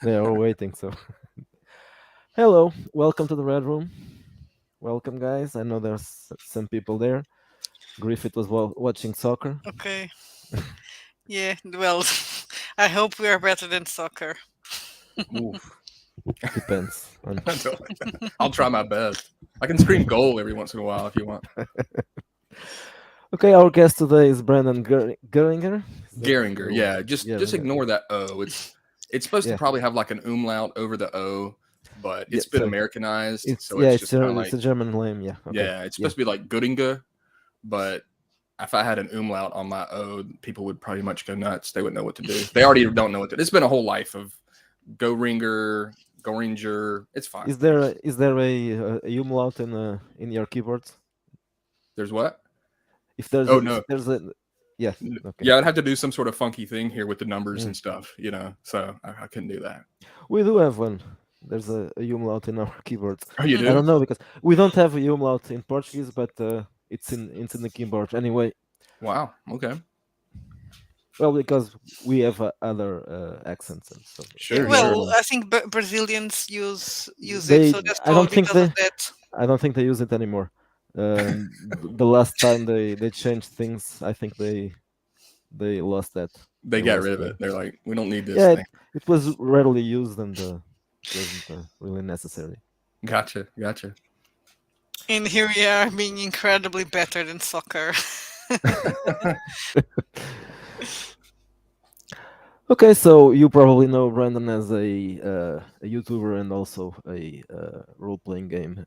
They are all waiting. So, hello, welcome to the Red Room. Welcome, guys. I know there's some people there. Griffith was watching soccer. Okay. Yeah, well, I hope we are better than soccer. Oof. Depends on. I don't like that. I'll try my best. I can scream goal every once in a while if you want. Okay, our guest today is Brandon Goeringer. Is that Geringer, oh, yeah. Just Geringer? ignore that O. It's supposed to Yeah, probably have like an umlaut over the O, but yeah. it's been So Americanized, it's so it's just kind of it's like a German name. Yeah. Okay. yeah. It's Yeah. supposed to be like Goodinger, but if I had an umlaut on my O, people would pretty much go nuts. They wouldn't know what to do. They already don't know what to do. It's been a whole life of Goeringer, Goeringer. It's fine. Is there a umlaut in your keyboards? There's what? If Oh no. there's a yeah. Okay. Yeah, I'd have to do some sort of funky thing here with the numbers Mm. and stuff, so I couldn't do that. We do have one. There's a umlaut in our keyboards. Oh, you I do? don't know because we don't have a umlaut in Portuguese, but it's in the keyboard anyway. Wow. Okay. Well, because we have other accents and so Yeah, Sure, sure. well, German. I think Brazilians use it, They so that's I don't probably think because of that. I don't think they use it anymore. The last time they changed things, I think they lost that. They They got lost rid of the it. They're like, we don't need this yeah. thing. It was rarely used and it wasn't really necessary. Gotcha. Gotcha. And here we are being incredibly better than soccer. Okay, so you probably know Brandon as a YouTuber and also a role-playing game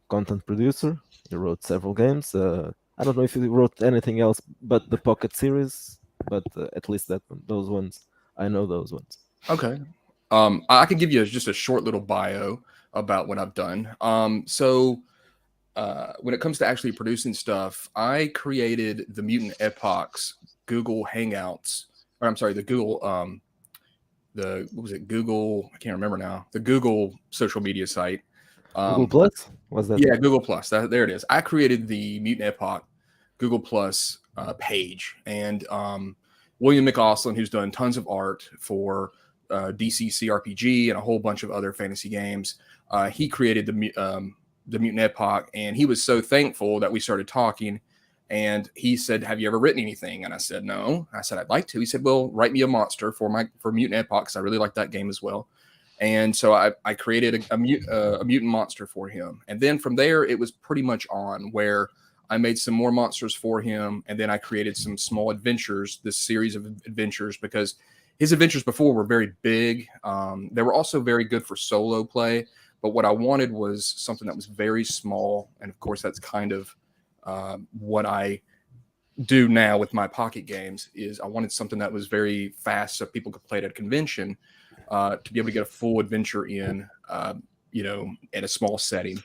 content producer. He wrote several games. I don't know if he wrote anything else but the Pocket series, but at least those ones I know those ones. Okay. I can give you just a short little bio about what I've done. When it comes to actually producing stuff, I created the Mutant Epochs Google Hangouts, or I'm sorry, the Google the what was it? Google, I can't remember now. The Google social media site. Google Um, Plus was that yeah, it? Google Plus. There it is. I created the Mutant Epoch Google Plus page, and William McAuslin, who's done tons of art for DC CRPG and a whole bunch of other fantasy games, he created the Mutant Epoch, and he was so thankful that we started talking. And he said, "Have you ever written anything?" And I said, "No." I said, "I'd like to." He said, "Well, write me a monster for Mutant Epoch, because I really like that game as well." And so I created a mutant monster for him. And then from there, it was pretty much on where I made some more monsters for him. And then I created some small adventures, this series of adventures, because his adventures before were very big. They were also very good for solo play. But what I wanted was something that was very small. And of course, that's kind of what I do now with my pocket games is I wanted something that was very fast so people could play it at a convention, to be able to get a full adventure in, in a small setting.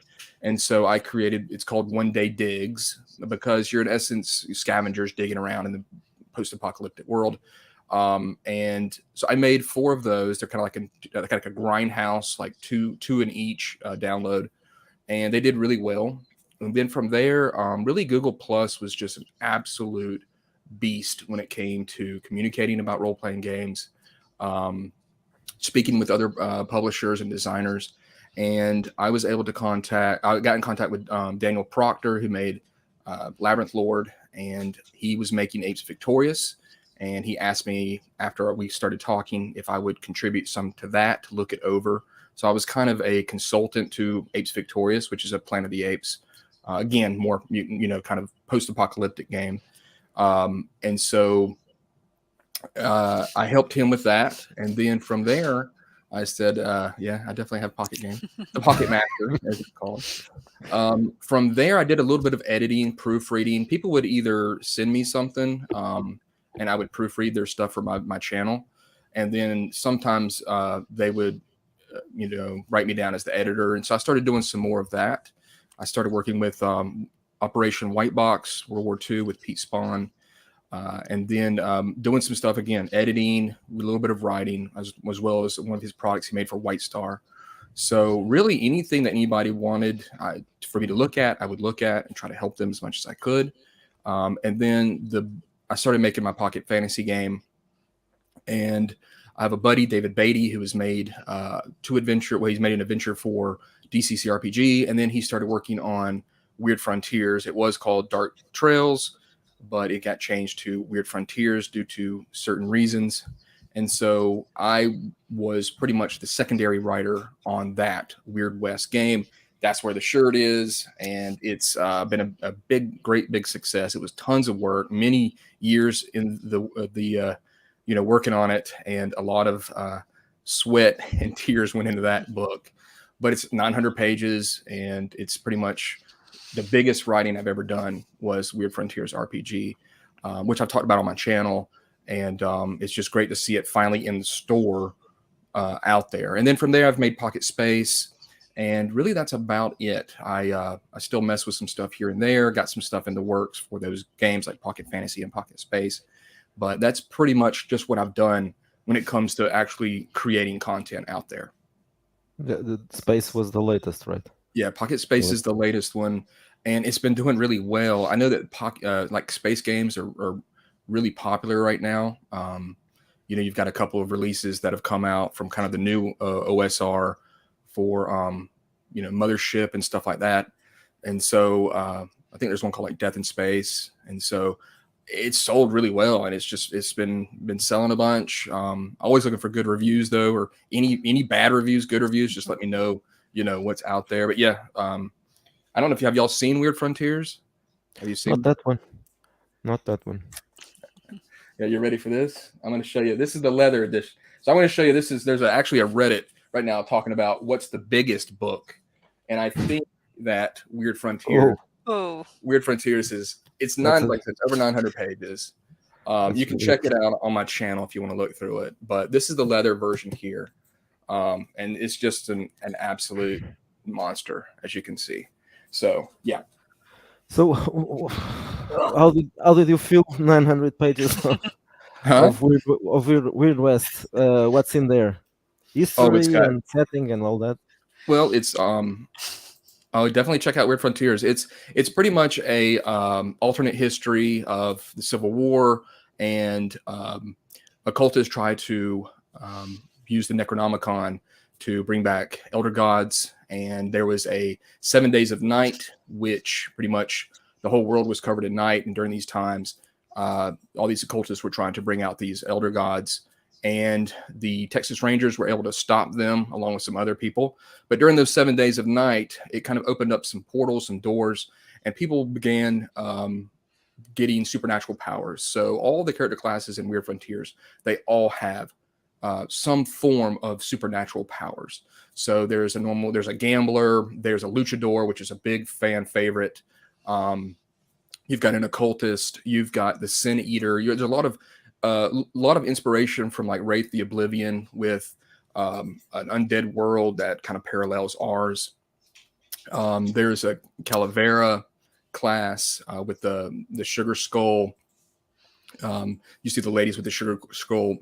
And so I created, it's called One Day Digs, because you're in essence scavengers digging around in the post-apocalyptic world. And so I made four of those. They're kind of like a grindhouse, like two in each download, and they did really well. And then from there, really Google Plus was just an absolute beast when it came to communicating about role playing games, um, speaking with other publishers and designers. And I got in contact with Daniel Proctor, who made Labyrinth Lord, and he was making Apes Victorious. And he asked me after we started talking if I would contribute some to that to look it over. So I was kind of a consultant to Apes Victorious, which is a Planet of the Apes, again, more mutant, kind of post-apocalyptic game. And so I helped him with that, and then from there, I said, "Yeah, I definitely have Pocket Game, the Pocket Master, as it's called." From there, I did a little bit of editing, proofreading. People would either send me something, and I would proofread their stuff for my channel, and then sometimes they would, write me down as the editor. And so I started doing some more of that. I started working with Operation White Box, World War II, with Pete Spawn. And then doing some stuff again, editing, a little bit of writing, as well as one of his products he made for White Star. So really anything that anybody wanted for me to look at, I would look at and try to help them as much as I could. And then I started making my pocket fantasy game, and I have a buddy, David Beatty, who has made he's made an adventure for DCC RPG, and then he started working on Weird Frontiers. It was called Dark Trails, but it got changed to Weird Frontiers due to certain reasons. And so I was pretty much the secondary writer on that Weird West game. That's where the shirt is, and it's been a great big success. It was tons of work, many years in the working on it, and a lot of sweat and tears went into that book. But it's 900 pages, and it's pretty much the biggest writing I've ever done was Weird Frontiers RPG, which I've talked about on my channel, and it's just great to see it finally in the store out there. And then from there, I've made Pocket Space, and really that's about it. I still mess with some stuff here and there, got some stuff in the works for those games like Pocket Fantasy and Pocket Space, but that's pretty much just what I've done when it comes to actually creating content out there. The Space was the latest, right? Yeah, Pocket Space is the latest one, and it's been doing really well. I know that like space games are really popular right now. You've got a couple of releases that have come out from kind of the new OSR for Mothership and stuff like that. And so I think there's one called like Death in Space, and so it's sold really well, and it's been selling a bunch. Always looking for good reviews though, or any bad reviews, good reviews. Just let me know, what's out there. But yeah, I don't know if y'all seen Weird Frontiers. Have you seen? Not that one. Not that one. Yeah, you ready for this? I'm going to show you. This is the leather edition. So I'm going to show you. There's actually a Reddit right now talking about what's the biggest book, and I think that Weird Frontiers. Oh. Weird Frontiers it's it's over 900 pages. You can check it out on my channel if you want to look through it. But this is the leather version here, and it's just an absolute monster, as you can see. So yeah. So how did you feel 900 pages of Weird West? What's in there? History and setting and all that. Well, it's definitely check out Weird Frontiers. It's pretty much a alternate history of the Civil War, and occultists try to use the Necronomicon to bring back elder gods. And there was a 7 days of night, which pretty much the whole world was covered in night. And during these times, all these occultists were trying to bring out these elder gods. And the Texas Rangers were able to stop them along with some other people. But during those 7 days of night, it kind of opened up some portals, some doors, and people began getting supernatural powers. So all the character classes in Weird Frontiers, they all have some form of supernatural powers. So there's a gambler, there's a luchador, which is a big fan favorite. You've got an occultist, you've got the Sin Eater. There's a lot of inspiration from like Wraith the Oblivion with an undead world that kind of parallels ours. There's a Calavera class with the sugar skull. You see the ladies with the sugar skull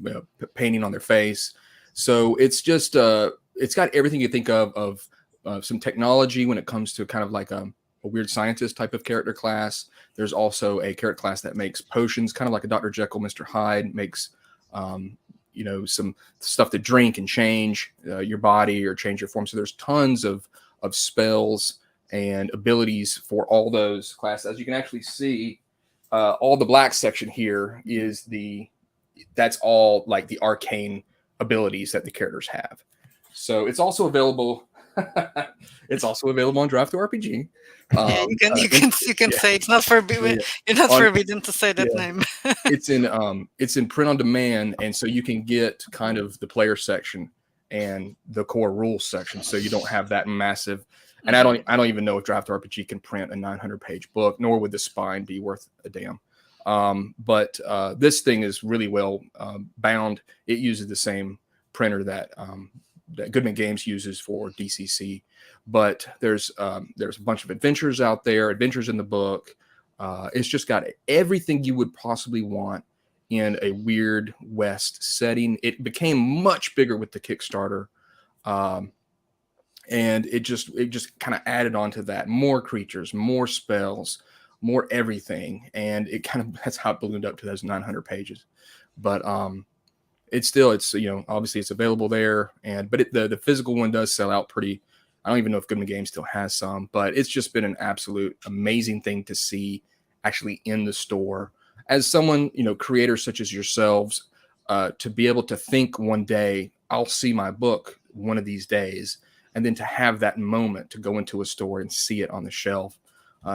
painting on their face. So it's just it's got everything you think of some technology when it comes to kind of like a weird scientist type of character class. There's also a character class that makes potions, kind of like a Dr. Jekyll, Mr. Hyde, makes some stuff to drink and change your body or change your form. So there's tons of spells and abilities for all those classes. As you can actually see, all the black section here that's all like the arcane abilities that the characters have. So it's also available. It's also available on Draft RPG. Yeah, you can say it's not forbidden. You're not forbidden to say that name. It's in print on demand, and so you can get kind of the player section and the core rules section. So you don't have that massive. And I don't even know if Draft RPG can print a 900-page book, nor would the spine be worth a damn. But this thing is really well bound. It uses the same printer that Goodman Games uses for DCC. But there's a bunch of adventures out there, adventures in the book. It's just got everything you would possibly want in a Weird West setting. It became much bigger with the Kickstarter. And it just kind of added on to that. More creatures, more spells, more everything. And it kind of, that's how it ballooned up to those 900 pages. But it's obviously it's available there, and but the physical one does sell out pretty. I don't even know if Goodman Games still has some, but it's just been an absolute amazing thing to see actually in the store. As someone, creators such as yourselves, to be able to think one day, I'll see my book one of these days, and then to have that moment to go into a store and see it on the shelf.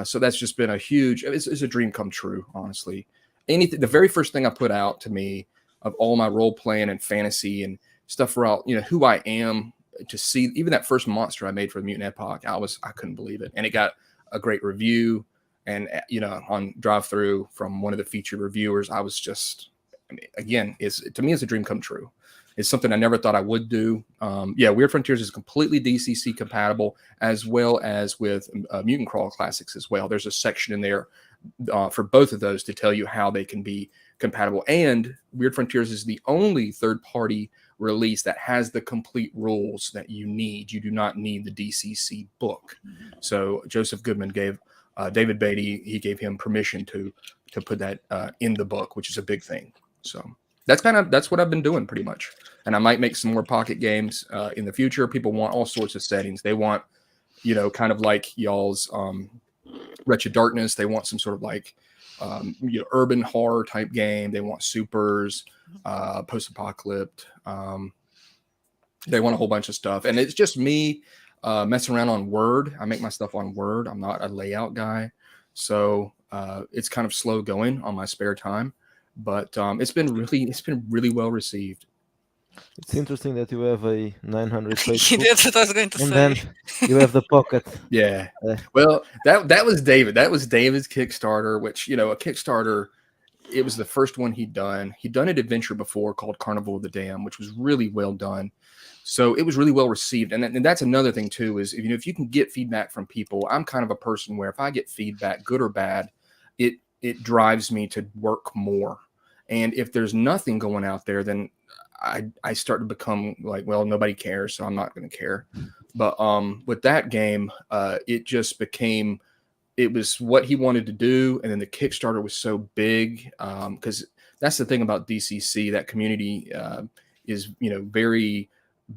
So that's just been it's a dream come true, honestly. The very first thing I put out to me of all my role playing and fantasy and stuff about, who I am, to see even that first monster I made for the Mutant Epoch, I couldn't believe it. And it got a great review. And, on drive through from one of the featured reviewers, I was just, again, to me, it's a dream come true. It's something I never thought I would do. Weird Frontiers is completely DCC compatible, as well as with Mutant Crawl Classics as well. There's a section in there for both of those to tell you how they can be compatible. And Weird Frontiers is the only third-party release that has the complete rules that you need. You do not need the DCC book. So Joseph Goodman gave David Beatty, he gave him permission to put that in the book, which is a big thing. So that's what I've been doing pretty much. And I might make some more pocket games in the future. People want all sorts of settings. They want, kind of like y'all's Wretched Darkness. They want some sort of like, urban horror type game. They want supers, post-apocalypse. They want a whole bunch of stuff. And it's just me messing around on Word. I make my stuff on Word. I'm not a layout guy. So it's kind of slow going on my spare time. But it's been really well received. It's interesting that you have a 900-page book, That's what I was going to and say. then you have the pocket. Yeah. Uh, Well, that was David. That was David's Kickstarter, which, a Kickstarter, it was the first one he'd done. He'd done an adventure before called Carnival of the Dam, which was really well done. So it was really well received. And that's another thing too, is, if you can get feedback from people, I'm kind of a person where if I get feedback, good or bad, it drives me to work more. And if there's nothing going out there, then I start to become like, well, nobody cares, so I'm not going to care. But with that game, it just became, it was what he wanted to do. And then the Kickstarter was so big, because that's the thing about DCC, that community is, very,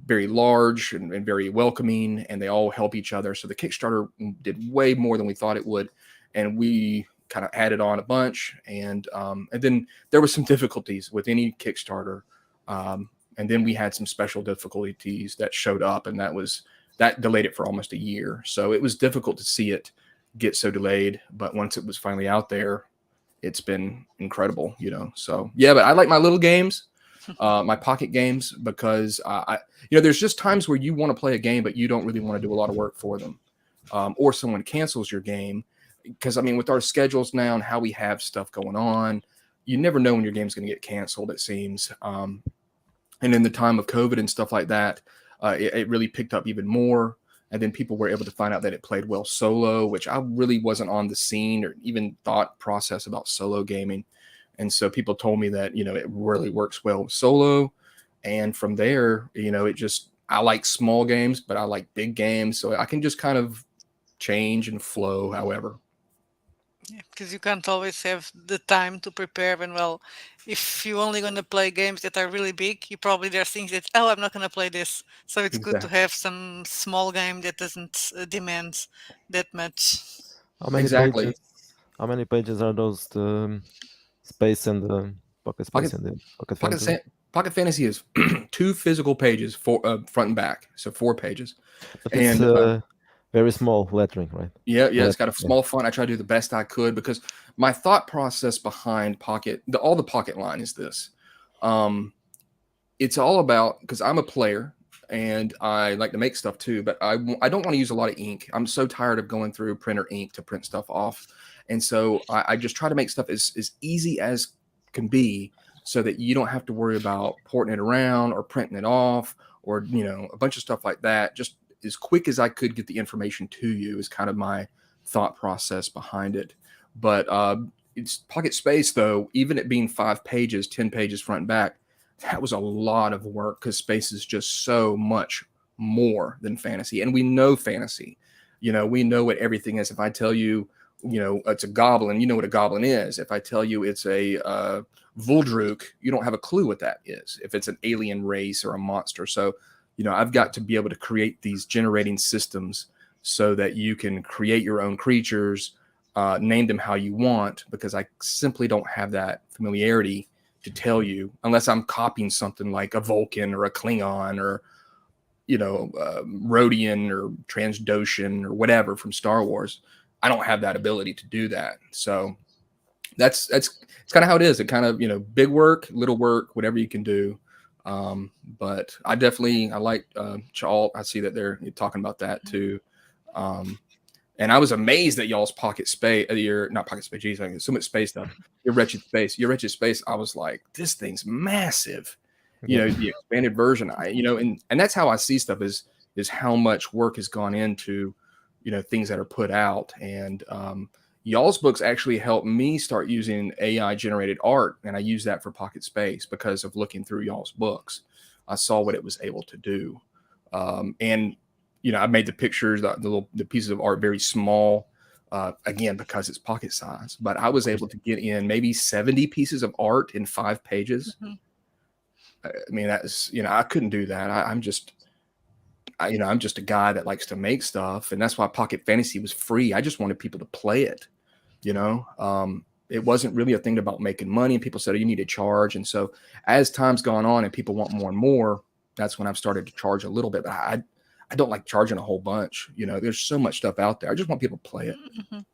very large and very welcoming, and they all help each other. So the Kickstarter did way more than we thought it would. And we kind of added on a bunch. And then there was some difficulties with any Kickstarter. And then we had some special difficulties that showed up, and that delayed it for almost a year. So it was difficult to see it get so delayed, but once it was finally out there, it's been incredible, So yeah, but I like my little games, my pocket games, because there's just times where you want to play a game, but you don't really want to do a lot of work for them, or someone cancels your game, because with our schedules now and how we have stuff going on, you never know when your game's going to get canceled, it seems. And in the time of COVID and stuff like that, it really picked up even more. And then people were able to find out that it played well solo, which I really wasn't on the scene or even thought process about solo gaming. And so people told me that, it really works well with solo. And from there, I like small games, but I like big games. So I can just kind of change and flow however. Yeah, because you can't always have the time to prepare. And well, if you're only going to play games that are really big, you probably there are things that, oh, I'm not going to play this. So it's good to Exactly. have some small game that doesn't demand that much. how many pages? Exactly. How many pages are those? Space and pocket space Pocket, and the pocket Pocket, fantasy. Pocket Fantasy is 2 physical pages, for front and back. So 4 pages. But it's And very small lettering, right? yeah, The it's got a yeah. small font. I try to do the best I could, because my thought process behind all the Pocket line is this. It's all about, because I'm a player and I like to make stuff too, but I don't want to use a lot of ink. I'm so tired of going through printer ink to print stuff off. And so I just try to make stuff as easy as can be, so that you don't have to worry about porting it around or printing it off, or, a bunch of stuff like that. Just as quick as I could get the information to you is kind of my thought process behind it. But it's Pocket Space, though, even it being 5 pages, 10 pages front and back, that was a lot of work, because space is just so much more than fantasy. And we know fantasy, we know what everything is. If I tell you it's a goblin, you know what a goblin is. If I tell you it's a Vuldruk, you don't have a clue what that is, if it's an alien race or a monster. So, I've got to be able to create these generating systems so that you can create your own creatures, name them how you want, because I simply don't have that familiarity to tell you unless I'm copying something like a Vulcan or a Klingon or Rhodian or Transdoshan or whatever from Star Wars. I don't have that ability to do that. So that's it's kind of how it is. It kind of big work, little work, whatever you can do. But I like Chalt. I see that they're talking about that too. And I was amazed at y'all's Pocket Space, your not Pocket Space, geez, so much space stuff. Your Wretched Space. I was like, this thing's massive. Yeah. The expanded version. And that's how I see stuff is how much work has gone into, things that are put out. And y'all's books actually helped me start using AI generated art, and I use that for Pocket Space because of looking through y'all's books. I saw what it was able to do, and I made the pictures, the pieces of art very small, again because it's pocket size. But I was able to get in maybe 70 pieces of art in 5 pages. Mhm. I mean, that's I couldn't do that. I'm just a guy that likes to make stuff, and that's why Pocket Fantasy was free. I just wanted people to play it. It wasn't really a thing about making money, and people said, oh, you need to charge. And so as time's gone on and people want more and more, that's when I've started to charge a little bit. But I don't like charging a whole bunch. There's so much stuff out there. I just want people to play it. Mhm.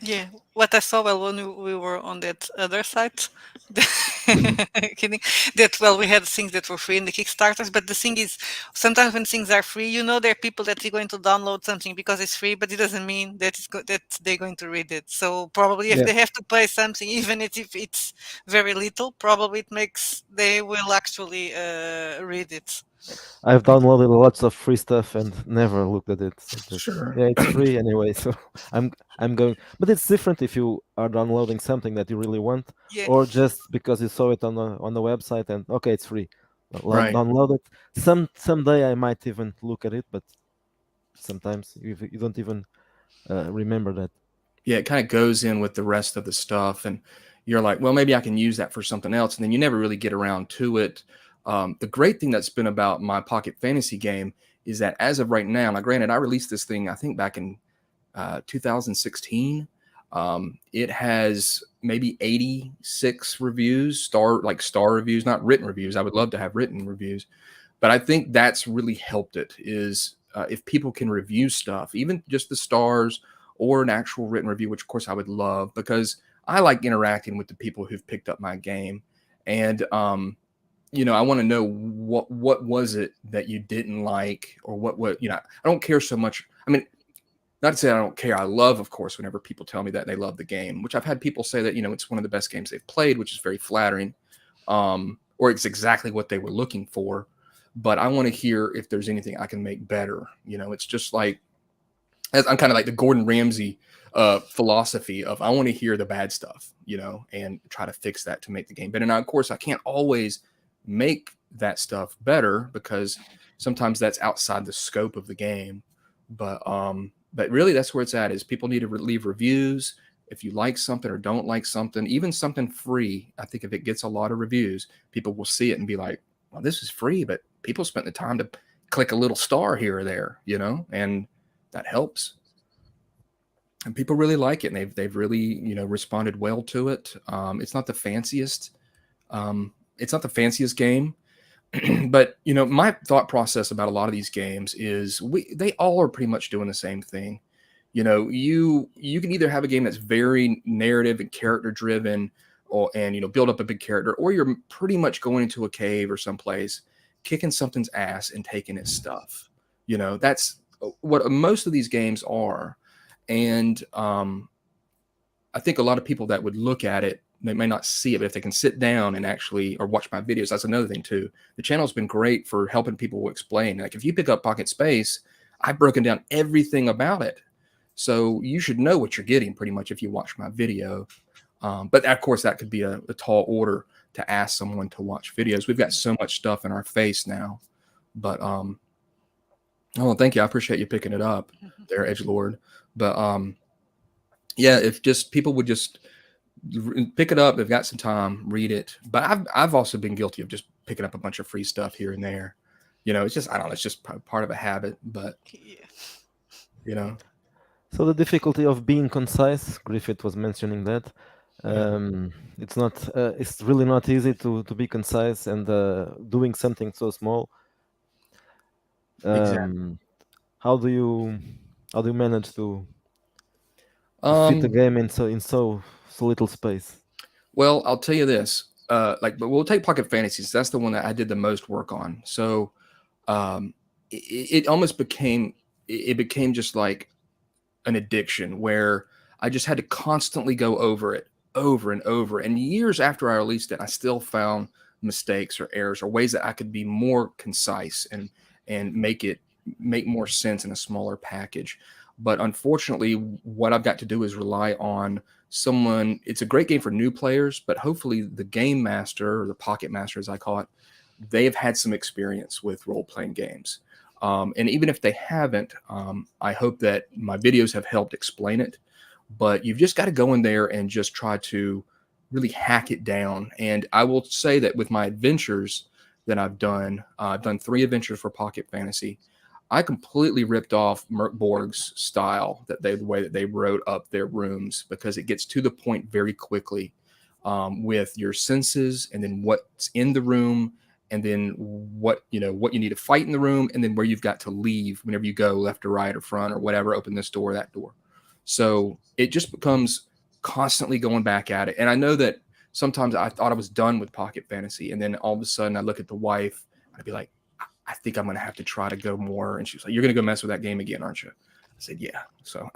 Yeah, what I saw, well, when we were on that other site, kidding, that, well, we had things that were free in the Kickstarters, but the thing is, sometimes when things are free, there are people that are going to download something because it's free, but it doesn't mean that that they're going to read it. So probably if Yeah. they have to pay something, even if it's very little, probably it makes they will actually read it. I've downloaded lots of free stuff and never looked at it. So just Sure. yeah, it's free anyway. So I'm going. But it's different if you are downloading something that you really want, Yeah. or just because you saw it on the website and okay, it's free. Well, Right. download it. Someday I might even look at it, but sometimes you don't even remember that. Yeah, it kind of goes in with the rest of the stuff, and you're like, well, maybe I can use that for something else, and then you never really get around to it. The great thing that's been about my Pocket Fantasy game is that as of right now, granted, I released this thing I think back in 2016. It has maybe 86 reviews, star reviews, not written reviews. I would love to have written reviews, but I think that's really helped it. Is if people can review stuff, even just the stars or an actual written review, which of course I would love because I like interacting with the people who've picked up my game, and I want to know what was it that you didn't like, or what I don't care so much. I mean, not to say I don't care. I love, of course, whenever people tell me that they love the game, which I've had people say that it's one of the best games they've played, which is very flattering, or it's exactly what they were looking for. But I want to hear if there's anything I can make better. It's just like I'm kind of like the Gordon Ramsay philosophy of I want to hear the bad stuff, and try to fix that to make the game better. Now, of course, I can't always make that stuff better because sometimes that's outside the scope of the game. But really, that's where it's at. Is people need to leave reviews if you like something or don't like something, even something free. I think if it gets a lot of reviews, people will see it and be like, "Well, this is free," but people spent the time to click a little star here or there, and that helps. And people really like it, and they've really responded well to it. It's not the fanciest. It's not the fanciest game, but my thought process about a lot of these games is they all are pretty much doing the same thing. You can either have a game that's very narrative and character driven, and build up a big character, or you're pretty much going into a cave or someplace, kicking something's ass and taking its stuff. That's what most of these games are. And I think a lot of people that would look at it, they may not see it, but if they can sit down and actually or watch my videos, that's another thing too. The channel's been great for helping people explain. Like if you pick up Pocket Space, I've broken down everything about it. So you should know what you're getting pretty much if you watch my video. But of course, that could be a tall order to ask someone to watch videos. We've got so much stuff in our face now. But oh, thank you. I appreciate you picking it up there, Edgelord. But Yeah, if just people would just pick it up, they've got some time, read it. But I've also been guilty of just picking up a bunch of free stuff here and there. It's just I don't know, it's just part of a habit. But Yeah. you know, So the difficulty of being concise, Griffith was mentioning that. yeah, It's not. It's really not easy to be concise and doing something so small. exactly. Um, how do you how do you manage to fit a Um, game in so little space? well, I'll tell you this. But we'll take Pocket Fantasies. That's the one that I did the most work on. So, it almost became it became just like an addiction where I just had to constantly go over it over and over. And years after I released it, I still found mistakes or errors or ways that I could be more concise and make more sense in a smaller package. But unfortunately, what I've got to do is rely on someone. It's a great game for new players, but hopefully the game master or the pocket master, as I call it, they have had some experience with role playing games. And even if they haven't, I hope that my videos have helped explain it. But you've just got to go in there and just try to really hack it down. And I will say that with my adventures that I've done 3 adventures for Pocket Fantasy. I completely ripped off Merc Borg's style the way that they wrote up their rooms because it gets to the point very quickly with your senses and then what's in the room and then what you need to fight in the room and then where you've got to leave whenever you go left or right or front or whatever, open this door, that door. So it just becomes constantly going back at it. And I know that sometimes I thought I was done with Pocket Fantasy, and then all of a sudden I look at the wife, I'd be like, I think I'm going to have to try to go more. And she was like, "You're going to go mess with that game again, aren't you?" I said, "Yeah." So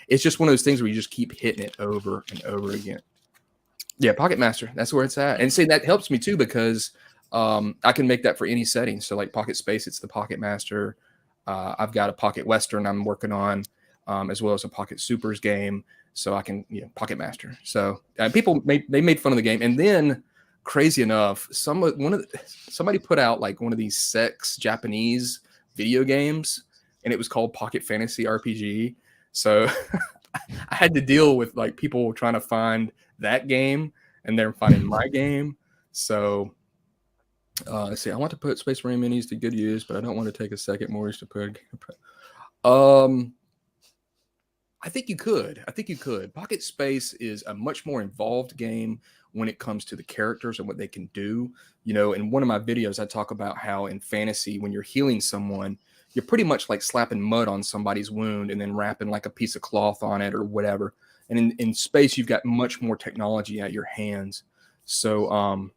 it's just one of those things where you just keep hitting it over and over again. Yeah, Pocket Master, that's where it's at. And see, that helps me too because I can make that for any setting. So like Pocket Space, it's the Pocket Master. I've got a Pocket Western I'm working on, as well as a Pocket Supers game. So I can, Pocket Master. So people made fun of the game, and then crazy enough, somebody put out like one of these sex Japanese video games, and it was called Pocket Fantasy RPG. So I had to deal with like people trying to find that game and they're finding my game. So let's see. I want to put Space Marine minis to good use, but I don't want to take a second mortgage to put. Um, I think you could. I think you could. Pocket Space is a much more involved game when it comes to the characters and what they can do. In one of my videos, I talk about how in fantasy, when you're healing someone, you're pretty much like slapping mud on somebody's wound and then wrapping like a piece of cloth on it or whatever. And in space, you've got much more technology at your hands. So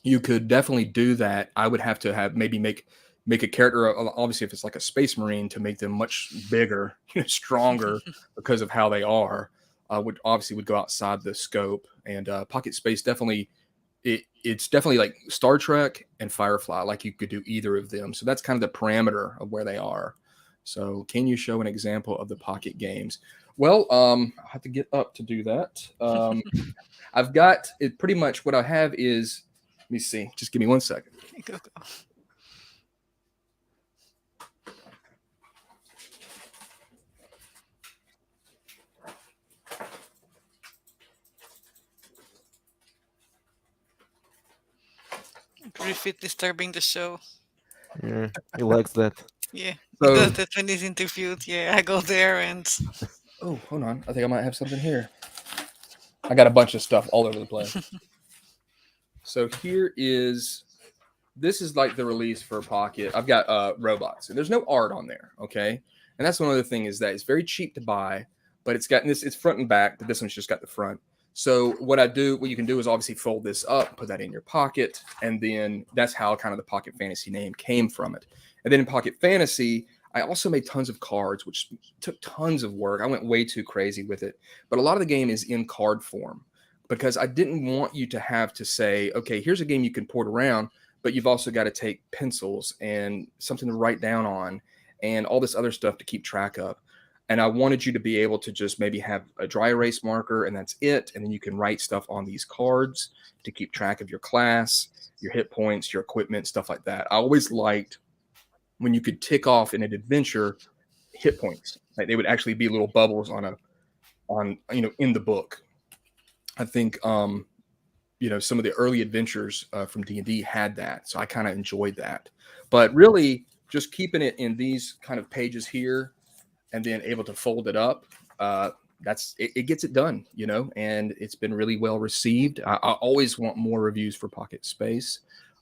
you could definitely do that. I would have to have maybe make a character, obviously if it's like a space marine, to make them much bigger, stronger because of how they are, would go outside the scope. And Pocket Space definitely, it's definitely like Star Trek and Firefly, like you could do either of them. So that's kind of the parameter of where they are. So can you show an example of the Pocket games? Well, I have to get up to do that. I've got it. Pretty much what I have is, let me see, just give me 1 second. Go, go. Griffith disturbing the show. Yeah, he likes that. Yeah, he So, does that when he's interviewed. Yeah, I go there and oh, hold on. I think I might have something here. I got a bunch of stuff all over the place. So this is like the release for Pocket. I've got robots, and there's no art on there. Okay, and that's one other thing is that it's very cheap to buy, but it's got this. It's front and back, but this one's just got the front. So what you can do is obviously fold this up, put that in your pocket, and then that's how kind of the Pocket Fantasy name came from it. And then in Pocket Fantasy, I also made tons of cards, which took tons of work. I went way too crazy with it, but a lot of the game is in card form because I didn't want you to have to say, okay, here's a game you can port around, but you've also got to take pencils and something to write down on and all this other stuff to keep track of. And I wanted you to be able to just maybe have a dry erase marker and that's it. And then you can write stuff on these cards to keep track of your class, your hit points, your equipment, stuff like that. I always liked when you could tick off in an adventure hit points. Like they would actually be little bubbles on on in the book. I think some of the early adventures from D&D had that, so I kind of enjoyed that. But really, just keeping it in these kind of pages here, and then able to fold it up, that's it gets it done, and it's been really well received. I always want more reviews for Pocket Space.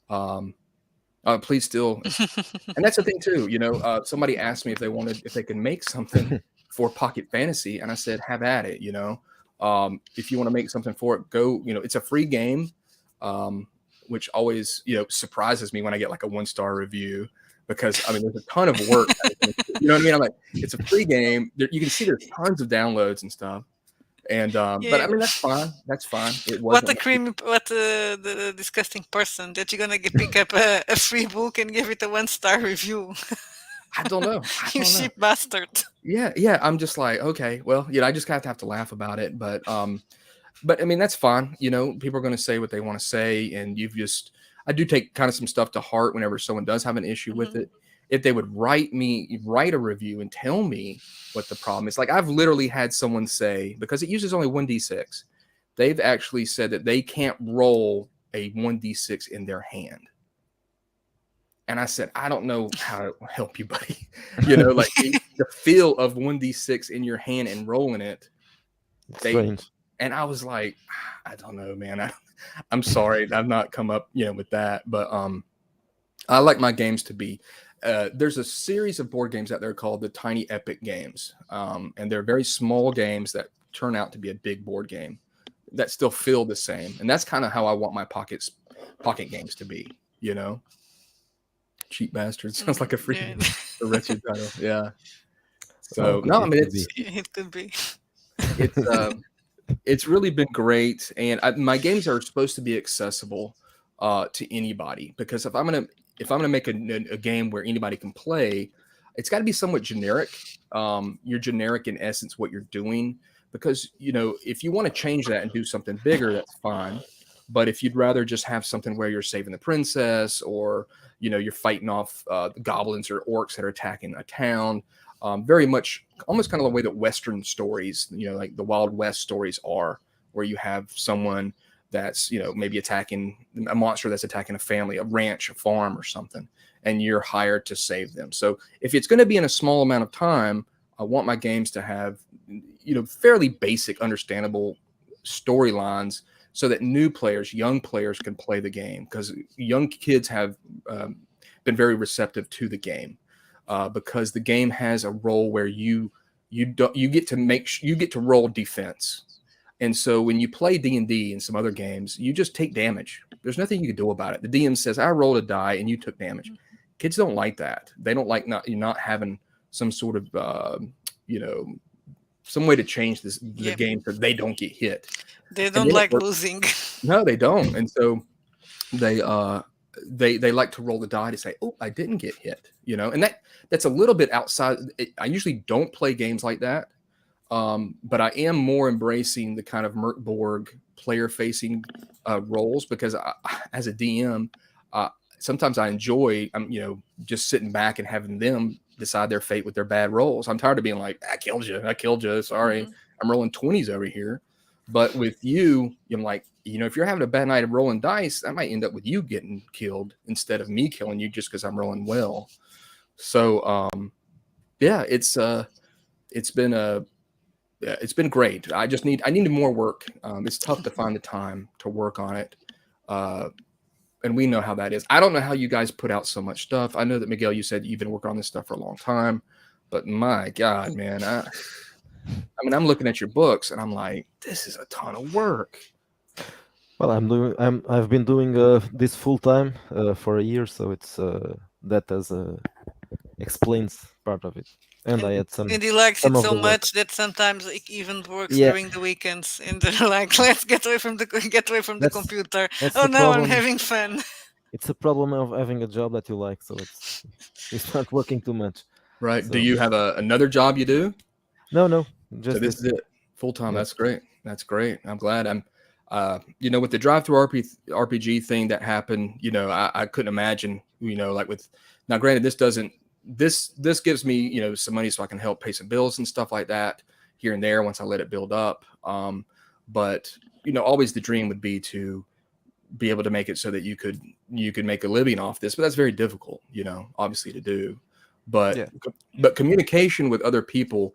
Please still, and that's the thing too. Somebody asked me if they can make something for Pocket Fantasy, and I said, have at it. If you want to make something for it, go. It's a free game, which always surprises me when I get like a 1-star review, because I mean there's a ton of work. You know what I mean? I'm like, it's a free game. You can see there's tons of downloads and stuff. And but I Yeah. mean that's fine. That's fine. It What a wasn't. creamy, what the disgusting person that you're gonna pick up a free book and give it a 1-star review. I don't know. I You don't know. cheap bastard. Yeah. I'm just like, okay, well, I just have to laugh about it. But I mean that's fine. People are going to say what they want to say, and I do take kind of some stuff to heart whenever someone does have an issue with it. If they would write a review and tell me what the problem is. Like I've literally had someone say, because it uses only 1d6, they've actually said that they can't roll a 1d6 in their hand. And I said, I don't know how to help you, buddy. Like the feel of 1d6 in your hand and rolling it. Strange. And I was like, I don't know, man. I'm sorry. I've not come up, with that. But I like my games to be. There's a series of board games out there called the Tiny Epic games. And they're very small games that turn out to be a big board game that still feel the same. And that's kind of how I want my pocket games to be, Cheap bastard. Sounds like a freaking a wretched title. Yeah. So no, I mean it could be. It's really been great, and my games are supposed to be accessible to anybody, because if I'm gonna make a game where anybody can play, it's got to be somewhat generic. You're generic in essence what you're doing, because if you want to change that and do something bigger, that's fine. But if you'd rather just have something where you're saving the princess, or you're fighting off goblins or orcs that are attacking a town, very much almost kind of the way that Western stories, like the Wild West stories are, where you have someone that's, maybe attacking a monster that's attacking a family, a ranch, a farm or something, and you're hired to save them. So if it's going to be in a small amount of time, I want my games to have, fairly basic, understandable storylines, so that new players, young players can play the game, because young kids have been very receptive to the game. Because the game has a role where you get to roll defense, and so when you play D&D and some other games, you just take damage. There's nothing you can do about it. The DM says, "I rolled a die and you took damage." Kids don't like that. They don't like not having some sort of some way to change the game so they don't get hit. They don't like losing. No, they don't, and so they like to roll the die to say, "Oh, I didn't get hit," and that's a little bit outside. I usually don't play games like that, but I am more embracing the kind of Merkborg player-facing roles, because as a DM, sometimes I enjoy, just sitting back and having them decide their fate with their bad rolls. I'm tired of being like, I killed you. Sorry, I'm rolling 20s over here. But with you, I'm like, if you're having a bad night of rolling dice, I might end up with you getting killed instead of me killing you just because I'm rolling well. So, yeah, it's been great. I need more work. It's tough to find the time to work on it. And we know how that is. I don't know how you guys put out so much stuff. I know that, Miguel, you said you've been working on this stuff for a long time, but my God, man, I'm looking at your books and I'm like, this is a ton of work. Well, I've been doing this full time for a year, so it's that explains part of it. And I had some. And he likes some it of so the work. much that sometimes it even works Yeah. during the weekends. And they're like, let's get away from the computer. That's Oh the no, I'm problem. having fun. It's a problem of having a job that you like, so you start working too much. Right. So, do you have another job you do? No, just So this is it, full time. Yeah. That's great. I'm glad. I'm with the drive-through RPG thing that happened, I couldn't imagine, like with, now granted, this gives me, some money so I can help pay some bills and stuff like that here and there once I let it build up. But always the dream would be to be able to make it so that you could make a living off this, but that's very difficult, obviously to do. But Yeah. but communication with other people,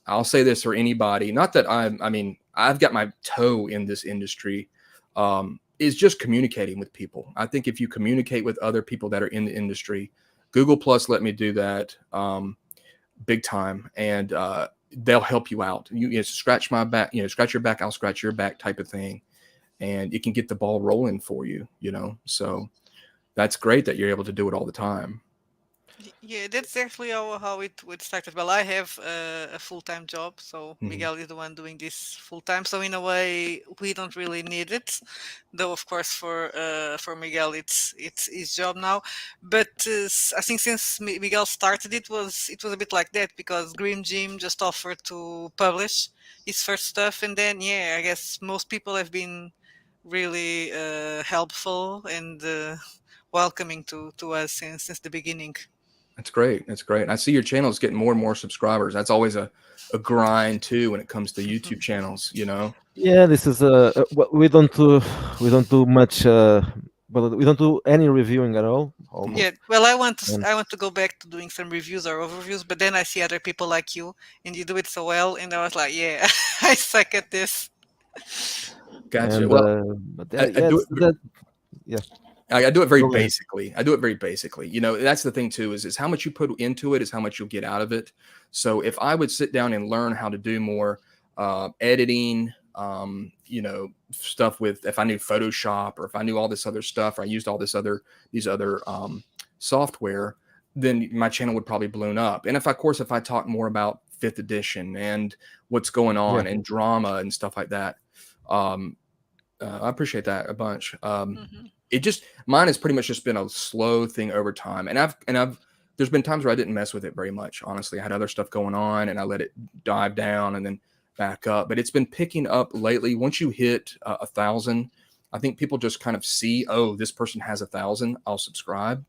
I'll say this for anybody, not that I mean, I've got my toe in this industry, is just communicating with people. I think if you communicate with other people that are in the industry, Google Plus let me do that big time, and they'll help you out. Scratch my back, scratch your back, I'll scratch your back type of thing, and it can get the ball rolling for you. So that's great that you're able to do it all the time. Yeah, that's actually how it started. Well, I have a full-time job, so Mhm. Miguel is the one doing this full-time. So in a way, we don't really need it, though. Of course, for Miguel, it's his job now. But I think since Miguel started, it was a bit like that because Green Gym just offered to publish his first stuff, and then yeah, I guess most people have been really helpful and welcoming to us since the beginning. That's great. That's great. I see your channel is getting more and more subscribers. That's always a grind too when it comes to YouTube channels. Yeah, this is we don't do much, well, we don't do any reviewing at all, Mhm. Yeah, almost. well, I want to And I want to go back to doing some reviews or overviews, but then I see other people like you, and you do it so well, and I was like, yeah, I suck at this. Gotcha. and Well, but I yeah, do it's it. that. Yeah, I do it very go ahead. basically. I do it very basically. That's the thing too, is how much you put into it is how much you'll get out of it. So if I would sit down and learn how to do more editing, stuff with, if I knew Photoshop or if I knew all this other stuff, or I used all these other software, then my channel would probably blown up. And if I talk more about fifth edition and what's going Yeah, on and drama and stuff like that, um, I appreciate that a bunch. Hmm. It just mine has pretty much just been a slow thing over time, and I've there's been times where I didn't mess with it very much. Honestly, I had other stuff going on, and I let it dive down and then back up. But it's been picking up lately. Once you hit 1,000, I think people just kind of see, oh, this person has 1,000, I'll subscribe,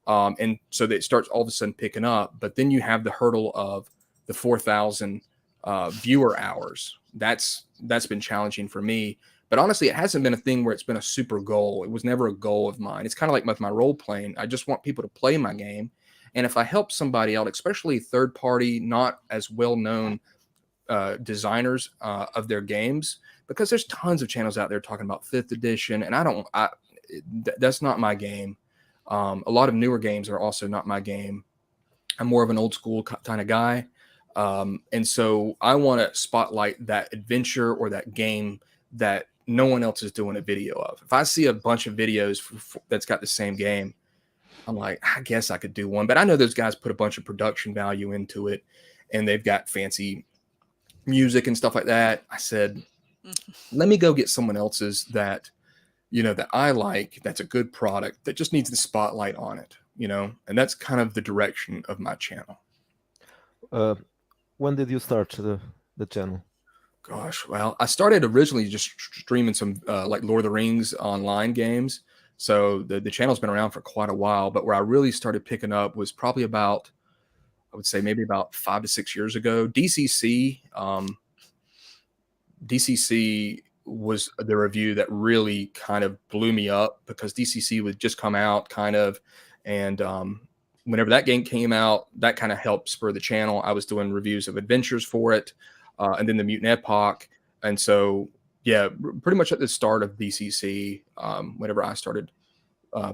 and so that it starts all of a sudden picking up. But then you have the hurdle of the 4,000 viewer hours. That's been challenging for me, but honestly, it hasn't been a thing where it's been a super goal. It was never a goal of mine. It's kind of like with my role playing. I just want people to play my game. And if I help somebody out, especially third party, not as well known designers of their games, because there's tons of channels out there talking about fifth edition, and that's not my game. A lot of newer games are also not my game. I'm more of an old school kind of guy. And so I want to spotlight that adventure or that game that no one else is doing a video of. If I see a bunch of videos that's got the same game, I'm like, I guess I could do one. But I know those guys put a bunch of production value into it, and they've got fancy music and stuff like that. I said, let me go get someone else's that I like, that's a good product, that just needs the spotlight on it. And that's kind of the direction of my channel. uh, when did you start the channel? Gosh, well, I started originally just streaming some like Lord of the Rings online games. So the channel's been around for quite a while, but where I really started picking up was probably about, I would say maybe about 5 to 6 years ago. DCC was the review that really kind of blew me up, because DCC would just come out kind of, and whenever that game came out, that kind of helped spur the channel. I was doing reviews of adventures for it, and then the Mutant Epoch, and so yeah, pretty much at the start of DCC, whenever I started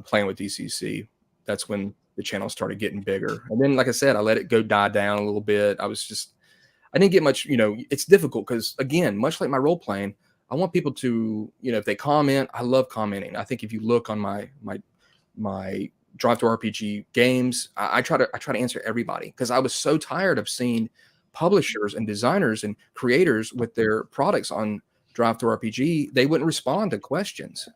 playing with DCC, that's when the channel started getting bigger. And then, like I said, I let it go die down a little bit. I didn't get much, it's difficult because, again, much like my role playing, I want people to, if they comment, I love commenting. I think if you look on my Drive to RPG games, I try to answer everybody, because I was so tired of seeing publishers and designers and creators with their products on Drive to RPG. They wouldn't respond to questions,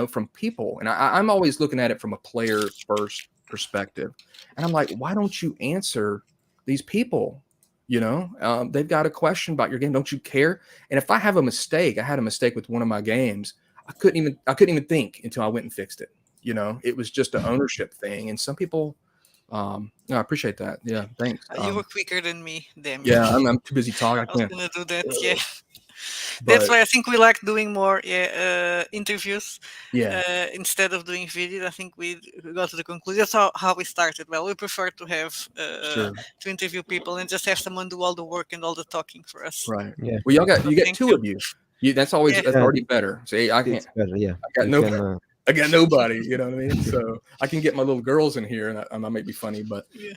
from people. And I'm always looking at it from a player first perspective. And I'm like, why don't you answer these people? They've got a question about your game. Don't you care? And if I have a mistake, I had a mistake with one of my games, I couldn't even think until I went and fixed it. It was just an ownership thing. And some people No, I appreciate that. Yeah, thanks. You were quicker than me, damn you. Yeah, I'm too busy talking. I I was can't. gonna do that. Yeah, that's But why I think we like doing more interviews yeah, instead of doing videos. I think we got to the conclusion. That's how we started. Well, we prefer to have sure. to interview people and just have someone do all the work and all the talking for us. Right. Yeah, Well, y'all got So you got thank two you. of you. Yeah, That's yeah, already better. See, it's better. Yeah, I got you no can. I got nobody. You know what I mean? So I can get my little girls in here, and I might be funny, but yeah.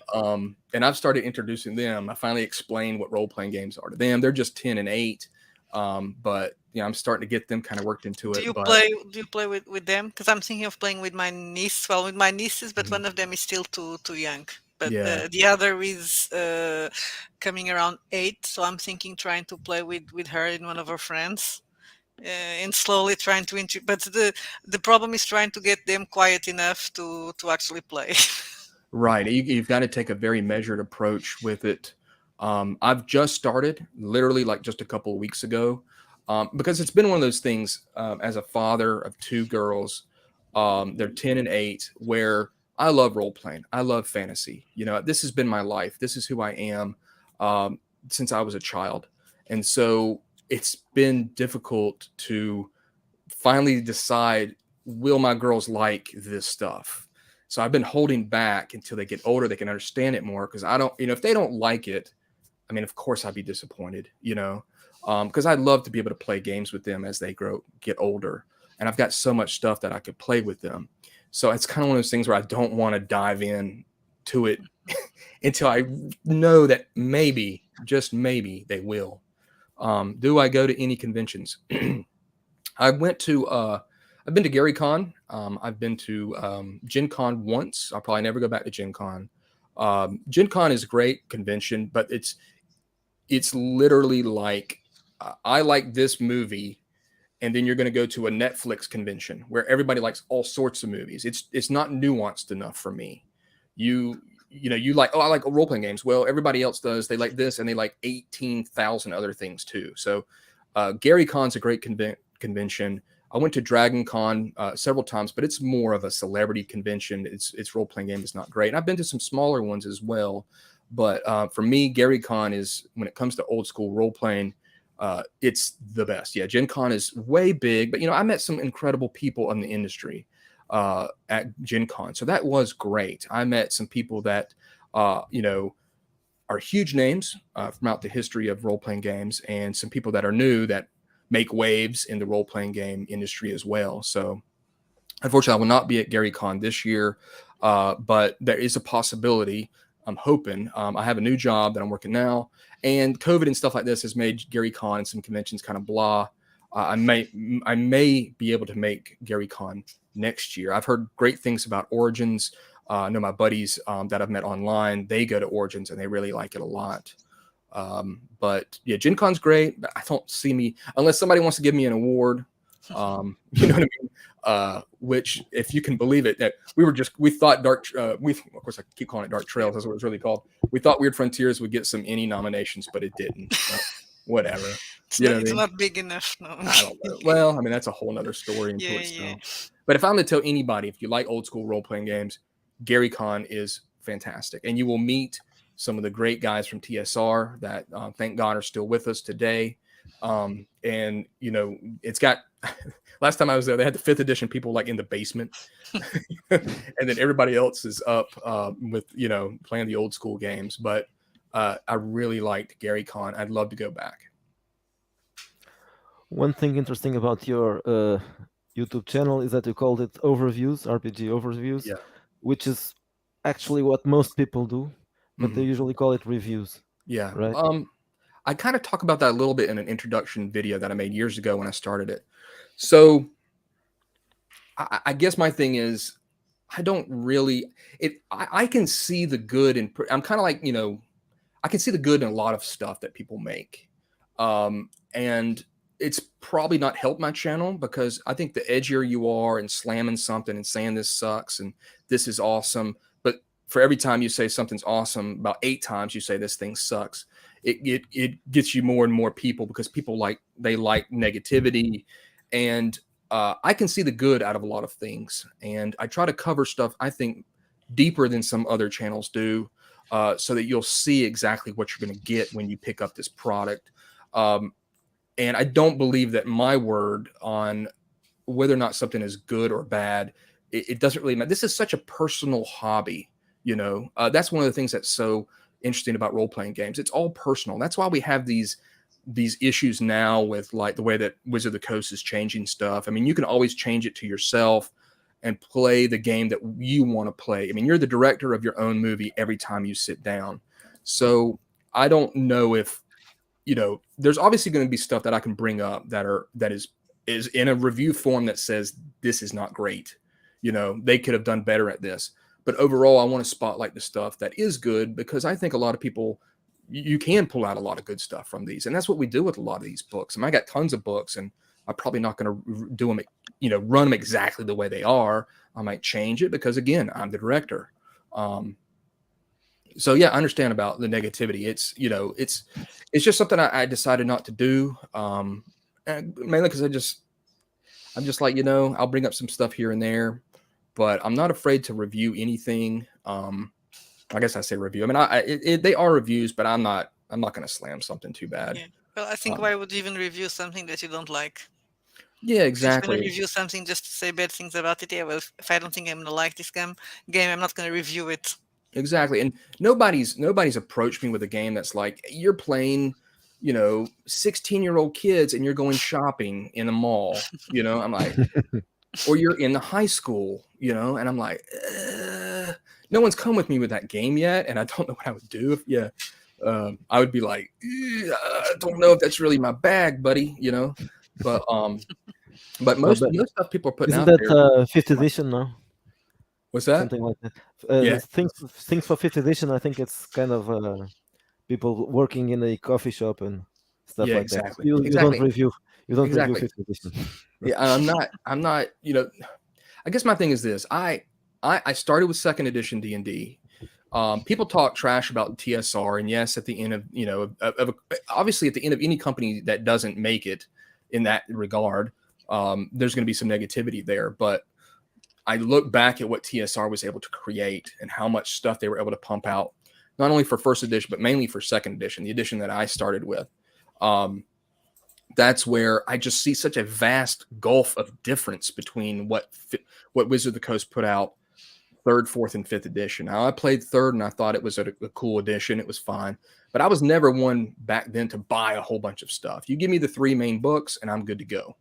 and I've started introducing them. I finally explained what role playing games are to them. They're just 10 and 8, but I'm starting to get them kind of worked into Do it. you But play? Do you play with them? Because I'm thinking of playing with my niece. Well, with my nieces, but Mhm. one of them is still too young. But yeah, the other is coming around 8. So I'm thinking trying to play with her and one of her friends. And slowly trying to but the problem is trying to get them quiet enough to actually play. right. You've got to take a very measured approach with it. I've just started, literally like just a couple of weeks ago, because it's been one of those things. As a father of two girls, they're 10 and 8, where I love role playing. I love fantasy. This has been my life. This is who I am um, since I was a child, and so it's been difficult to finally decide, will my girls like this stuff? So I've been holding back until they get older, they can understand it more. Because I don't, if they don't like it, I mean, of course I'd be disappointed, because I'd love to be able to play games with them as they get older. And I've got so much stuff that I could play with them. So it's kind of one of those things where I don't want to dive in to it until I know that maybe, just maybe, they will. Do I go to any conventions? I went to I've been to Gary Con. I've been to Gen Con once. I'll probably never go back to Gen Con. Gen Con is a great convention, but it's literally like I like this movie, and then you're going to go to a Netflix convention where everybody likes all sorts of movies. It's not nuanced enough for me. You you like, oh, I like role playing games. Well, everybody else does. They like this, and they like 18,000 other things too. So Gary Con's a great convention. I went to Dragon Con several times, but it's more of a celebrity convention. Its role playing game is not great. And I've been to some smaller ones as well, but for me, Gary Con is, when it comes to old school role playing, it's the best. Yeah, Gen Con is way big, but I met some incredible people in the industry at Gen Con, so that was great. I met some people that are huge names from out the history of role playing games, and some people that are new that make waves in the role playing game industry as well. So unfortunately, I will not be at Gary Con this year, but there is a possibility. I'm hoping. I have a new job that I'm working now, and COVID and stuff like this has made Gary Con and some conventions kind of blah. I may be able to make Gary Con next year. I've heard great things about Origins. I know my buddies that I've met online, they go to Origins and they really like it a lot. But yeah, Gen Con's great, but I don't see me, unless somebody wants to give me an award. You know what I mean? Which, if you can believe it, that we thought of course I keep calling it Dark Trails, that's what it's really called. We thought Weird Frontiers would get some any nominations, but it didn't. Whatever. You know what I It's mean? not big enough. No. I don't know. Well, I mean, that's a whole nother story into Yeah, yeah. itself. But if I'm going to tell anybody, if you like old school role playing games, Gary Con is fantastic. And you will meet some of the great guys from TSR that, thank God, are still with us today. And, it's got, last time I was there, they had the 5th edition people like in the basement. And then everybody else is up with, playing the old school games. But I really liked Gary Con. I'd love to go back. One thing interesting about your YouTube channel is that you called it overviews, RPG overviews, Yeah. which is actually what most people do, but they Mhm. usually call it reviews, Yeah. right? I kind of talk about that a little bit in an introduction video that I made years ago when I started it. So I guess my thing is, I don't really I can see the good and I'm kind of like, I can see the good in a lot of stuff that people make. And it's probably not helped my channel, because I think the edgier you are and slamming something and saying this sucks and this is awesome, but for every time you say something's awesome, about 8 times you say this thing sucks, it gets you more and more people, because people like negativity. And I can see the good out of a lot of things, and I try to cover stuff I think deeper than some other channels do, so that you'll see exactly what you're going to get when you pick up this product. Um, and I don't believe that my word on whether or not something is good or bad, it doesn't really matter. This is such a personal hobby, you know. That's one of the things that's so interesting about role playing games. It's all personal. That's why we have these issues now with like the way that Wizard of the Coast is changing stuff. I mean, you can always change it to yourself and play the game that you want to play. I mean, you're the director of your own movie every time you sit down. So I don't know if, you know, there's obviously going to be stuff that I can bring up that is in a review form that says this is not great. You know, they could have done better at this. But overall, I want to spotlight the stuff that is good, because I think a lot of people, you can pull out a lot of good stuff from these, and that's what we do with a lot of these books. I mean, I got tons of books, and I'm probably not going to do them, you know, run them exactly the way they are. I might change it because, again, I'm the director. Um, so yeah, I understand about the negativity. It's, you know, it's just something I decided not to do. And mainly because I'm just like, you know, I'll bring up some stuff here and there, but I'm not afraid to review anything. I guess I say review. I mean, they are reviews, but I'm not going to slam something too bad. Yeah. Well, I think Um, why would you even review something that you don't like? yeah, If you're going to exactly. review something just to say bad things about it, yeah, well, if I don't think I'm going to like this game, I'm not going to review it. Exactly. And nobody's approached me with a game that's like, you're playing, you know, 16-year-old kids and you're going shopping in a mall. You know, I'm like, or you're in the high school, you know, and I'm like, no one's come with me with that game yet, and I don't know what I would do if, yeah, I would be like, I don't know if that's really my bag, buddy, you know, but Well, most but stuff people are putting isn't out that there, fifth edition now? what's that? Something like that. Yeah, Things for fifth edition. I think it's kind of people working in a coffee shop and stuff yeah, like that. exactly, You don't exactly, review exactly. fifth edition. Yeah, I'm not, you know, I guess my thing is this. I started with second edition D&D. People talk trash about TSR, and yes, at the end of, you know, obviously at the end of any company that doesn't make it in that regard, there's going to be some negativity there. But I look back at what TSR was able to create and how much stuff they were able to pump out, not only for first edition but mainly for second edition, the edition that I started with. Um, that's where I just see such a vast gulf of difference between what Wizard of the Coast put out third, fourth, and fifth edition. Now I played third and I thought it was a cool edition. It was fine, but I was never one back then to buy a whole bunch of stuff. You give me the three main books and I'm good to go.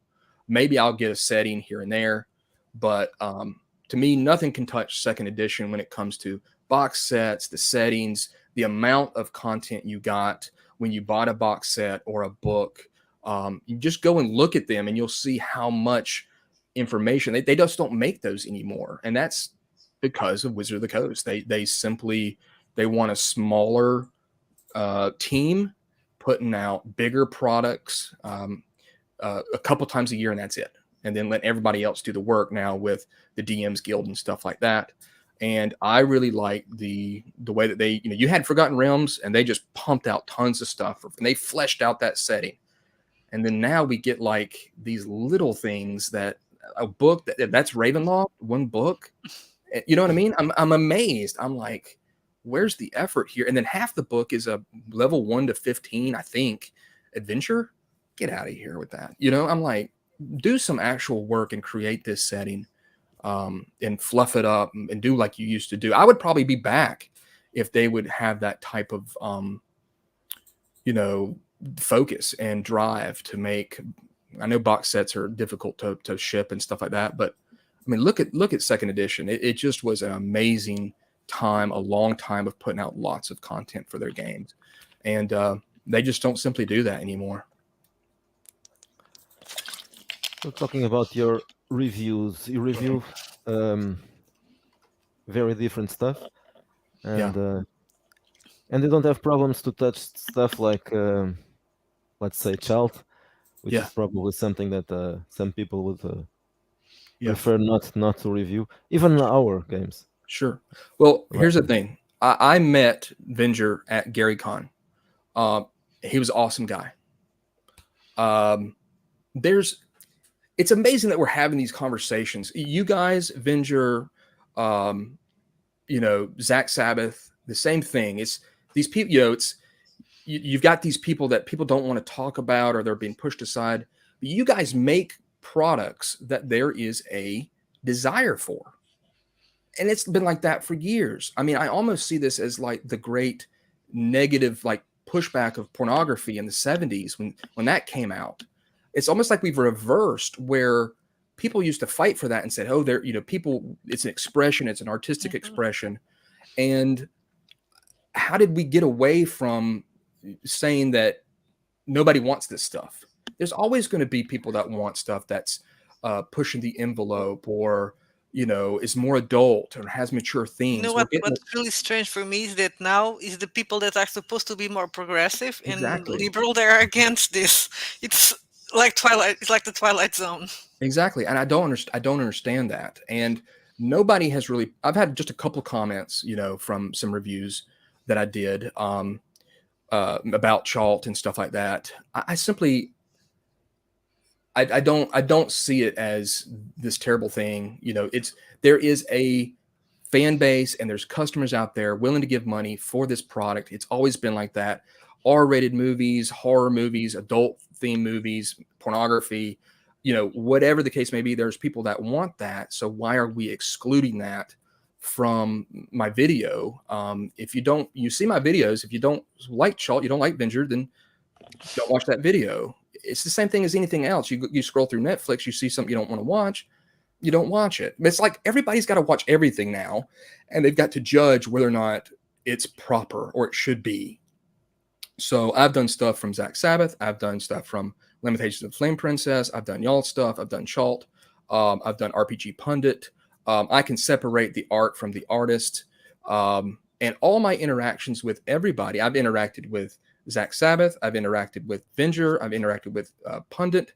Maybe I'll get a setting here and there, but to me, nothing can touch second edition when it comes to box sets, the settings, the amount of content you got when you bought a box set or a book. You just go and look at them and you'll see how much information they just don't make those anymore. And that's because of Wizard of the Coast. They simply they want a smaller team putting out bigger products a couple times a year, and that's it. And then let everybody else do the work now with the DM's Guild and stuff like that. And I really like the way that they, you know, you had Forgotten Realms and they just pumped out tons of stuff and they fleshed out that setting. And then now we get like these little things that a book that's Ravenloft, one book. You know what I mean? I'm amazed. I'm like, where's the effort here? And then half the book is a level 1 to 15, I think, adventure. Get out of here with that. You know, I'm like, do some actual work and create this setting, and fluff it up and do like you used to do. I would probably be back if they would have that type of, you know, focus and drive to make. I know box sets are difficult to ship and stuff like that, but I mean, look at second edition. It just was an amazing time, a long time of putting out lots of content for their games, and they just don't simply do that anymore. So talking about your reviews, you review um, very different stuff, Yeah, and you don't have problems to touch stuff like let's say child, which yeah, is probably something that some people would yeah. prefer not to review, even our games, Sure. Well, right? here's the thing. I met Venger at GaryCon. Uh, he was an awesome guy. Um, there's it's amazing that we're having these conversations. You guys, Venger, um, Zach Sabbath, the same thing. It's these people, you've got these people that people don't want to talk about, or they're being pushed aside. But you guys make products that there is a desire for. And it's been like that for years. I mean, I almost see this as like the great negative like pushback of pornography in the 70s when that came out. It's almost like we've reversed where people used to fight for that and said, "Oh, they're, people, it's an expression, it's an artistic Mhm. expression." And how did we get away from saying that nobody wants this stuff? There's always going to be people that want stuff that's pushing the envelope, or is more adult or has mature You know themes. We're getting what's really strange for me is that now is the people that are supposed to be more progressive and exactly, liberal, they're against this. It's like Twilight. It's like the Twilight Zone. exactly, and I don't understand that. And nobody has really. I've had just a couple of comments, from some reviews that I did about Chalt and stuff like that. I simply I don't see it as this terrible thing. There is a fan base and there's customers out there willing to give money for this product. It's always been like that. R-rated movies, horror movies, adult theme movies, pornography, whatever the case may be, there's people that want that. So why are we excluding that from my video? If you see my videos, if you don't like Chalt, you don't like Venger, then don't watch that video. It's the same thing as anything else. You scroll through Netflix, you see something you don't want to watch, you don't watch it. It's like everybody's got to watch everything now, and they've got to judge whether or not it's proper or it should be. So I've done stuff from Zach Sabbath. I've done stuff from Lamentations of Flame Princess. I've done y'all stuff. I've done Chalt. I've done RPG Pundit. I can separate the art from the artist. And all my interactions with everybody, I've interacted with Zach Sabbath. I've interacted with Venger. I've interacted with Pundit.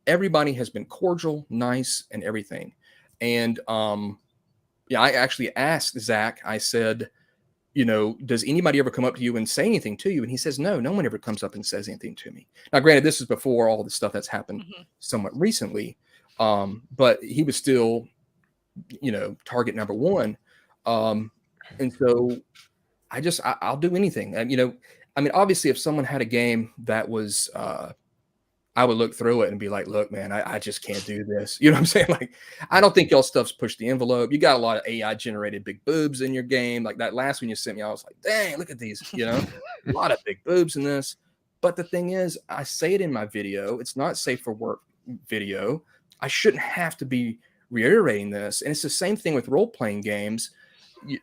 Everybody has been cordial, nice, and everything. And yeah, I actually asked Zach, I said, does anybody ever come up to you and say anything to you? And he says, no one ever comes up and says anything to me. Now, granted, this is before all the stuff that's happened Mhm. somewhat recently. But he was still, target number one. And so I'll do anything. And, I mean, obviously if someone had a game that was, I would look through it and be like, look, man, I just can't do this. You know what I'm saying? Like, I don't think y'all stuff's pushed the envelope. You got a lot of AI generated big boobs in your game. Like that last one you sent me, I was like, dang, look at these, a lot of big boobs in this. But the thing is, I say it in my video. It's not safe for work video. I shouldn't have to be reiterating this. And it's the same thing with role-playing games.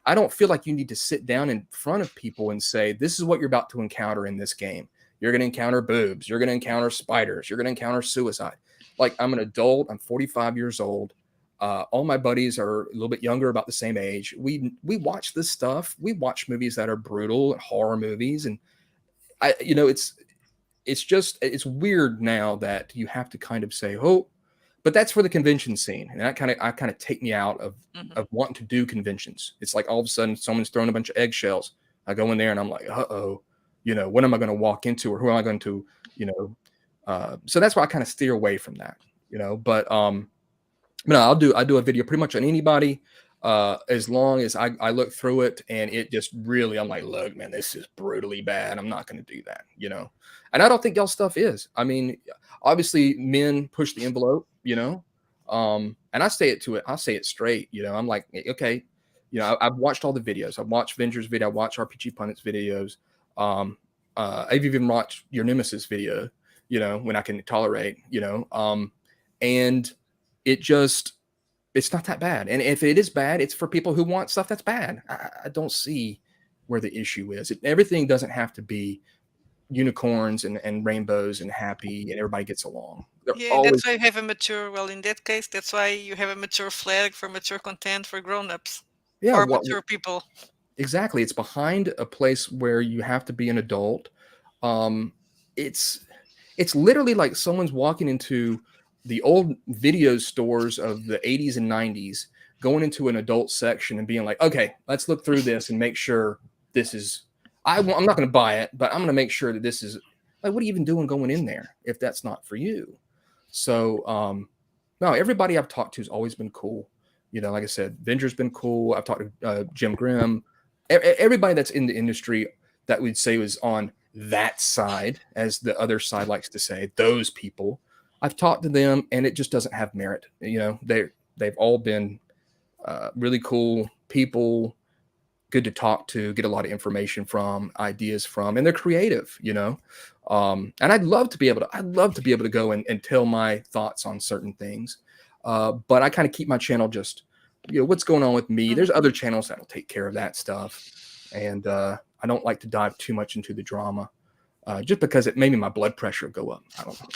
I don't feel like you need to sit down in front of people and say, this is what you're about to encounter in this game. You're going to encounter boobs. You're going to encounter spiders. You're going to encounter suicide. Like, I'm an adult. I'm 45 years old. All my buddies are a little bit younger, about the same age. We watch this stuff. We watch movies that are brutal, horror movies, and it's weird now that you have to kind of say, oh, but that's for the convention scene, and that kind of take me out of Mhm. wanting to do conventions. It's like all of a sudden someone's throwing a bunch of eggshells. I go in there and I'm like, uh-oh, what am I going to walk into, or who am I going to, so that's why I kind of steer away from that, but no, I do a video pretty much on anybody, as long as I look through it and it just really, I'm like, look, man, this is brutally bad. I'm not going to do that. And I don't think y'all stuff is. I mean, obviously men push the envelope, and I say it to it. I say it straight. I'm like, okay, I've watched all the videos. I've watched Venger's video. I watch RPG Pundit's videos. I've even watched your Nemesis video, when I can tolerate, and it's not that bad. And if it is bad, it's for people who want stuff that's bad. I don't see where the issue is. Everything doesn't have to be unicorns and rainbows and happy and everybody gets along. They're Yeah, and always, that's why you have a mature. Well, in that case, that's why you have a mature flag for mature content for grown-ups yeah, or what mature people. exactly. It's behind a place where you have to be an adult. Um, it's it's literally like someone's walking into the old video stores of the 80s and 90s, going into an adult section and being like, okay, let's look through this and make sure this is, I'm not going to buy it, but I'm going to make sure that this is, like, what are you even doing going in there if that's not for you? So, no, everybody I've talked to has always been cool. Like I said, Venger's been cool. I've talked to Jim Grimm, everybody that's in the industry that we'd say was on that side, as the other side likes to say, those people. I've talked to them, and it just doesn't have merit. They've all been really cool people, good to talk to, get a lot of information from, ideas from, and they're creative. And I'd love to be able to go and tell my thoughts on certain things, but I kind of keep my channel just, what's going on with me. There's other channels that'll take care of that stuff, and I don't like to dive too much into the drama, just because it maybe my blood pressure go up. I don't know.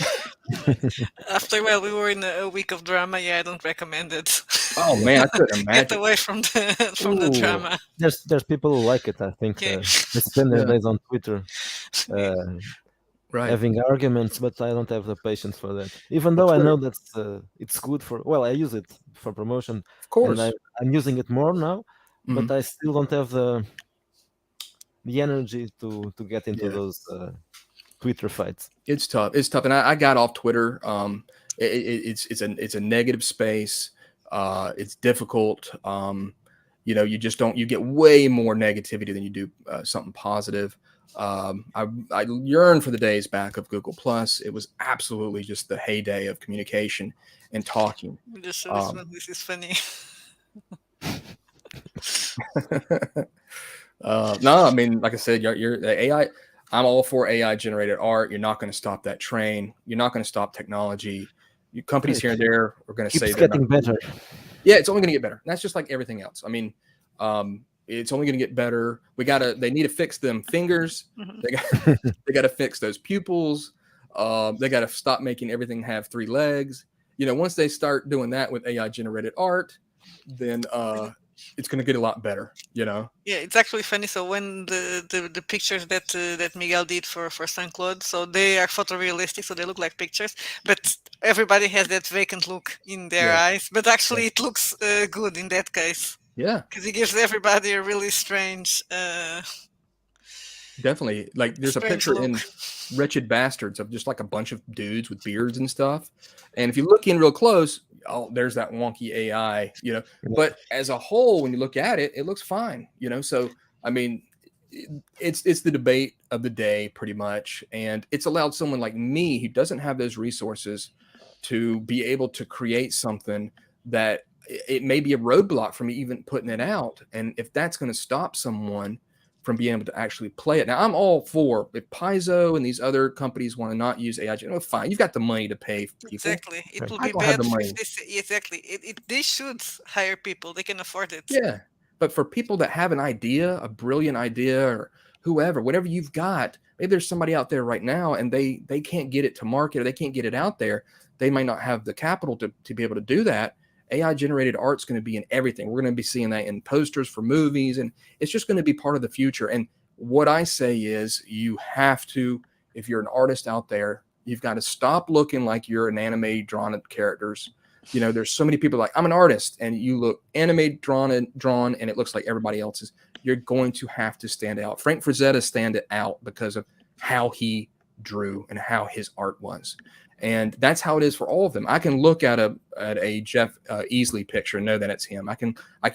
After we were in a week of drama. Yeah, I don't recommend it. Oh man, I couldn't Get imagine. away from the Ooh, drama. there's people who like it. I think Yeah. they spend their Yeah, days on Twitter Yeah. right. having arguments, but I don't have the patience for that. Even Well, though I Twitter, know that's it's good for. Well, I use it for promotion, of and course. I'm using it more now, but Mhm. I still don't have the energy to get into Yeah. those Twitter fights. It's tough. It's tough, and I got off Twitter. It's a negative space. It's difficult. You just don't. You get way more negativity than you do something positive. I yearn for the days back of Google Plus. It was absolutely just the heyday of communication and talking. Just so this Um, one. This is funny. no, I mean, like I said, you're the AI. I'm all for AI generated art. You're not going to stop that train. You're not going to stop technology. Companies It here and there are going to say keeps they're not. getting better. Yeah, it's only going to get better. That's just like everything else. I mean, it's only going to get better. They need to fix them fingers. Mhm. They got, they got to fix those pupils. They got to stop making everything have three legs. Once they start doing that with AI generated art, then it's going to get a lot better. Yeah, it's actually funny. So when the pictures that Miguel did for Saint Claude, so they are photorealistic, so they look like pictures, but everybody has that vacant look in their Yeah, eyes. But yeah, actually, it looks good in that case yeah. because it gives everybody a really strange, Definitely. Like there's a strange picture look. in Wretched Bastards of just like a bunch of dudes with beards and stuff. And if you look in real close, oh, there's that wonky AI. But as a whole, when you look at it, it looks fine. So I mean, it's the debate of the day pretty much. And it's allowed someone like me who doesn't have those resources to be able to create something that it may be a roadblock for me even putting it out. And if that's going to stop someone from being able to actually play it. Now, I'm all for if Paizo and these other companies want to not use AI. Fine, you've got the money to pay people. Exactly, it Right. will I be don't have bad the if money. they say exactly. They should hire people. They can afford it. Yeah, but for people that have an idea, a brilliant idea, or whoever, whatever you've got, maybe there's somebody out there right now, and they can't get it to market, or they can't get it out there. They might not have the capital to be able to do that. AI generated art's going to be in everything. We're going to be seeing that in posters for movies, and it's just going to be part of the future. And what I say is, you have to, if you're an artist out there, you've got to stop looking like you're an anime drawn characters. There's so many people like, I'm an artist, and you look animated, drawn, and it looks like everybody else's. You're going to have to stand out. Frank Frazetta stand out because of how he drew and how his art was. And that's how it is for all of them. I can look at a Jeff Easley picture and know that it's him.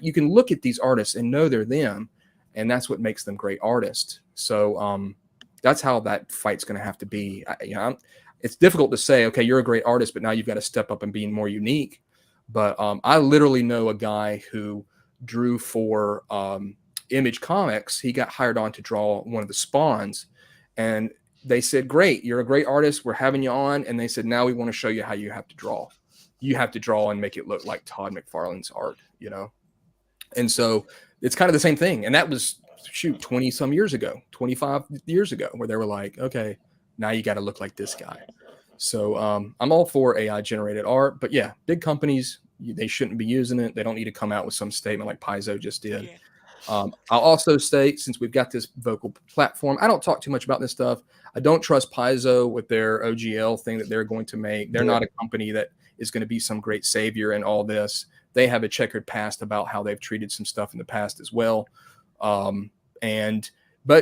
You can look at these artists and know they're them, and that's what makes them great artists. So that's how that fight's going to have to be. It's difficult to say, okay, you're a great artist, but now you've got to step up and be more unique. But I literally know a guy who drew for Image Comics. He got hired on to draw one of the Spawns, and they said, great, you're a great artist, we're having you on. And they said, now we want to show you how you have to draw. You have to draw and make it look like Todd McFarlane's art. And so it's kind of the same thing. And that was 20 some years ago, 25 years ago, where they were like, okay, now you got to look like this guy. So I'm all for AI generated art, but yeah, big companies, they shouldn't be using it. They don't need to come out with some statement like Paizo just did. Yeah. I'll also state, since we've got this vocal platform, I don't talk too much about this stuff. I don't trust Paizo with their OGL thing that they're going to make. They're not a company that is going to be some great savior in all this. They have a checkered past about how they've treated some stuff in the past as well. But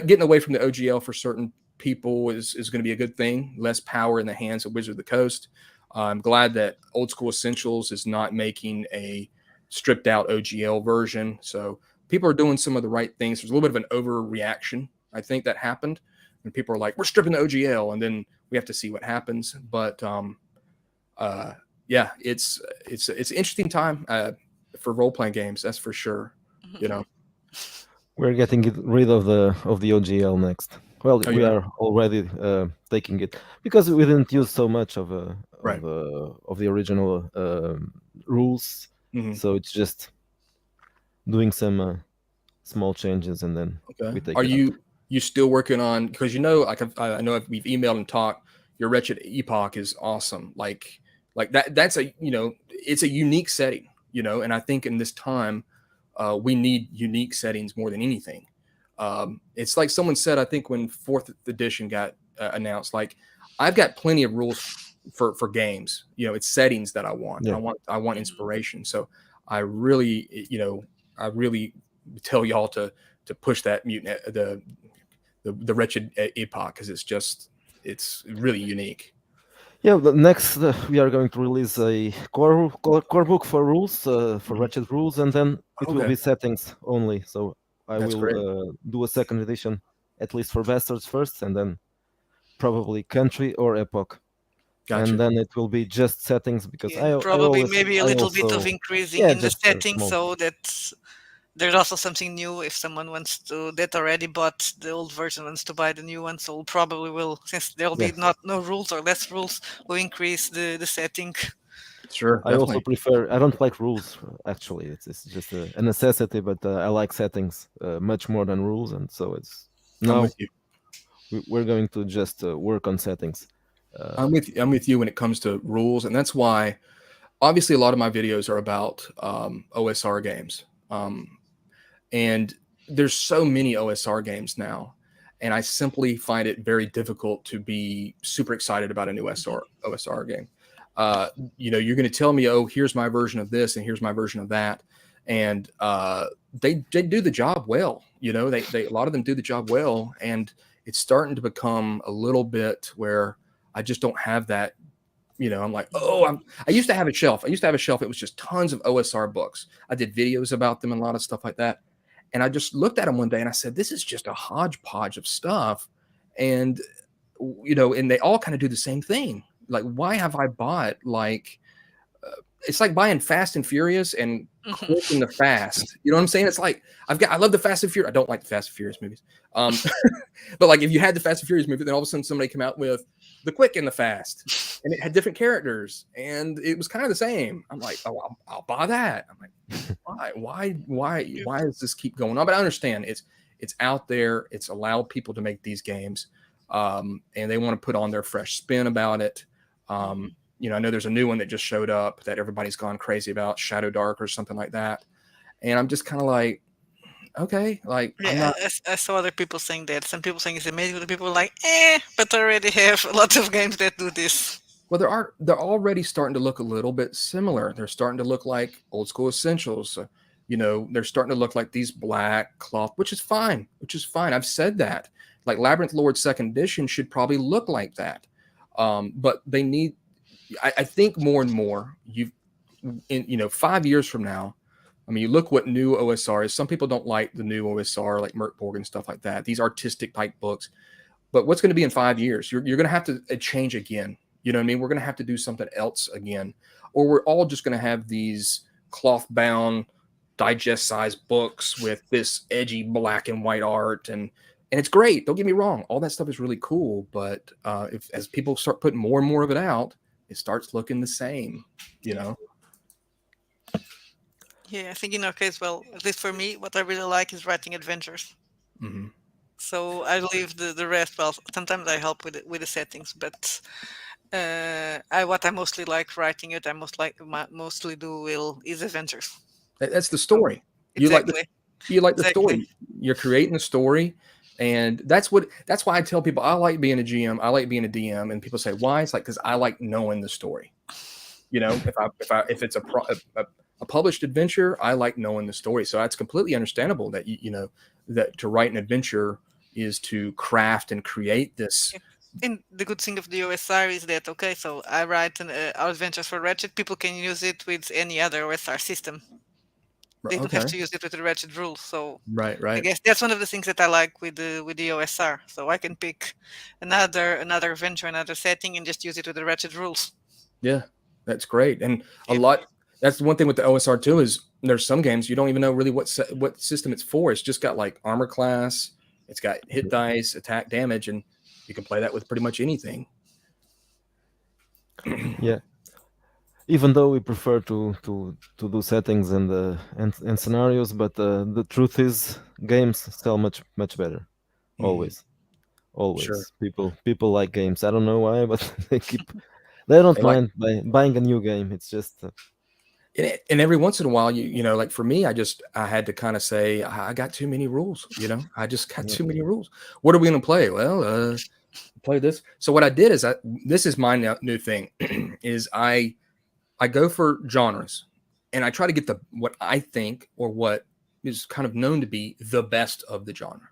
getting away from the OGL for certain people is going to be a good thing. Less power in the hands of Wizard of the Coast. I'm glad that Old School Essentials is not making a stripped out OGL version. So people are doing some of the right things. There's a little bit of an overreaction, I think, that happened, and people are like, "We're stripping the OGL," and then we have to see what happens. But uh, yeah, it's an interesting time for role playing games. That's for sure. You know. We're getting rid of the OGL next. Well, Oh we yeah. are already taking it because we didn't use so much Right. of the original rules, Hmm. so it's just doing some small changes and then Okay. we take Are it out. you still working on? Because you know, like I know we've emailed and talked. Your Wretched Epoch is awesome. Like that. That's a it's a unique setting. And I think in this time, we need unique settings more than anything. It's like someone said. I think when fourth edition got announced, like I've got plenty of rules for games. It's settings that I want. Yeah. I want inspiration. So I really I really tell y'all to push that mutant the wretched epoch because it's really unique. Yeah, the next we are going to release a core book for rules for Mhm. Ratchet rules, and then it will Okay, be settings only. So I that's will great. do a second edition at least for bastards first, and then probably country or epoch, and Gotcha. then it will be just settings because Yeah, and probably maybe a I little bit of also increasing yeah in the just settings small so that there's also something new if someone wants to that already bought the old version wants to buy the new one. So probably will since there'll yeah. be not no rules or less rules, will increase the setting. Sure, I also definitely. prefer. I don't like rules actually. It's just a necessity, but I like settings much more than rules, and so it's I'm now with you. we're going to just work on settings. Uh, I'm with you when it comes to rules, and that's why obviously a lot of my videos are about OSR games. And there's so many OSR games now, and I simply find it very difficult to be super excited about a new Mhm. OSR game. Uh, you're going to tell me, oh, here's my version of this, and here's my version of that, and they do the job well. They a lot of them do the job well, and it's starting to become a little bit where I just don't have that. I'm like, oh, I used to have a shelf. I used to have a shelf. It was just tons of OSR books. I did videos about them and a lot of stuff like that. And I just looked at them one day and I said, this is just a hodgepodge of stuff. And, and they all kind of do the same thing. Like, why have I bought it's like buying Fast and Furious and Mhm. Quick and the Fast. You know what I'm saying? It's like I love the Fast and Furious. I don't like the Fast and Furious movies. Um, but like if you had the Fast and Furious movie, then all of a sudden somebody come out with the Quick and the Fast, and it had different characters, and it was kind of the same. I'm like, oh, I'll buy that. I'm like, why does this keep going on? But I understand it's out there. It's allowed people to make these games, and they want to put on their fresh spin about it. Um, Mhm. I know there's a new one that just showed up that everybody's gone crazy about, Shadow Dark or something like that. And I'm just kind of like, okay, like I'm Yeah, not. I saw other people saying that. Some people saying it's amazing, other people are like, but I already have a lot of games that do this. Well, they're already starting to look a little bit similar. They're starting to look like old school essentials. They're starting to look like these black cloth, which is fine. Which is fine. I've said that. Like Labyrinth Lord Second Edition should probably look like that. But they need. I think more and more in 5 years from now. I mean, you look what new OSR is. Some people don't like the new OSR, like Merkborg and stuff like that. These artistic type books. But what's going to be in 5 years? You're going to have to change again. You know what I mean? We're going to have to do something else again, or we're all just going to have these cloth bound, digest sized books with this edgy black and white art, and it's great. Don't get me wrong; all that stuff is really cool. But if as people start putting more and more of it out, it starts looking the same. You Yeah. know. Yeah, I think in our case, well, at least for me, what I really like is writing adventures. Hmm. So I leave the rest. Well, sometimes I help with the settings, but I what I mostly like writing it. I mostly do will is adventures. That's the So story. You like the exactly, you like the exactly. story. You're creating a story, and that's why I tell people I like being a GM. I like being a DM, and people say why? It's like because I like knowing the story. If it's a published adventure, I like knowing the story. So that's completely understandable that that to write an adventure is to craft and create this. Yeah. And the good thing of the OSR is that so I write our adventures for Ratchet. People can use it with any other OSR system. They don't have Okay. to use it with the ratchet rules. So Right. I Right. guess that's one of the things that I like with the OSR. So I can pick another adventure, another setting, and just use it with the ratchet rules. Yeah, that's great. And a Yeah. lot. That's the one thing with the OSR too is there's some games you don't even know really what system it's for. It's just got like armor class. It's got hit dice, attack, damage, and you can play that with pretty much anything. Yeah. Even though we prefer to do settings and scenarios, but the truth is games sell much better. Mhm. Always, Sure. always. People like games. I don't know why, but they don't They like mind buying a new game. It's just and every once in a while you know like for me I had to kind of say I got too many rules, I just got yeah. too many rules. What are we going to play? Well, play this. So what I did is this is my new thing is I go for genres and I try to get the what I think or what is kind of known to be the best of the genre.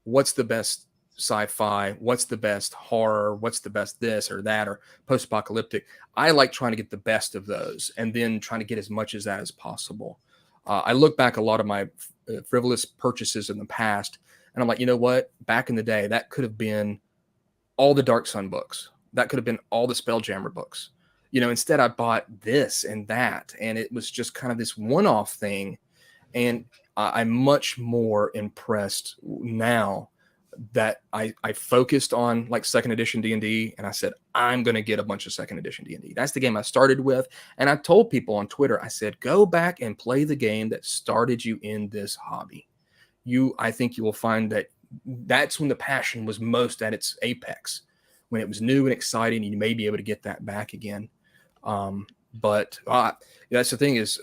What's the best sci-fi? What's the best horror? What's the best this or that or post-apocalyptic? I like trying to get the best of those and then trying to get as much as that as possible. I look back a lot of my frivolous purchases in the past, and I'm like, you know what? Back in the day, that could have been all the Dark Sun books. That could have been all the Spelljammer books. Instead I bought this and that, and it was just kind of this one-off thing. And I'm much more impressed now that I focused on like second edition D&D, and I said I'm going to get a bunch of second edition D&D. That's the game I started with, and I told people on Twitter, I said, go back and play the game that started you in this hobby. I think you will find that that's when the passion was most at its apex, when it was new and exciting, and you may be able to get that back again. But that's the thing is,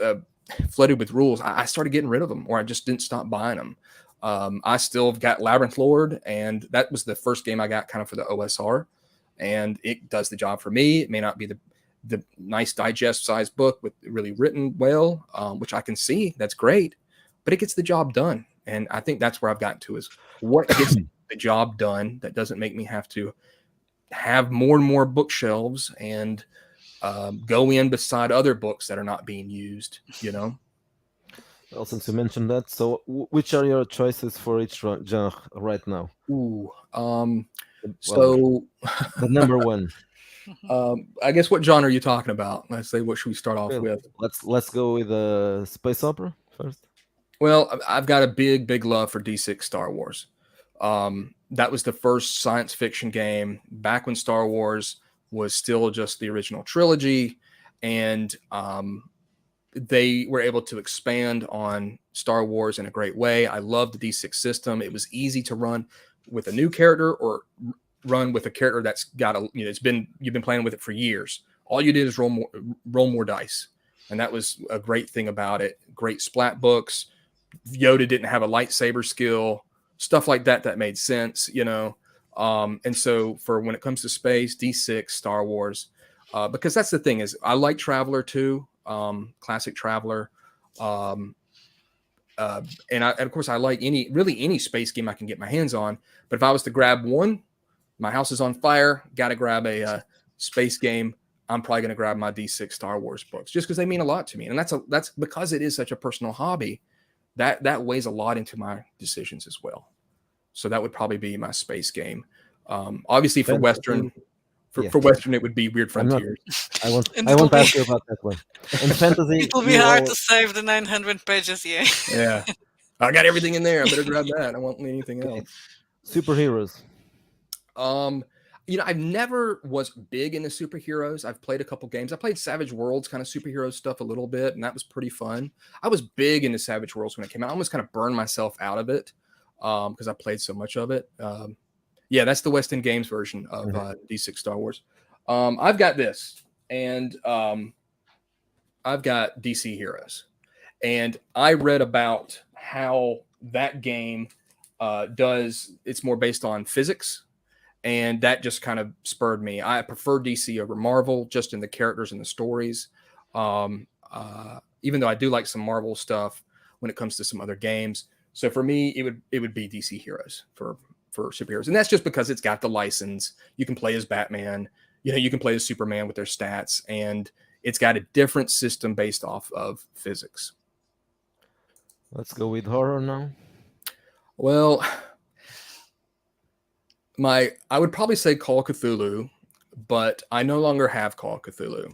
flooded with rules, I started getting rid of them, or I just didn't stop buying them. I still have got Labyrinth Lord, and that was the first game I got kind of for the OSR, and it does the job for me. It may not be the nice digest size book with really written well, which I can see. That's great, but it gets the job done. And I think that's where I've gotten to is what gets the job done that doesn't make me have to have more and more bookshelves and go in beside other books that are not being used. Well, since you mentioned that, so which are your choices for each genre right now? Ooh. Well, So the number one. I guess what genre are you talking about? Let's say what should we start off Well, with? let's go with space opera first. Well, I've got a big love for D6 Star Wars. That was the first science fiction game back when Star Wars was still just the original trilogy, and they were able to expand on Star Wars in a great way. I love the D6 system. It was easy to run with a new character or run with a character that's got you've been playing with it for years. All you did is roll more dice, and that was a great thing about it. Great splat books. Yoda didn't have a lightsaber skill, stuff like that made sense. And so for when it comes to space, D6, Star Wars, because that's the thing is I like Traveler too, classic Traveler. Um, and of course I like any space game I can get my hands on. But if I was to grab one, my house is on fire, got to grab a space game. I'm probably going to grab my D6 Star Wars books just because they mean a lot to me. And that's because it is such a personal hobby. That weighs a lot into my decisions as well. So that would probably be my space game. Obviously for Fantasy. Western, Yeah, for Western, it would be Weird I'm not. Frontiers. And I it will won't be ask you about that one. And it fantasy, will be you hard all to save the 900 pages. Yeah. Yeah. I got everything in there. I better grab that. I won't need anything okay. else. Superheroes. Um, I've never was big into superheroes. I've played a couple games. I played Savage Worlds kind of superhero stuff a little bit, and that was pretty fun. I was big into Savage Worlds when it came out. I almost kind of burned myself out of it because I played so much of it. Yeah, that's the West End Games version of Mhm. D6 Star Wars. I've got this, and I've got DC Heroes. And I read about how that game it's more based on physics, and that just kind of spurred me. I prefer DC over Marvel, just in the characters and the stories. Even though I do like some Marvel stuff when it comes to some other games. So for me, it would be DC Heroes for superheroes, and that's just because it's got the license. You can play as Batman. You can play as Superman with their stats, and it's got a different system based off of physics. Let's go with horror now. Well, I would probably say Call of Cthulhu, but I no longer have Call of Cthulhu.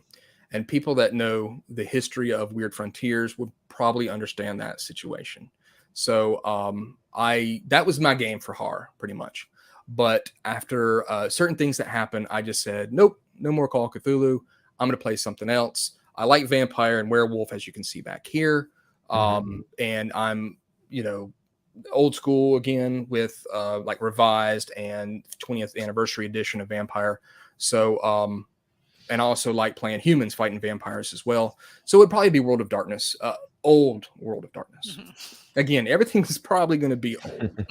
And people that know the history of Weird Frontiers would probably understand that situation. So I that was my game for horror, pretty much. But after certain things that happened, I just said, nope, no more Call of Cthulhu. I'm going to play something else. I like vampire and werewolf, as you can see back here. Hmm. And I'm, you know, old school again with like revised and 20th anniversary edition of Vampire. So and I also like playing humans fighting vampires as well. So it'd probably be World of Darkness, old World of Darkness. Mhm. Again, everything's probably going to be old.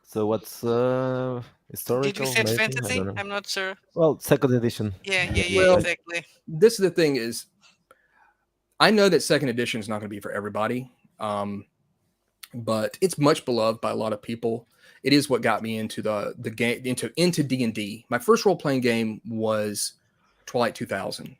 So what's Did we historical? set Maybe I don't fantasy? know. I'm not sure. Well, second edition, Yeah, yeah, yeah, Well, right? exactly. this is the thing is, I know that second edition is not going to be for everybody, but it's much beloved by a lot of people. It is what got me into the game into D&D. My first role playing game was Twilight 2000.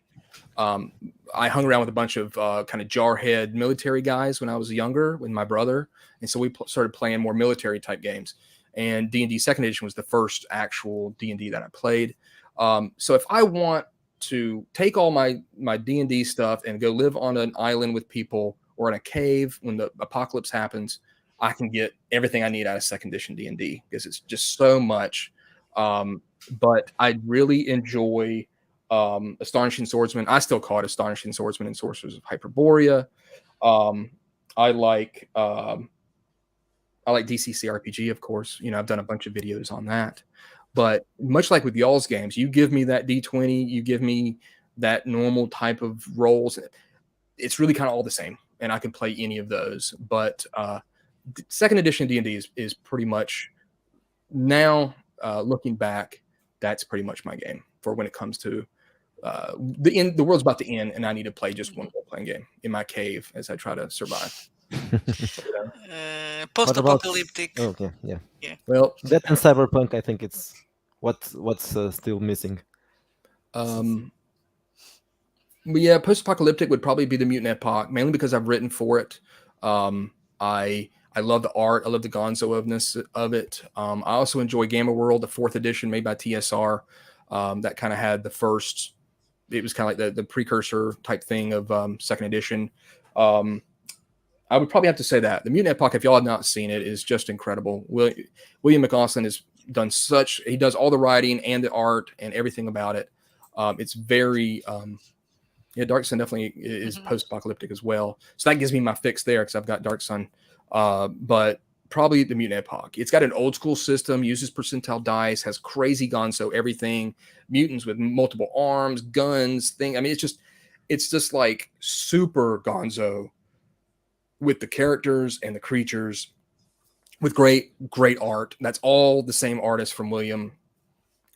Um, I hung around with a bunch of kind of jarhead military guys when I was younger with my brother, and so we started playing more military type games. And D&D Second Edition was the first actual D&D that I played. So if I want to take all my D&D stuff and go live on an island with people or in a cave when the apocalypse happens, I can get everything I need out of Second Edition D&D because it's just so much. But I really enjoy Astonishing Swordsman. I still call it Astonishing Swordsman and Sorcerers of Hyperborea. Um, I like DCC RPG, of course. You know, I've done a bunch of videos on that. But much like with y'all's games, you give me that D20, you give me that normal type of roles. It's really kind of all the same, and I can play any of those. But second edition D&D is pretty much now looking back, that's pretty much my game for when it comes to the end. The world's about to end, and I need to play just one role playing game in my cave as I try to survive. What about? Post-apocalyptic. Okay, yeah. Yeah. Well, That and cyberpunk, I think it's what's still missing. but yeah, post-apocalyptic would probably be the Mutant Epoch, mainly because I've written for it. I love the art. I love the gonzo-ness of it. I also enjoy Gamma World, the fourth edition made by TSR. That kind of had the first. It was kind of like the precursor type thing of second edition. I would probably have to say that the Mutant Epoch, if y'all have not seen it, is just incredible. William McAustin has done such. He does all the writing and the art and everything about it. It's very. Yeah, Dark Sun definitely is post-apocalyptic as well. So that gives me my fix there because I've got Dark Sun. But probably the Mutant Epoch. It's got an old school system, uses percentile dice, has crazy gonzo everything, mutants with multiple arms, guns, thing. I mean, it's just like super gonzo with the characters and the creatures with great art. That's all the same artist from William.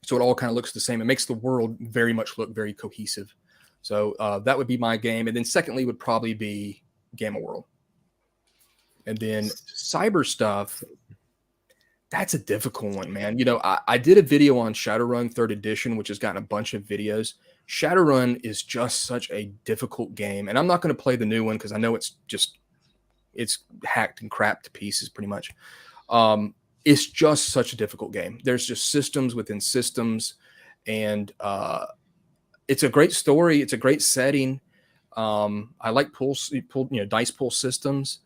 So it all kind of looks the same. It makes the world very much look very cohesive. So that would be my game. And then secondly would probably be Gamma World. And then cyber stuff, that's a difficult one, man. You know, I did a video on Shadowrun 3rd edition, which has gotten a bunch of videos. Shadowrun is just such a difficult game. And I'm not going to play the new one because I know it's hacked and crapped to pieces pretty much. It's just such a difficult game. There's just systems within systems. And it's a great story. It's a great setting. I like dice pool systems.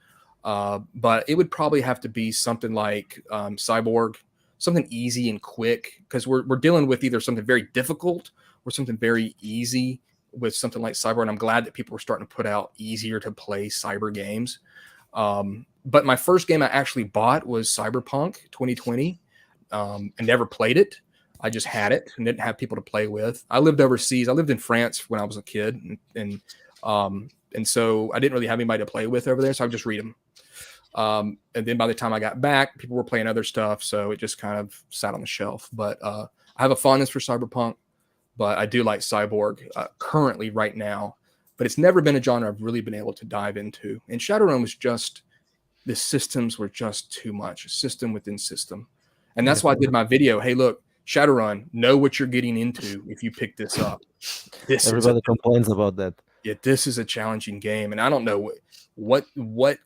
But it would probably have to be something like Cyborg, something easy and quick, because we're dealing with either something very difficult or something very easy with something like Cyborg. And I'm glad that people are starting to put out easier to play cyber games. But my first game I actually bought was Cyberpunk 2020 and never played it. I just had it and didn't have people to play with. I lived overseas. I lived in France when I was a kid, and so I didn't really have anybody to play with over there. So I would just read them. And then by the time I got back, people were playing other stuff, so it just kind of sat on the shelf. But I have a fondness for Cyberpunk, but I do like Cyborg currently right now. But it's never been a genre I've really been able to dive into. And Shadowrun was just, the systems were just too much, system within system. And that's why I did my video. Hey, look, Shadowrun, know what you're getting into if you pick this up. Everybody complains about that. Yeah, this is a challenging game, and I don't know what what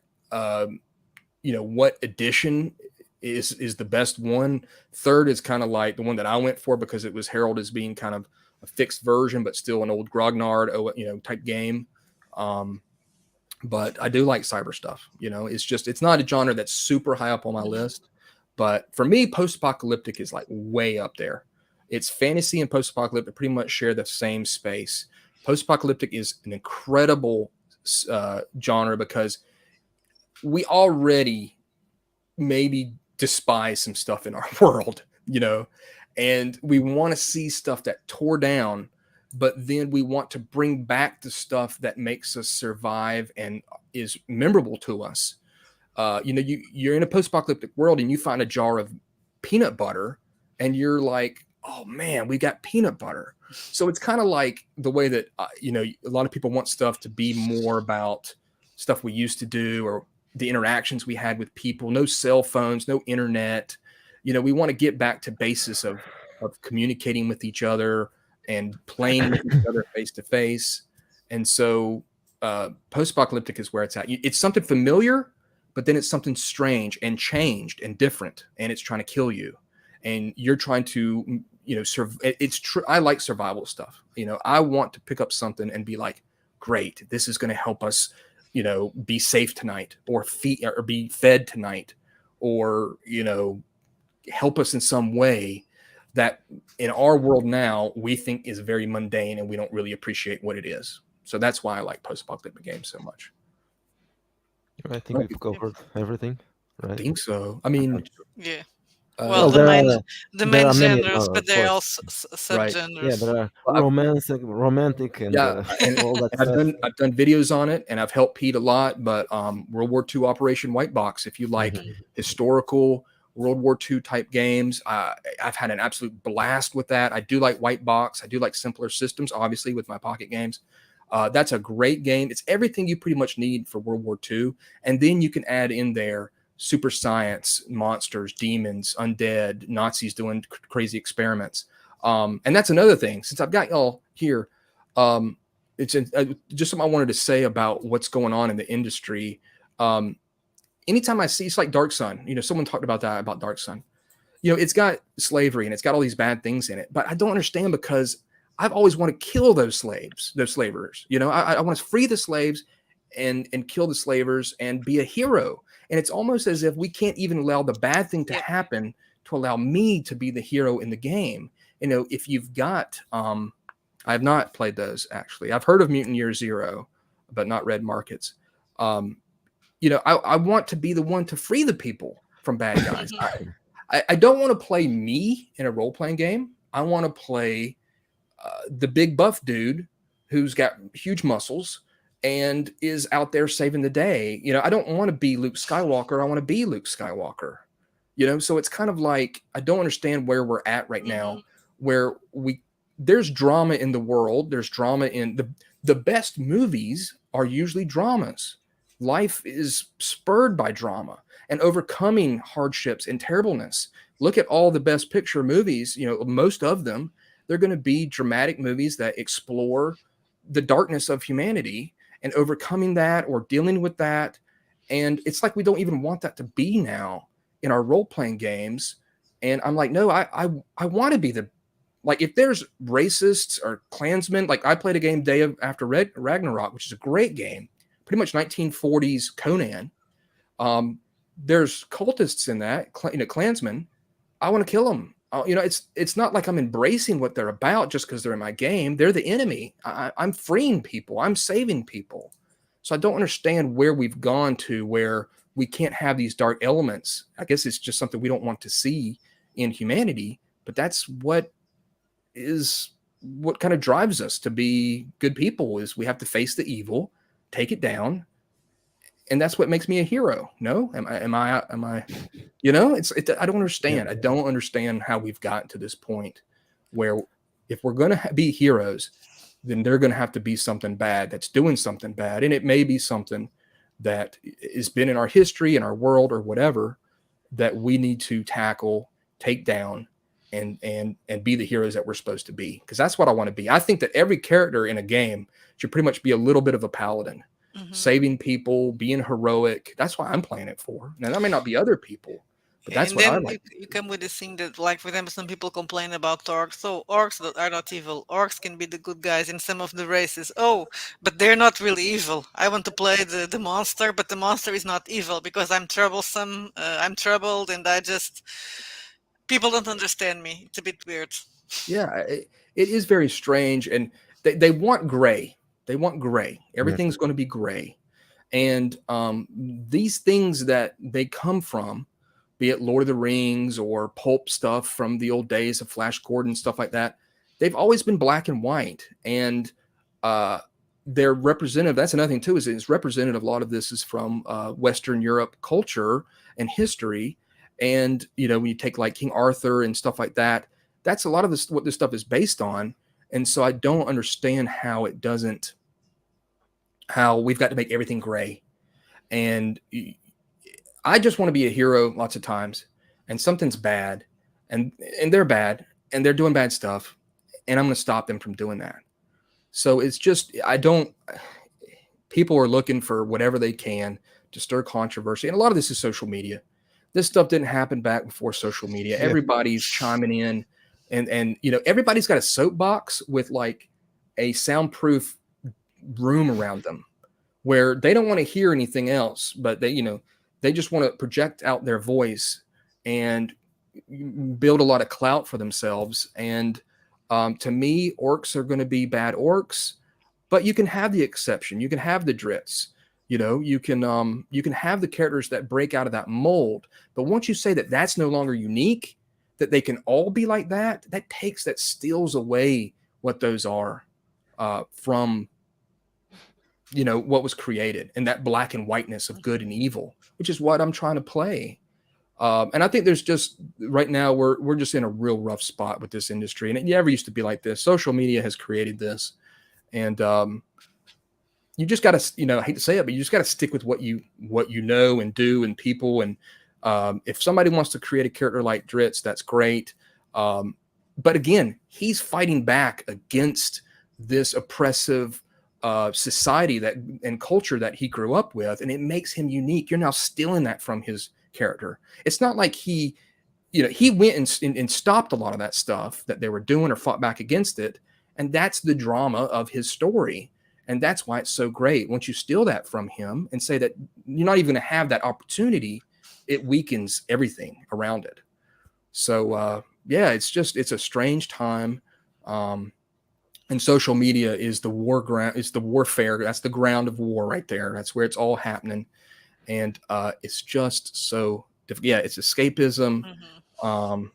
edition is the best one. Third is kind of like the one that I went for because it was heralded as being kind of a fixed version, but still an old grognard, type game. Um, but I do like cyber stuff. It's not a genre that's super high up on my list, but for me, post-apocalyptic is like way up there. It's fantasy and post-apocalyptic pretty much share the same space. Post-apocalyptic is an incredible genre because we already maybe despise some stuff in our world, and we want to see stuff that tore down, but then we want to bring back the stuff that makes us survive and is memorable to us. You're in a post-apocalyptic world and you find a jar of peanut butter and you're like, oh man, we got peanut butter. So it's kind of like the way that, a lot of people want stuff to be more about stuff we used to do or the interactions we had with people, no cell phones, no internet. We want to get back to basis of communicating with each other and playing with each other face to face. And so post-apocalyptic is where it's at. It's something familiar, but then it's something strange and changed and different, and it's trying to kill you. And you're trying to, it's true. I like survival stuff. I want to pick up something and be like, great, this is going to help us, be safe tonight or be fed tonight or, help us in some way that in our world now we think is very mundane and we don't really appreciate what it is. So that's why I like post-apocalyptic games so much. I think we've covered everything, I right? think so. I mean, Yeah. Well, Well, the main there are many, genres, but of there are course. also right. Yeah, subgenres. there are Well, romantic, and yeah, and all that I've stuff. done videos on it, and I've helped Pete a lot. But World War II Operation White Box, if you like historical World War II type games, I've had an absolute blast with that. I do like White Box. I do like simpler systems, obviously, with my pocket games. That's a great game. It's everything you pretty much need for World War II, and then you can add in there super science, monsters, demons, undead, Nazis doing crazy experiments. And that's another thing. Since I've got y'all here, it's just something I wanted to say about what's going on in the industry. Anytime I see, it's like Dark Sun. Someone talked about that, about Dark Sun. It's got slavery and it's got all these bad things in it, but I don't understand because I've always wanted to kill those slaves, those slavers. I want to free the slaves and kill the slavers and be a hero. And it's almost as if we can't even allow the bad thing to happen to allow me to be the hero in the game. If you've got, I have not played those actually. I've heard of Mutant Year Zero, but not Red Markets. I want to be the one to free the people from bad guys. I don't want to play me in a role-playing game. I want to play the big buff dude who's got huge muscles and is out there saving the day. I don't want to be Luke Skywalker. I want to be Luke Skywalker. So it's kind of like, I don't understand where we're at right now, where there's drama in the world. There's drama in the best movies are usually dramas. Life is spurred by drama and overcoming hardships and terribleness. Look at all the best picture movies, most of them, they're going to be dramatic movies that explore the darkness of humanity and overcoming that or dealing with that. And it's like we don't even want that to be now in our role-playing games. And I'm like, no, I want to be like, if there's racists or Klansmen, like I played a game Day After Ragnarok, which is a great game, pretty much 1940s Conan. There's cultists in that, Klansmen. I want to kill them. It's not like I'm embracing what they're about just because they're in my game. They're the enemy. I'm freeing people. I'm saving people. So I don't understand where we've gone to where we can't have these dark elements. I guess it's just something we don't want to see in humanity, but that's what kind of drives us to be good people is we have to face the evil, take it down. And that's what makes me a hero. No, am I, I don't understand. I don't understand how we've gotten to this point where if we're going to be heroes, then they're going to have to be something bad that's doing something bad. And it may be something that has been in our history, in our world or whatever, that we need to tackle, take down, and be the heroes that we're supposed to be, because that's what I want to be. I think that every character in a game should pretty much be a little bit of a paladin, Hmm. saving people, being heroic. That's why I'm playing it for. Now that may not be other people, but Yeah, that's and what I then you, like. you come with this thing that, like, for example, some people complain about orcs. So orcs that are not evil. Orcs can be the good guys in some of the races. Oh, but they're not really evil. I want to play the monster, but the monster is not evil because I'm troublesome. I'm troubled, and I just people don't understand me. It's a bit weird. Yeah, it is very strange, and they want gray. They want gray. Yeah. Everything's going to be gray, and these things that they come from, be it Lord of the Rings or pulp stuff from the old days of Flash Gordon, stuff like that, they've always been black and white, and uh, they're representative. That's another thing too, is it's representative. A lot of this is from Western Europe culture and history, and when you take like King Arthur and stuff like that, that's a lot of this what this stuff is based on. And so I don't understand how we've got to make everything gray. And I just want to be a hero lots of times, and something's bad, and and they're bad, and they're doing bad stuff, and I'm going to stop them from doing that. So it's just I don't. People are looking for whatever they can to stir controversy, and a lot of this is social media. This stuff didn't happen back before social media. Yeah. Everybody's chiming in, and everybody's got a soapbox with like a soundproof room around them where they don't want to hear anything else, but they just want to project out their voice and build a lot of clout for themselves. And to me, orcs are going to be bad orcs, but you can have the exception. You can have the drits. You can have the characters that break out of that mold. But once you say that that's no longer unique, that they can all be like that, that steals away what those are from what was created, and that black and whiteness of good and evil, which is what I'm trying to play. And I think there's just right now we're just in a real rough spot with this industry, and it never used to be like this. Social media has created this, and you just got to, I hate to say it, but you just got to stick with what you know and do and people. And if somebody wants to create a character like Dritz, that's great. But again, he's fighting back against this oppressive society that and culture that he grew up with, and it makes him unique. You're now stealing that from his character. It's not like he went and stopped a lot of that stuff that they were doing or fought back against it, and that's the drama of his story. And that's why it's so great. Once you steal that from him and say that you're not even going to have that opportunity, it weakens everything around it. So yeah, it's a strange time. And social media is the war ground, it's the warfare. That's the ground of war right there. That's where it's all happening. And it's just so difficult. Yeah, it's escapism. Hmm. Um,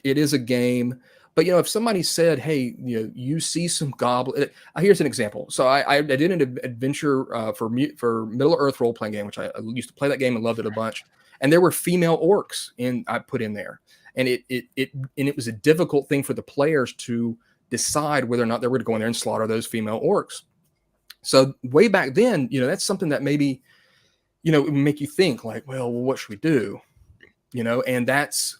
it is a game. But if somebody said, "Hey, you see some goblin," here's an example. So I did an adventure for Middle Earth role playing game, which I used to play that game and loved it a bunch. And there were female orcs I put in there, and it was a difficult thing for the players to decide whether or not they were going to go in there and slaughter those female orcs. So way back then, that's something that maybe it would make you think like, well, what should we do? And that's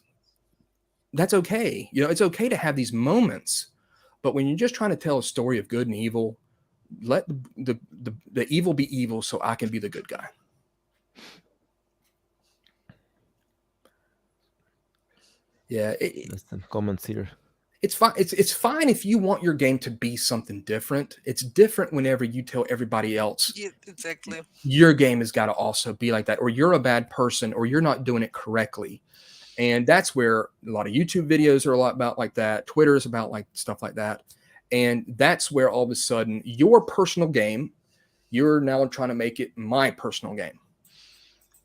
okay. It's okay to have these moments, but when you're just trying to tell a story of good and evil, let the evil be evil so I can be the good guy. Yeah, There's some comments here. it's fine. It's fine if you want your game to be something different. It's different whenever you tell everybody else Yeah, exactly. your game has got to also be like that, or you're a bad person, or you're not doing it correctly. And that's where a lot of YouTube videos are a lot about like that. Twitter is about like stuff like that. And that's where all of a sudden your personal game, you're now trying to make it my personal game.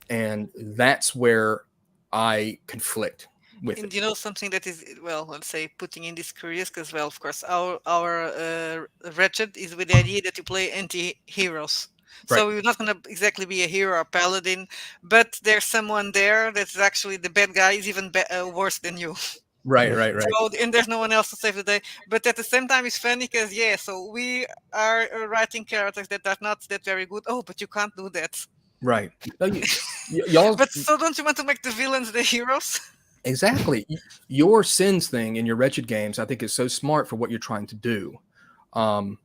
And that's where I conflict with And it. something that is, well, let's say, putting in this curious, because, well, of course, our wretched is with the idea that you play anti-heroes. Right. So you're not going to exactly be a hero or paladin, but there's someone there that's actually the bad guy is even worse than you. Right, Yeah. right, right. So, and there's no one else to save the day. But at the same time, it's funny because, yeah, so we are writing characters that are not that very good. Oh, but you can't do that. Right. No, y'all But so don't you want to make the villains the heroes? Exactly. Your sins thing in your wretched games, I think, is so smart for what you're trying to do. Um,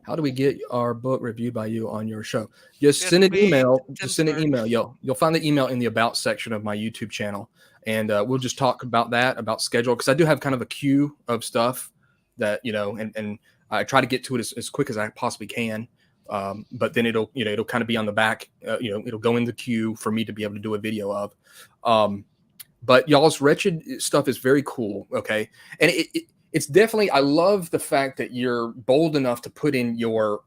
how do we get our book reviewed by you on your show? Just That send would an be email. Just send an Dunsmore. email. You'll find the email in the about section of my YouTube channel, and we'll just talk about that, about schedule, because I do have kind of a queue of stuff that and I try to get to it as quick as I possibly can. But then it'll kind of be on the back. It'll go in the queue for me to be able to do a video of. Um, but y'all's wretched stuff is very cool. Okay. And it's definitely, I love the fact that you're bold enough to put in your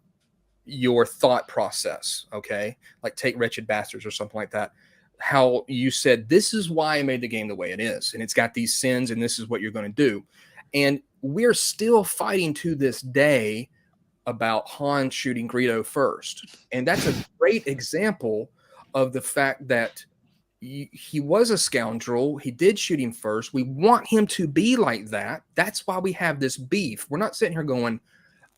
thought process. Okay. Like take Wretched Bastards or something like that. How you said, this is why I made the game the way it is. And it's got these sins and this is what you're going to do. And we're still fighting to this day about Han shooting Greedo first. And that's a great example of the fact that he was a scoundrel. He did shoot him first. We want him to be like that. That's why we have this beef. We're not sitting here going,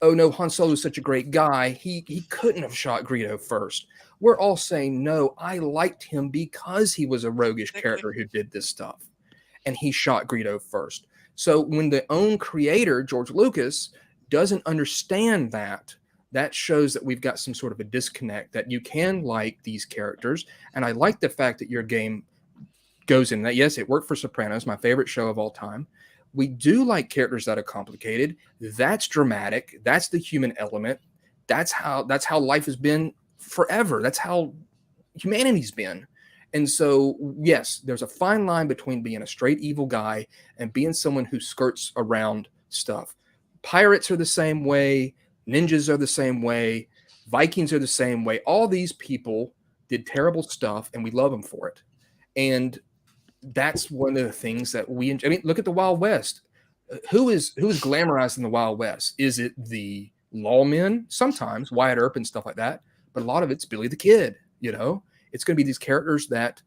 oh no, Han Solo is such a great guy. He couldn't have shot Greedo first. We're all saying, no, I liked him because he was a roguish Exactly. character who did this stuff. And he shot Greedo first. So when the own creator, George Lucas, doesn't understand that, that shows that we've got some sort of a disconnect, that you can like these characters. And I like the fact that your game goes in that. Yes, it worked for Sopranos, my favorite show of all time. We do like characters that are complicated. That's dramatic. That's the human element. That's how life has been forever. That's how humanity's been. And so, yes, there's a fine line between being a straight evil guy and being someone who skirts around stuff. Pirates are the same way. Ninjas are the same way. Vikings are the same way. All these people did terrible stuff, and we love them for it. And that's one of the things that we enjoy. I mean, look at the Wild West. Who is glamorized in the Wild West? Is it the lawmen? Sometimes Wyatt Earp and stuff like that, but a lot of it's Billy the Kid. It's going to be these characters that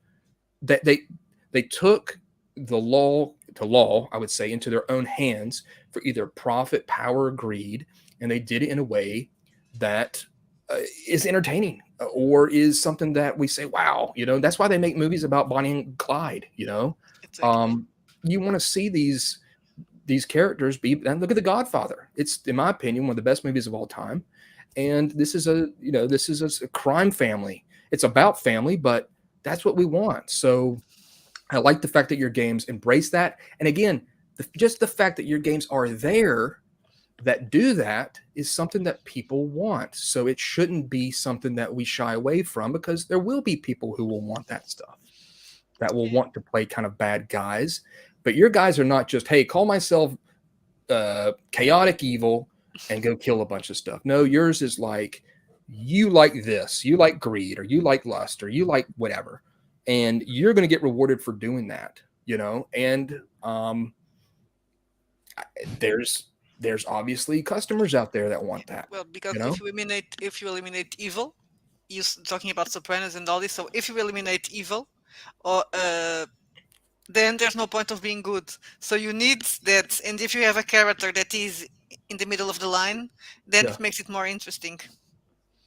they took the law, I would say, into their own hands for either profit, power, or greed, and they did it in a way that is entertaining or is something that we say, wow, that's why they make movies about Bonnie and Clyde. Exactly. You want to see these characters be, and look at The Godfather. It's, in my opinion, one of the best movies of all time. And this is a crime family. It's about family, but that's what we want. So I like the fact that your games embrace that. And again, just the fact that your games are there that do that is something that people want. So it shouldn't be something that we shy away from, because there will be people who will want that stuff, that will want to play kind of bad guys. But your guys are not just, hey, call myself chaotic evil and go kill a bunch of stuff. No, yours is like, you like this, you like greed, or you like lust, or you like whatever. And you're going to get rewarded for doing that, and there's obviously customers out there that want that, Well, because you know? if you eliminate evil, talking about Sopranos and all this. So if you eliminate evil, or then there's no point of being good. So you need that, and if you have a character that is in the middle of the line, then Yeah, it makes it more interesting.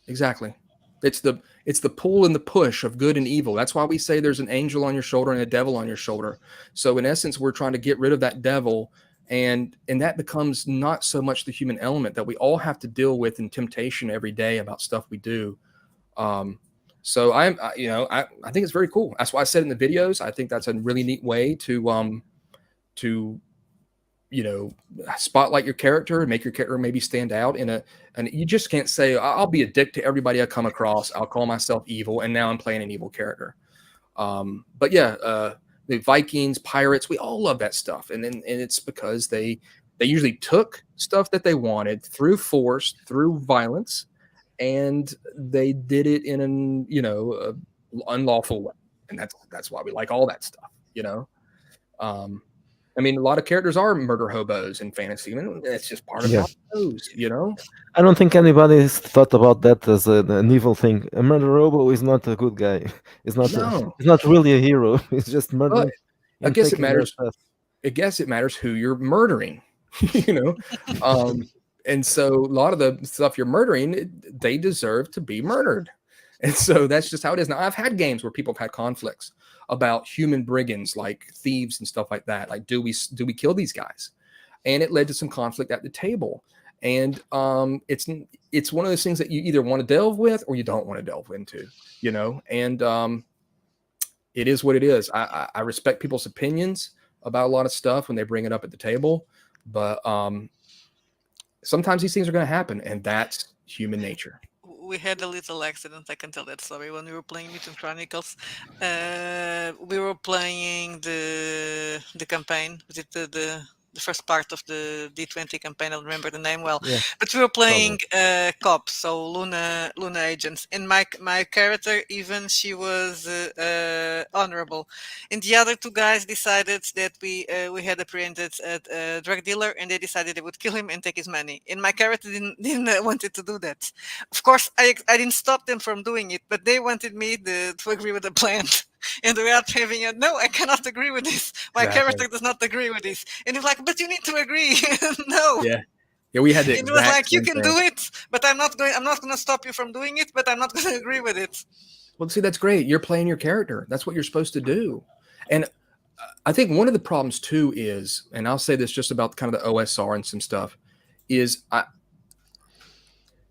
exactly. It's the pull and the push of good and evil. That's why we say there's an angel on your shoulder and a devil on your shoulder. So in essence, we're trying to get rid of that devil, and that becomes not so much the human element that we all have to deal with in temptation every day about stuff we do. Um, so I think it's very cool. That's why I said in the videos, I think that's a really neat way to spotlight your character and make your character maybe stand out and you just can't say, I'll be a dick to everybody I come across. I'll call myself evil, and now I'm playing an evil character. But yeah, the Vikings, pirates, we all love that stuff. And it's because they usually took stuff that they wanted through force, through violence, and they did it in an, unlawful way. And that's why we like all that stuff. Um, I mean, a lot of characters are murder hobos in fantasy. I mean, it's just part of Yeah, how it goes. I don't think anybody's thought about that as an evil thing. A murder robo is not a good guy. It's not a, No, it's not really a hero. It's just but murdering I and guess it taking their matters. stuff. I guess it matters who you're murdering, you know. And so a lot of the stuff you're murdering, they deserve to be murdered. And so that's just how it is. Now, I've had games where people have had conflicts. about human brigands, like thieves and stuff like that. Like, do we kill these guys? And it led to some conflict at the table. And it's one of those things that you either want to delve with or you don't want to delve into, And it is what it is. I respect people's opinions about a lot of stuff when they bring it up at the table, but sometimes these things are going to happen, and that's human nature. We had a little accident. I can tell that story. When we were playing Mutant Chronicles, we were playing the campaign. Was it the first part of the D20 campaign? I don't remember the name well, Yeah, but we were probably. playing cops, so Luna agents. And my character, even she was honorable. And the other two guys decided that we had apprehended a drug dealer, and they decided they would kill him and take his money. And my character didn't wanted to do that. Of course, I didn't stop them from doing it, but they wanted me to agree with the plan. And we are having a no, I cannot agree with this. My Exactly. character does not agree with this. And it's like, but you need to agree. No. Yeah. Yeah, we had the And it was exact like, you same can thing. do it, but I'm not going to stop you from doing it, but I'm not going to agree with it. Well, see, that's great. You're playing your character. That's what you're supposed to do. And I think one of the problems too is, and I'll say this just about kind of the OSR and some stuff, is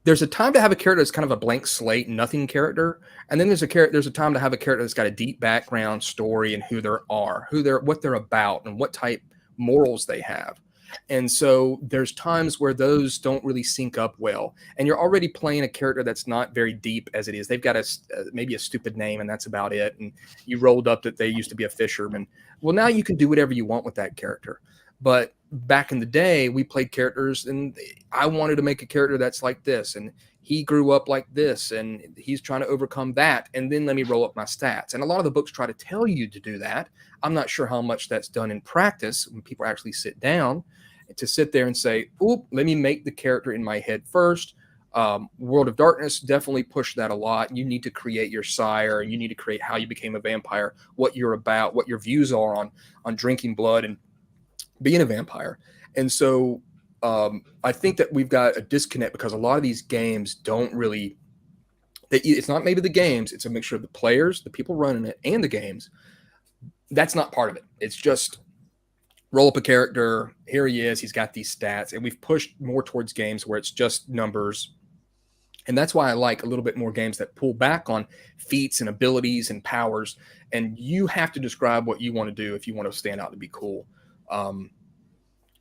there's a time to have a character that's kind of a blank slate, nothing character, and then there's a time to have a character that's got a deep background story and who they are, what they're about, and what type morals they have. And so there's times where those don't really sync up well, and you're already playing a character that's not very deep as it is. They've got maybe a stupid name, and that's about it. And you rolled up that they used to be a fisherman. Well, now you can do whatever you want with that character. But back in the day, we played characters, and I wanted to make a character that's like this, and he grew up like this, and he's trying to overcome that, and then let me roll up my stats. And a lot of the books try to tell you to do that. I'm not sure how much that's done in practice when people actually sit down to sit there and say, "Oop, let me make the character in my head first." World of Darkness definitely pushed that a lot. You need to create your sire, and you need to create how you became a vampire, what you're about, what your views are on drinking blood and being a vampire. And so I think that we've got a disconnect because a lot of these games don't really, it's not maybe the games, it's a mixture of the players, the people running it, and the games. That's not part of it. It's just roll up a character, here he is, he's got these stats. And we've pushed more towards games where it's just numbers. And that's why I like a little bit more games that pull back on feats and abilities and powers. And you have to describe what you want to do if you want to stand out to be cool.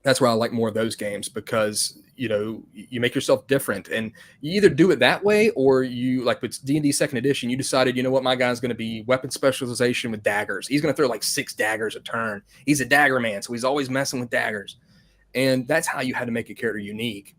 That's why I like more of those games, because you make yourself different, and you either do it that way, or you, like with D&D second edition, you decided, what, my guy's going to be weapon specialization with daggers. He's going to throw like 6 daggers a turn. He's a dagger man, so he's always messing with daggers. And that's how you had to make a character unique.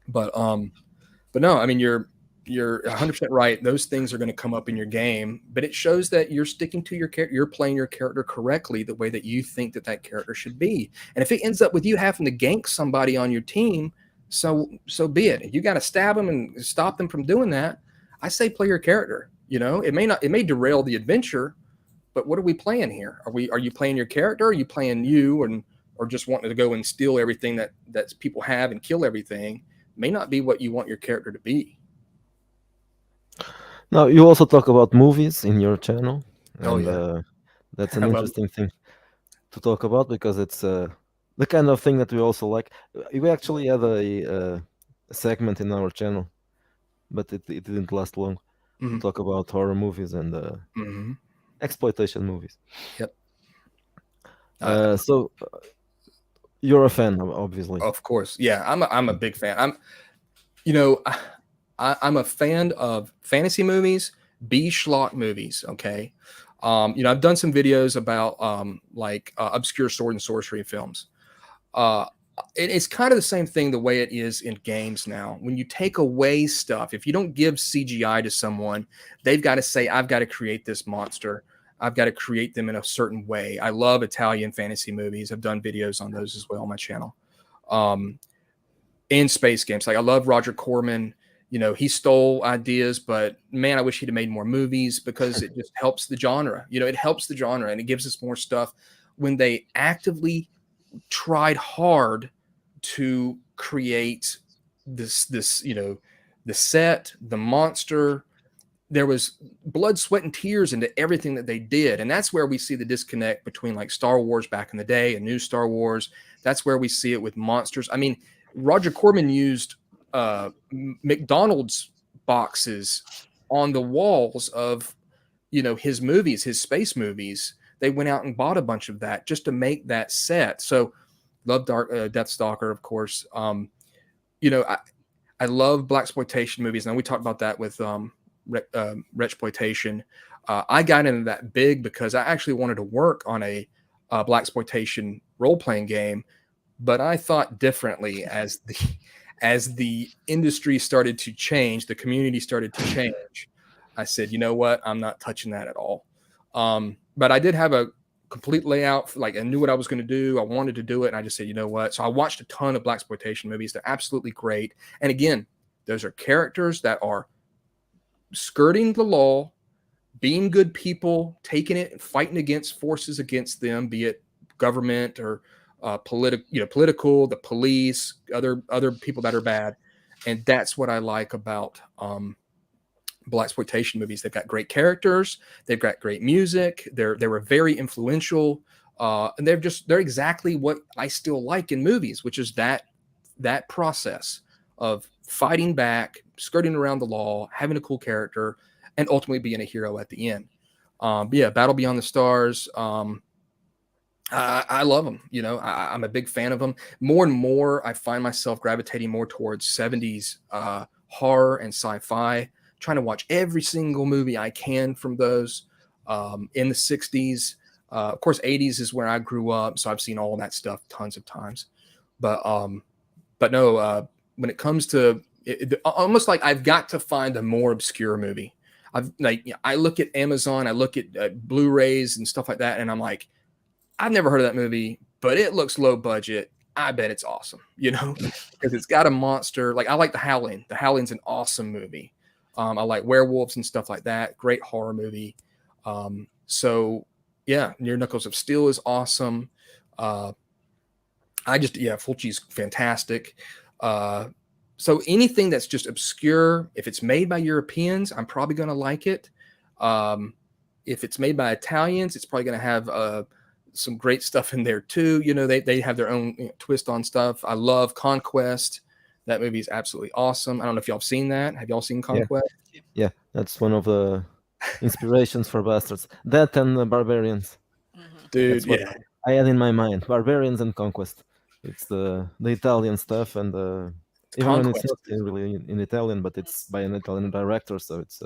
But no, I mean, you're 100% right. Those things are going to come up in your game, but it shows that you're sticking to your character. You're playing your character correctly, the way that you think that character should be. And if it ends up with you having to gank somebody on your team, so be it. If you got to stab them and stop them from doing that, I say play your character. It may derail the adventure, but what are we playing here? Are you playing your character? Or are you playing you, or just wanting to go and steal everything that people have and kill everything? May not be what you want your character to be. Now, you also talk about movies in your channel, Oh and yeah. that's an Well, interesting thing to talk about because it's the kind of thing that we also like. We actually had a segment in our channel, but it didn't last long, to mhm, talk about horror movies and mhm. exploitation movies. Yep. Uh, So you're a fan, obviously. of course. Yeah, I'm a big fan. You know, I'm a fan of fantasy movies, B schlock movies. Okay. I've done some videos about obscure sword and sorcery films. Uh, it's kind of the same thing the way it is in games now. When you take away stuff, if you don't give CGI to someone, they've got to say, I've got to create this monster. I've got to create them in a certain way. I love Italian fantasy movies. I've done videos on those as well on my channel. In space games, like I love Roger Corman. He stole ideas, but man, I wish he'd have made more movies, because it just helps the genre. It helps the genre, and it gives us more stuff when they actively tried hard to create this the set, the monster, there was blood, sweat, and tears into everything that they did. And that's where we see the disconnect between like Star Wars back in the day and new Star Wars. That's where we see it with monsters. I mean, Roger Corman used McDonald's boxes on the walls of, his movies, his space movies. They went out and bought a bunch of that just to make that set. So love Deathstalker, of course. I love blaxploitation movies. Now we talked about that with Retchploitation. I got into that big because I actually wanted to work on a blaxploitation role playing game, but I thought differently as the industry started to change, the community started to change. I said, you know what, I'm not touching that at all. But I did have a complete layout. Like I knew what I was going to do. I wanted to do it, and I just said, you know what? So I watched a ton of blaxploitation movies. They're absolutely great. And again, those are characters that are skirting the law, being good people, taking it and fighting against forces against them, be it government or political, the police, other people that are bad. And that's what I like about blaxploitation movies. They've got great characters, they've got great music, they were very influential, and they're exactly what I still like in movies, which is that process of fighting back, skirting around the law, having a cool character, and ultimately being a hero at the end. Yeah, Battle Beyond the Stars. I love them. I'm a big fan of them. More and more, I find myself gravitating more towards 70s horror and sci-fi, trying to watch every single movie I can from those. In the 60s, of course, 80s is where I grew up, so I've seen all that stuff tons of times. But no, when it comes to almost like I've got to find a more obscure movie. I look at Amazon, I look at Blu-rays and stuff like that, and I'm like, I've never heard of that movie, but it looks low budget. I bet it's awesome, because it's got a monster. Like I like The Howling. The Howling's an awesome movie. I like werewolves and stuff like that. Great horror movie. So yeah, Near Knuckles of Steel is awesome. Fulci's fantastic. So anything that's just obscure, if it's made by Europeans, I'm probably going to like it. If it's made by Italians, it's probably going to have some great stuff in there too. They have their own twist on stuff. I love Conquest. That movie is absolutely awesome. I don't know if y'all have seen that. Have y'all seen Conquest? Yeah, that's one of the inspirations for Bastards. That and Barbarians. Dude, That's what I had in my mind. Barbarians and Conquest. It's the Italian stuff, and even when it's Conquest not really in Italian, but it's by an Italian director, so it's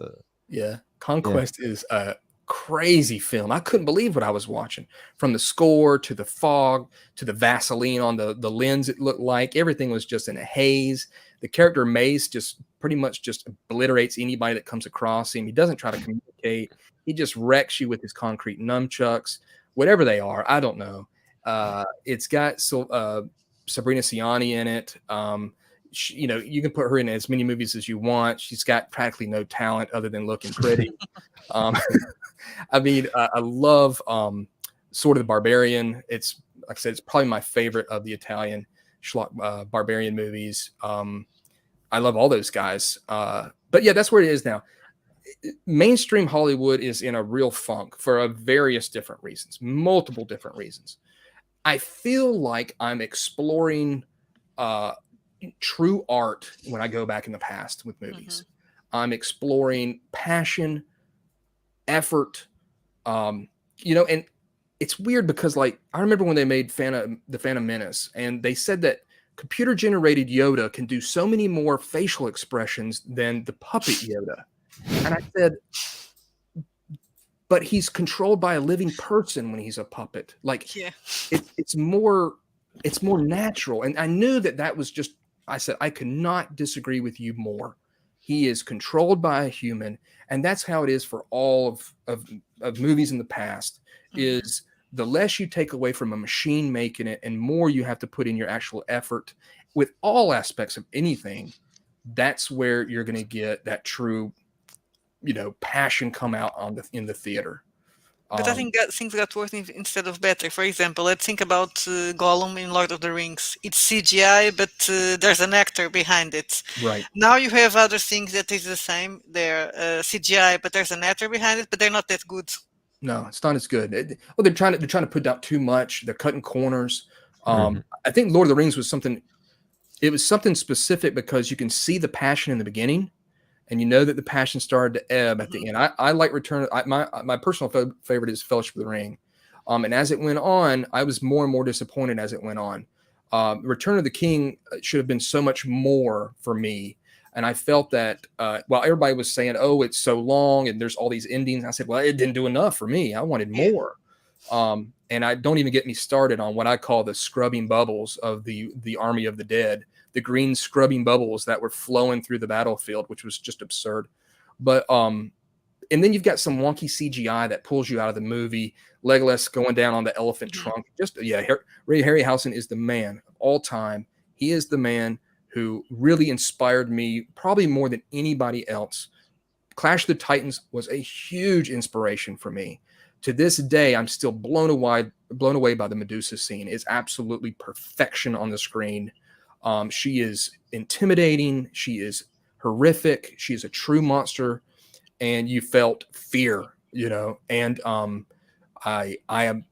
Conquest is a crazy film. I couldn't believe what I was watching, from the score to the fog to the Vaseline on the lens. It looked like everything was just in a haze. The character Mace just pretty much just obliterates anybody that comes across him. He doesn't try to communicate. He just wrecks you with his concrete nunchucks, whatever they are. I don't know. It's got Sabrina Siani in it. You can put her in as many movies as you want. She's got practically no talent other than looking pretty. I mean, I love Sword of the Barbarian. It's, like I said, it's probably my favorite of the Italian schlock barbarian movies. I love all those guys. But yeah, that's where it is now. Mainstream Hollywood is in a real funk for various different reasons, multiple different reasons. I feel like I'm exploring true art when I go back in the past with movies. I'm exploring passion, effort, and it's weird because like I remember when they made the Phantom Menace, and they said that computer generated Yoda can do so many more facial expressions than the puppet Yoda. And I said, but he's controlled by a living person when he's a puppet. Like it's more natural. And I knew that was just, I said, I could not disagree with you more. He is controlled by a human. And that's how it is for all of movies in the past, is the less you take away from a machine making it and more you have to put in your actual effort with all aspects of anything. That's where you're going to get that true, passion come out in the theater. But I think that things got worse instead of better. For example, let's think about Gollum in Lord of the Rings. It's CGI, but there's an actor behind it. Right. Now you have other things that is the same. They're CGI, but there's an actor behind it, but they're not that good. No, it's not as good. Well, they're trying to put out too much. They're cutting corners. Hmm. I think Lord of the Rings was something. It was something specific because you can see the passion in the beginning, and you know that the passion started to ebb at the Mhm. end. I like Return. My personal favorite is Fellowship of the Ring, and as it went on, I was more and more disappointed as it went on. Return of the King should have been so much more for me, and I felt that while everybody was saying, "Oh, it's so long," and there's all these endings, I said, "Well, it didn't do enough for me. I wanted Yeah. more." And I don't even get me started on what I call the scrubbing bubbles of the Army of the Dead, the green scrubbing bubbles that were flowing through the battlefield, which was just absurd. But and then you've got some wonky CGI that pulls you out of the movie. Legolas going down on the elephant Mhm. trunk. Just yeah, Ray Harryhausen is the man of all time. He is the man who really inspired me, probably more than anybody else. Clash of the Titans was a huge inspiration for me. To this day, I'm still blown away by the Medusa scene. It's absolutely perfection on the screen. She is intimidating. She is horrific. She is a true monster, and you felt fear, And I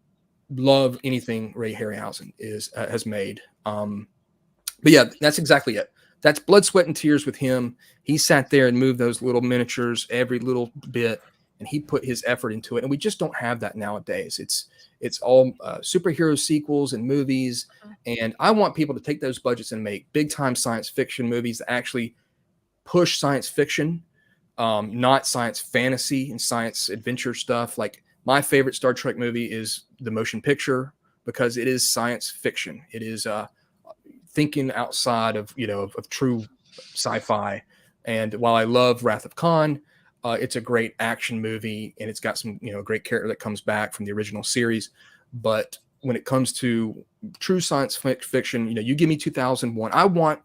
love anything Ray Harryhausen has made. But yeah, that's exactly it. That's blood, sweat, and tears with him. He sat there and moved those little miniatures every little bit, and he put his effort into it. And we just don't have that nowadays. It's all superhero sequels and movies. And I want people to take those budgets and make big time science fiction movies that actually push science fiction, not science fantasy and science adventure stuff. Like my favorite Star Trek movie is the motion picture because it is science fiction. It is thinking outside of of true sci-fi. And while I love Wrath of Khan, it's a great action movie and it's got some great character that comes back from the original series. But when it comes to true science fiction, you give me 2001. I want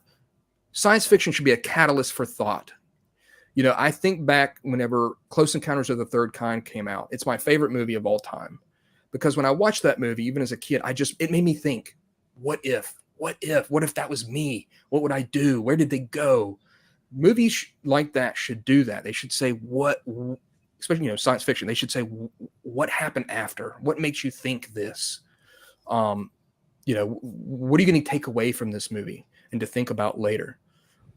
science fiction should be a catalyst for thought. I think back whenever Close Encounters of the Third Kind came out. It's my favorite movie of all time because when I watched that movie, even as a kid, it made me think, what if? What if that was me? What would I do? Where did they go? Movies like that should do that. They should say especially science fiction. They should say what happened after. What makes you think this? What are you going to take away from this movie and to think about later?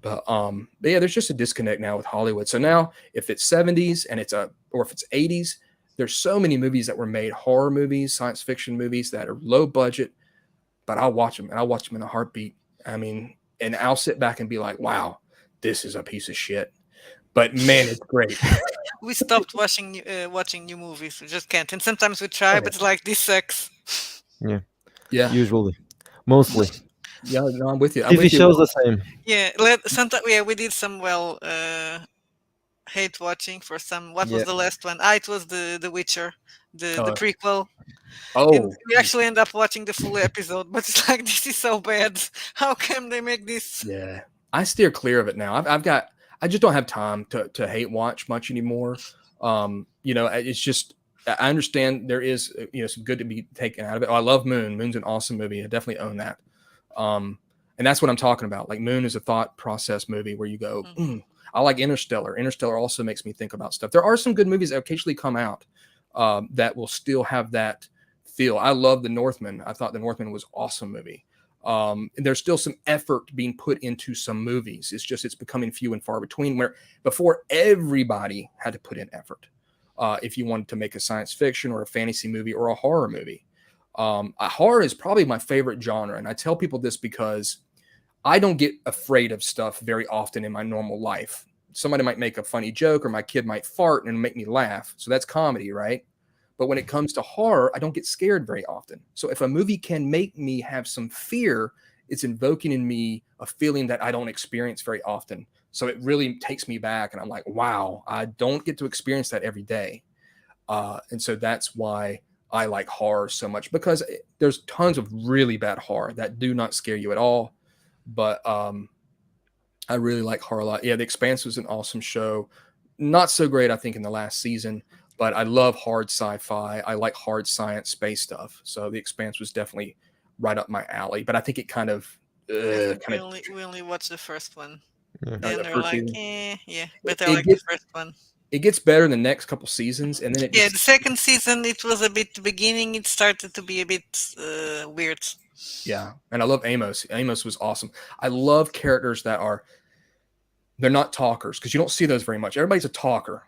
But yeah, there's just a disconnect now with Hollywood. So now if it's 70s and or if it's 80s, there's so many movies that were made, horror movies, science fiction movies that are low budget, but I'll watch them and I'll watch them in a heartbeat. I mean, and I'll sit back and be like, wow, this is a piece of shit. But man, it's great. We stopped watching new movies. We just can't. And sometimes we try, Oh, but it's like this sucks. Yeah, yeah. usually, mostly. Yeah, no, I'm with you. I'm TV with you. shows the same. Yeah, sometimes we did some hate watching for some. What was Yeah, the last one? Ah, it was the Witcher, the Uh, prequel. And oh, we actually end up watching the full episode, but it's like this is so bad. How come they make this? yeah. I steer clear of it now. I just don't have time to hate watch much anymore. It's just, I understand there is, some good to be taken out of it. Oh, I love Moon. Moon's an awesome movie. I definitely own that. And that's what I'm talking about. Like Moon is a thought process movie where you go, Mhm. I like Interstellar. Interstellar also makes me think about stuff. There are some good movies that occasionally come out that will still have that feel. I love The Northman. I thought The Northman was an awesome movie. And there's still some effort being put into some movies. It's becoming few and far between. Where before everybody had to put in effort if you wanted to make a science fiction or a fantasy movie or a horror movie. A horror is probably my favorite genre, and I tell people this because I don't get afraid of stuff very often in my normal life. Somebody might make a funny joke, or my kid might fart and make me laugh, so that's comedy, right? But when it comes to horror, I don't get scared very often. So if a movie can make me have some fear, it's invoking in me a feeling that I don't experience very often. So it really takes me back, and I'm like, wow, I don't get to experience that every day. And so that's why I like horror so much, because there's tons of really bad horror that do not scare you at all. But I really like horror a lot. Yeah, The Expanse was an awesome show. Not so great, I think, in the last season, but I love hard sci-fi. I like hard science space stuff. So The Expanse was definitely right up my alley. But I think it I think kind of we only watched the first one. Yeah. Then the we're first like, season. yeah, It, but I it like the gets first one. it gets better in the next couple seasons, and then it Yeah, just the second season it was a bit. The beginning it started to be a bit weird. yeah. And I love Amos. Amos was awesome. I love characters that are they're not talkers because you don't see those very much. Everybody's a talker.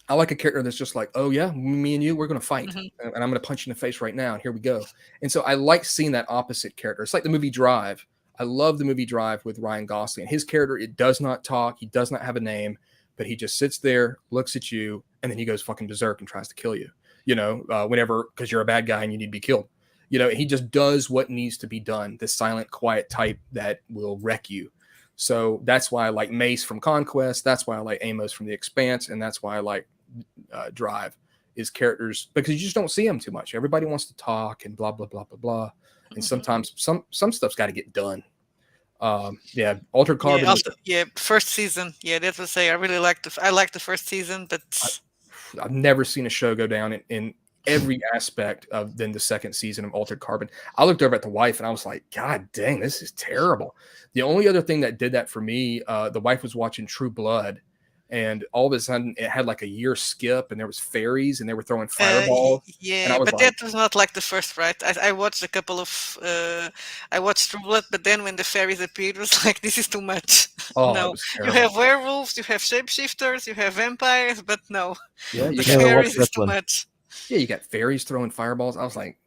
I like a character that's just like, oh yeah, me and you, we're going to fight, Hmm. and I'm going to punch you in the face right now, and here we go. And so I like seeing that opposite character. It's like the movie Drive. I love the movie Drive with Ryan Gosling. His character, it does not talk, he does not have a name, but he just sits there, looks at you, and then he goes fucking berserk and tries to kill you. Whenever because you're a bad guy and you need to be killed. He just does what needs to be done. This silent, quiet type that will wreck you. So that's why I like Mace from Conquest. That's why I like Amos from The Expanse, and that's why I like Drive is characters because you just don't see them too much. Everybody wants to talk and blah blah blah blah blah, and Hmm. sometimes some stuff's got to get done. Yeah, Altered Yeah, Carbon was. also yeah, first season. Yeah, that was say I really liked I liked the first season, but I've never seen a show go down in every aspect of than the second season of Altered Carbon. I looked over at the wife and I was like, God dang, this is terrible. The only other thing that did that for me, the wife was watching True Blood, and all of a sudden it had like a year skip, and there was fairies, and they were throwing fireballs, and I yeah, was but like, that was not like the first, right? I watched a couple of I watched True Blood, but then when the fairies appeared, it was like this is too much. oh, it No, was you terrible. have werewolves, you have shapeshifters, you have vampires, but no, Yeah, the you got Never watched fairies that is too one. much. fairies throwing fireballs. I was like,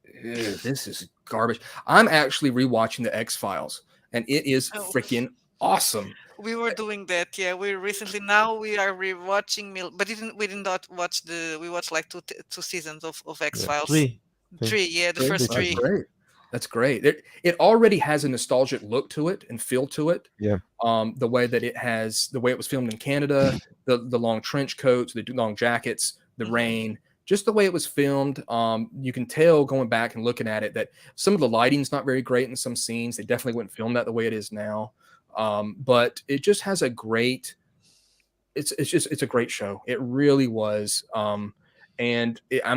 this is garbage. I'm actually rewatching the X Files, and it is Oh, freaking awesome. we were doing that. Yeah, we recently now we are rewatching but we did not watch we watched like two seasons of X Yeah, Files. three. I think. Three, yeah, the Three, first this That's season. three. great. That's great. It already has a nostalgic look to it and feel to it. Yeah. The way that the way it was filmed in Canada, the long trench coats, the long jackets, the Hmm. rain, just the way it was filmed. You can tell going back and looking at it that some of the lighting's not very great in some scenes. They definitely wouldn't film that the way it is now. But it just has a great it's a great show. It really was. I'm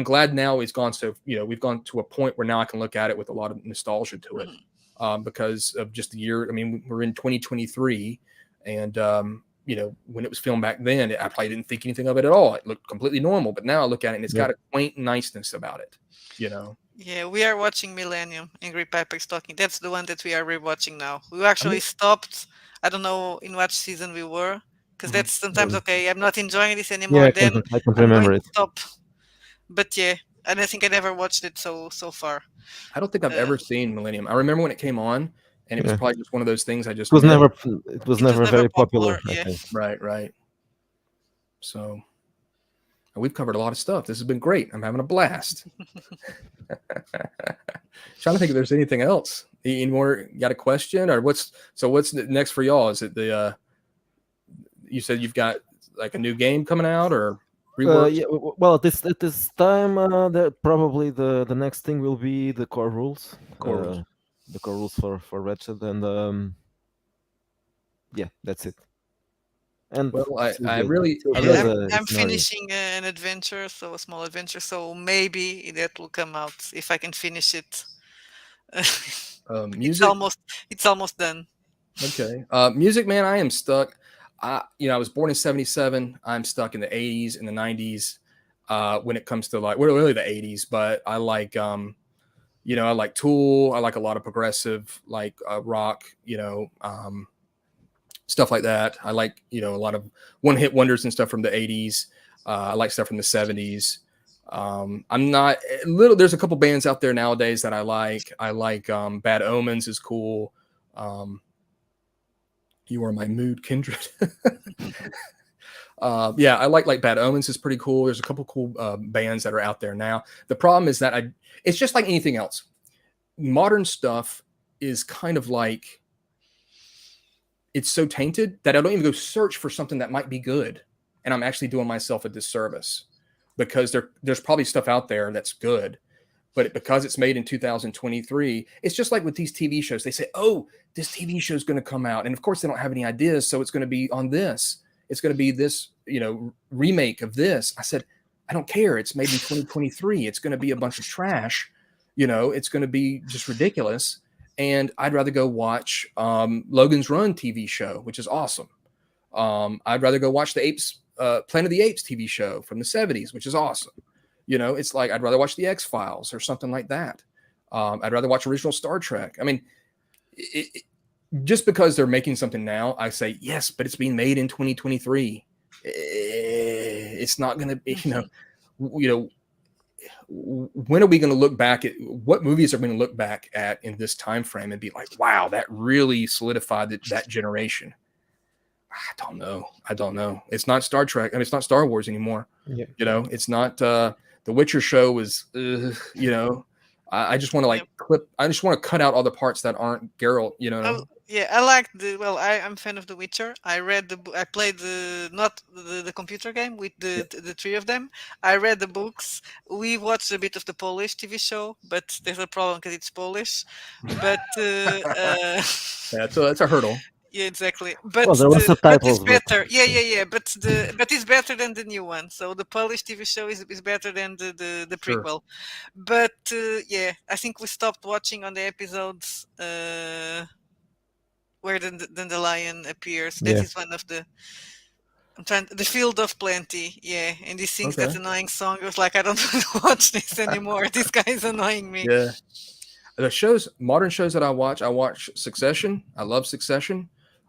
glad now it's gone. So we've gone to a point where now I can look at it with a lot of nostalgia to it, Hmm. because of just the year. I mean, we're in 2023, and when it was filmed back then, I probably didn't think anything of it at all. It looked completely normal, but now I look at it and it's Yep. got a quaint niceness about it. You know, Yeah, we are watching Millennium. Angry Pipers talking. That's the one that we are rewatching now. We I mean, actually stopped. I don't know in what season we were, because mhm. that's sometimes okay. I'm not enjoying this Yeah, anymore. Then I can't I'm going remember to it. stop. But yeah, and I think I never watched it so far. I don't think I've Uh, ever seen Millennium. I remember when it came on, and it was Yeah. probably just one of those things I It just was missed. never it was it was never never very popular. popular, I Yeah. think. Right, right. So we've covered a lot of stuff. This has been great. I'm having a blast. Trying to think if there's anything else. Any more? Got a question or what's next for y'all? Is it you said you've got like a new game coming out or reworked? Yeah. Well, at this time, probably the next thing will be the core rules. Core rules. The core rules for Wretched, and yeah, that's it. And Well, I Yeah, really a I'm scenario. finishing an adventure, so a small adventure. So maybe that will come out if I can finish it. it's music. almost it's almost done. Okay. Music, man, I am stuck. I was born in 77. I'm stuck in the 80s and the 90s when it comes to like, well, really the 80s, but I like, I like Tool. I like a lot of progressive, like rock, stuff like that. I like, a lot of one hit wonders and stuff from the 80s. I like stuff from the 70s. I'm not there's a couple bands out there nowadays that I like. I like Bad Omens is cool. You are my mood kindred. Yeah, I like Bad Omens is pretty cool. There's a couple cool bands that are out there now. The problem is that it's just like anything else. Modern stuff is kind of like it's so tainted that I don't even go search for something that might be good, and I'm actually doing myself a disservice because there's probably stuff out there that's good, but because it's made in 2023, it's just like with these TV shows. They say, "Oh, this TV show is going to come out," and of course they don't have any ideas, so it's going to be on this. It's going to be this, remake of this. I said, I don't care. It's made in 2023. It's going to be a bunch of trash. It's going to be just ridiculous. And I'd rather go watch Logan's Run TV show, which is awesome. I'd rather go watch the Planet of the Apes TV show from the 70s, which is awesome. It's like I'd rather watch the X-Files or something like that. I'd rather watch original Star Trek. I mean, just because they're making something now, I say yes, but it's being made in 2023. It's not going to be, when are we going to look back at what movies are we going to look back at in this time frame and be like, wow, that really solidified that generation? I don't know. It's not Star Trek. I mean, it's not Star Wars anymore. Yeah. It's not the Witcher show was, I just want to like I just want to cut out all the parts that aren't Geralt, Oh, yeah, I like I'm a fan of The Witcher. I read I played not the computer game with the three of them. I read the books. We watched a bit of the Polish TV show, but there's a problem because it's Polish. But that's a hurdle. yeah, exactly. Well, there were But it's subtitles, but better. Yeah. But it's better than the new one. So the Polish TV show is better than the Sure. prequel. But yeah, I think we stopped watching on the episodes where the lion appears. That yeah. is one of the. The Field of Plenty, yeah, and he sings that Okay. annoying song. I was like, I don't want to watch this anymore. This guy is annoying me. Yeah. The modern shows that I watch Succession. I love Succession.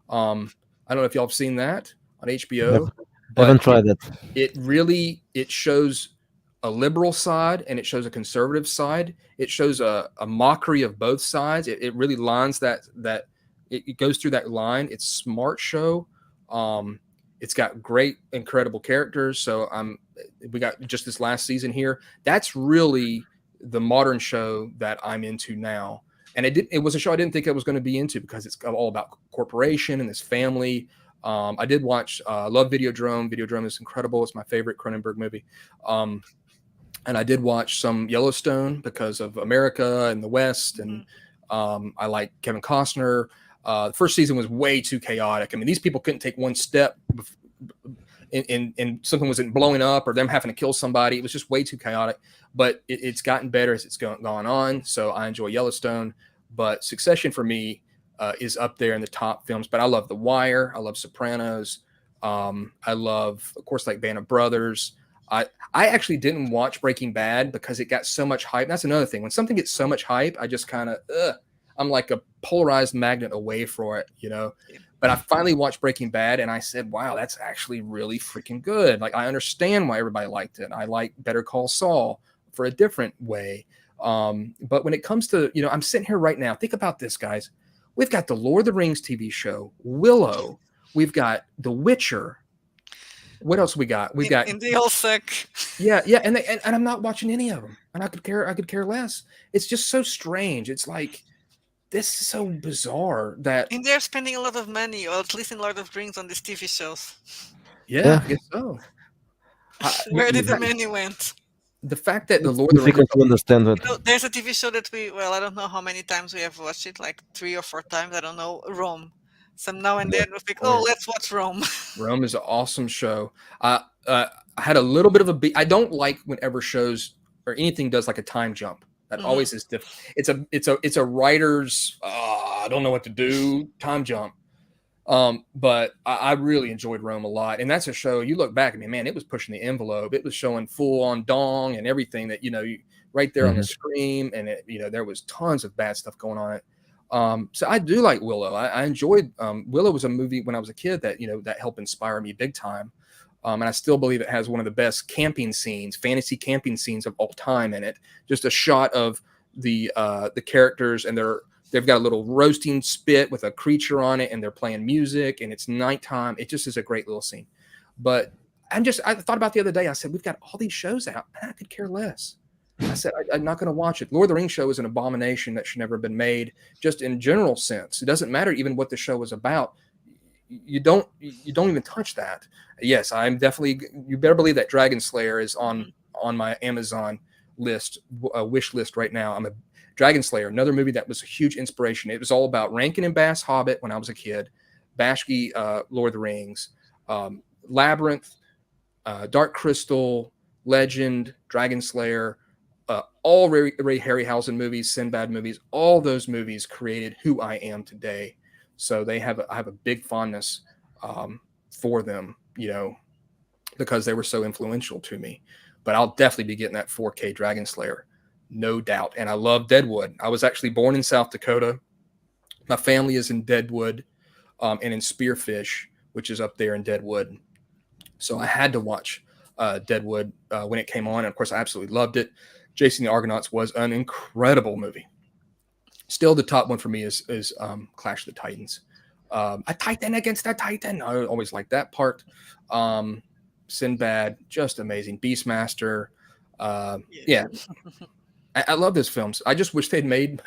I don't know if y'all have seen that on HBO. I haven't tried that. It shows a liberal side and it shows a conservative side. It shows a mockery of both sides. It really lines that it goes through that line. It's a smart show. It's got great, incredible characters. So we got just this last season here. That's really the modern show that I'm into now. And it was a show I didn't think I was going to be into because it's all about corporation and this family. I did watch, love Videodrome. Videodrome is incredible. It's my favorite Cronenberg movie. And I did watch some Yellowstone because of America and the West. And I like Kevin Costner. The first season was way too chaotic. I mean, these people couldn't take one step and something wasn't blowing up or them having to kill somebody. It was just way too chaotic, but it's gotten better as it's gone on. So I enjoy Yellowstone, but Succession for me is up there in the top films, but I love The Wire. I love Sopranos. I love, of course, like Band of Brothers. I actually didn't watch Breaking Bad because it got so much hype. That's another thing. When something gets so much hype, I just kind of, I'm like a polarized magnet away for it, But I finally watched Breaking Bad and I said, wow, that's actually really freaking good. Like, I understand why everybody liked it. I like Better Call Saul for a different way. But when it comes to, I'm sitting here right now. Think about this, guys. We've got the Lord of the Rings TV show, Willow. We've got The Witcher. What else we got? We got, and they all suck. Yeah, and I'm not watching any of them, and I could care less. It's just so strange. It's like, this is so bizarre that. And they're spending a lot of money, or at least in Lord of the Rings, on these TV shows. Yeah, I guess so. Where did the money went? The fact that the It's Lord of the Rings. difficult to understand it. There's a TV show that I don't know how many times we have watched it, like 3 or 4 times. I don't know. Rome. Some now and then we're like, let's watch Rome. Rome is an awesome show. I had a little bit of I don't like whenever shows or anything does like a time jump. That always is different. It's a writer's I don't know what to do time jump. But I really enjoyed Rome a lot, and that's a show. You look back, man, it was pushing the envelope. It was showing full on dong and everything that right there on the screen, and there was tons of bad stuff going on. So I do like Willow. I enjoyed Willow was a movie when I was a kid that that helped inspire me big time. And I still believe it has one of the best camping scenes, fantasy camping scenes of all time in it. Just a shot of the characters, and they've got a little roasting spit with a creature on it, and they're playing music, and it's nighttime. It just is a great little scene. But I thought about the other day. I said, we've got all these shows out, and I could care less. I said, I'm not going to watch it. Lord of the Rings show is an abomination that should never have been made, just in general sense. It doesn't matter even what the show was about. You don't even touch that. Yes, I'm definitely. You better believe that Dragon Slayer is on my Amazon list, wish list right now. I'm a Dragon Slayer, another movie that was a huge inspiration. It was all about Rankin and Bass Hobbit when I was a kid, Bashki, Lord of the Rings, Labyrinth, Dark Crystal, Legend, Dragon Slayer, all Ray Harryhausen movies, Sinbad movies, all those movies created who I am today. So I have a big fondness for them, because they were so influential to me. But I'll definitely be getting that 4K Dragon Slayer, no doubt. And I love Deadwood. I was actually born in South Dakota. My family is in Deadwood, and in Spearfish, which is up there in Deadwood. So I had to watch Deadwood when it came on. And of course, I absolutely loved it. Jason the Argonauts was an incredible movie. Still, the top one for me is Clash of the Titans. A Titan against a Titan. I always like that part. Sinbad, just amazing. Beastmaster. Yeah, I love those films. I just wish they'd made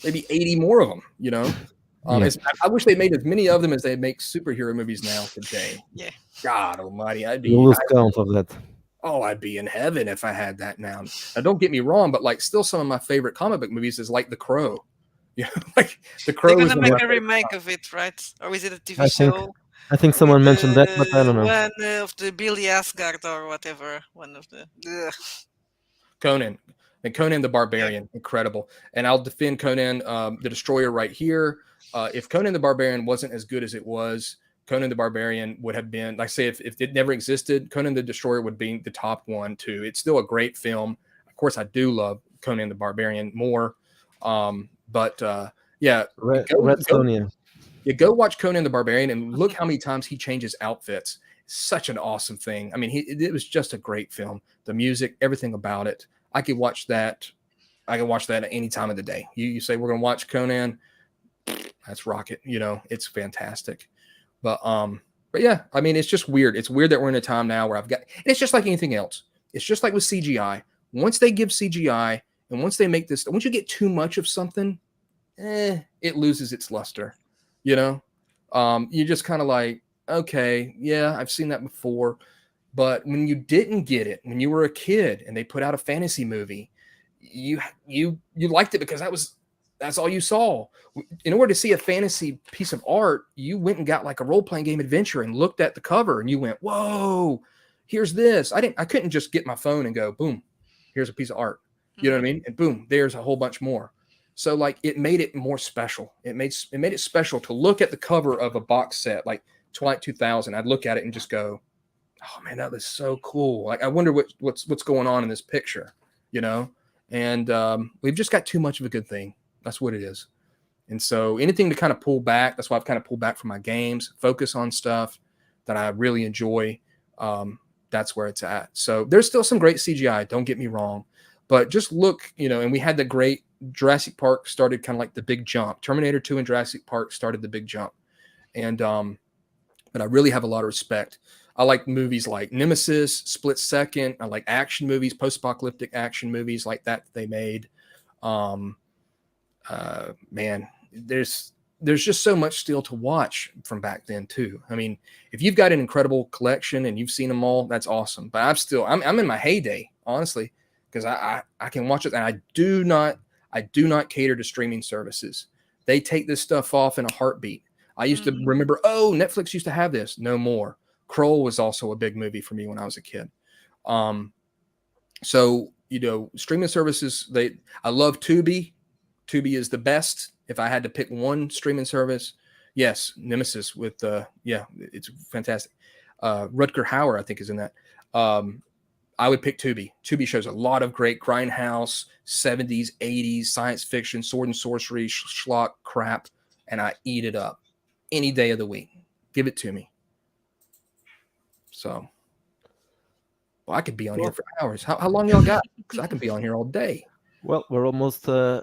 maybe 80 more of them, Yeah. I wish they made as many of them as they make superhero movies now today. Yeah. God almighty, You lose count of that. I'd be in heaven if I had that now. Now, don't get me wrong, but like still some of my favorite comic book movies is like The Crow. Like The They're Crow is gonna one of make my a favorite. remake of it, right? Or is it a TV I think show I think with someone mentioned that, but I the don't know. one of the Billy Asgard or whatever? One of the. Ugh. Conan and Conan the Yeah. Barbarian, incredible. And I'll defend Conan the Destroyer right here. If Conan the Barbarian wasn't as good as it was, Conan the Barbarian would have been, like I say, if it never existed, Conan the Destroyer would be the top one too. It's still a great film. Of course, I do love Conan the Barbarian more. But yeah, Red Sonia. go watch Conan the Barbarian and look how many times he changes outfits. Such an awesome thing. I mean, it was just a great film. The music, everything about it. I could watch that. I can watch that at any time of the day. You say we're gonna watch Conan, that's rocket. It's fantastic. But yeah, I mean, it's just weird. It's weird that we're in a time now where it's just like anything else. It's just like with CGI. Once they give CGI and once they make this, once you get too much of something, it loses its luster. You're just kind of like, okay, yeah, I've seen that before. But when you didn't get it, when you were a kid and they put out a fantasy movie, you liked it because that's all you saw. In order to see a fantasy piece of art, you went and got like a role-playing game adventure and looked at the cover and you went, whoa, here's this. I couldn't just get my phone and go, boom, here's a piece of art. You know what I mean? And boom, there's a whole bunch more. So like it made it more special. It made it special to look at the cover of a box set like Twilight 2000. I'd look at it and just go, oh man, that was so cool. Like I wonder what's going on in this picture, And we've just got too much of a good thing. That's what it is. And so anything to kind of pull back, that's why I've kind of pulled back from my games, focus on stuff that I really enjoy. That's where it's at. So there's still some great CGI, don't get me wrong, but just look, and we had the great Jurassic Park started kind of like the big jump. Terminator 2 and Jurassic Park started the big jump. And but I really have a lot of respect. I like movies like Nemesis, Split Second. I like action movies, post-apocalyptic action movies like that they made. Man, there's just so much still to watch from back then too. I mean, if you've got an incredible collection and you've seen them all, that's awesome. But I'm in my heyday, honestly, because I can watch it, and I do not cater to streaming services. They take this stuff off in a heartbeat. I used to remember, Netflix used to have this. No more. Kroll was also a big movie for me when I was a kid. So, streaming services, I love Tubi. Tubi is the best. If I had to pick one streaming service, yes, Nemesis with, it's fantastic. Rutger Hauer, I think, is in that. I would pick Tubi. Tubi shows a lot of great grindhouse, 70s, 80s, science fiction, sword and sorcery, schlock crap, and I eat it up any day of the week. Give it to me. So, well, I could be on here for hours. How long y'all got? Because I could be on here all day. Well, we're almost 2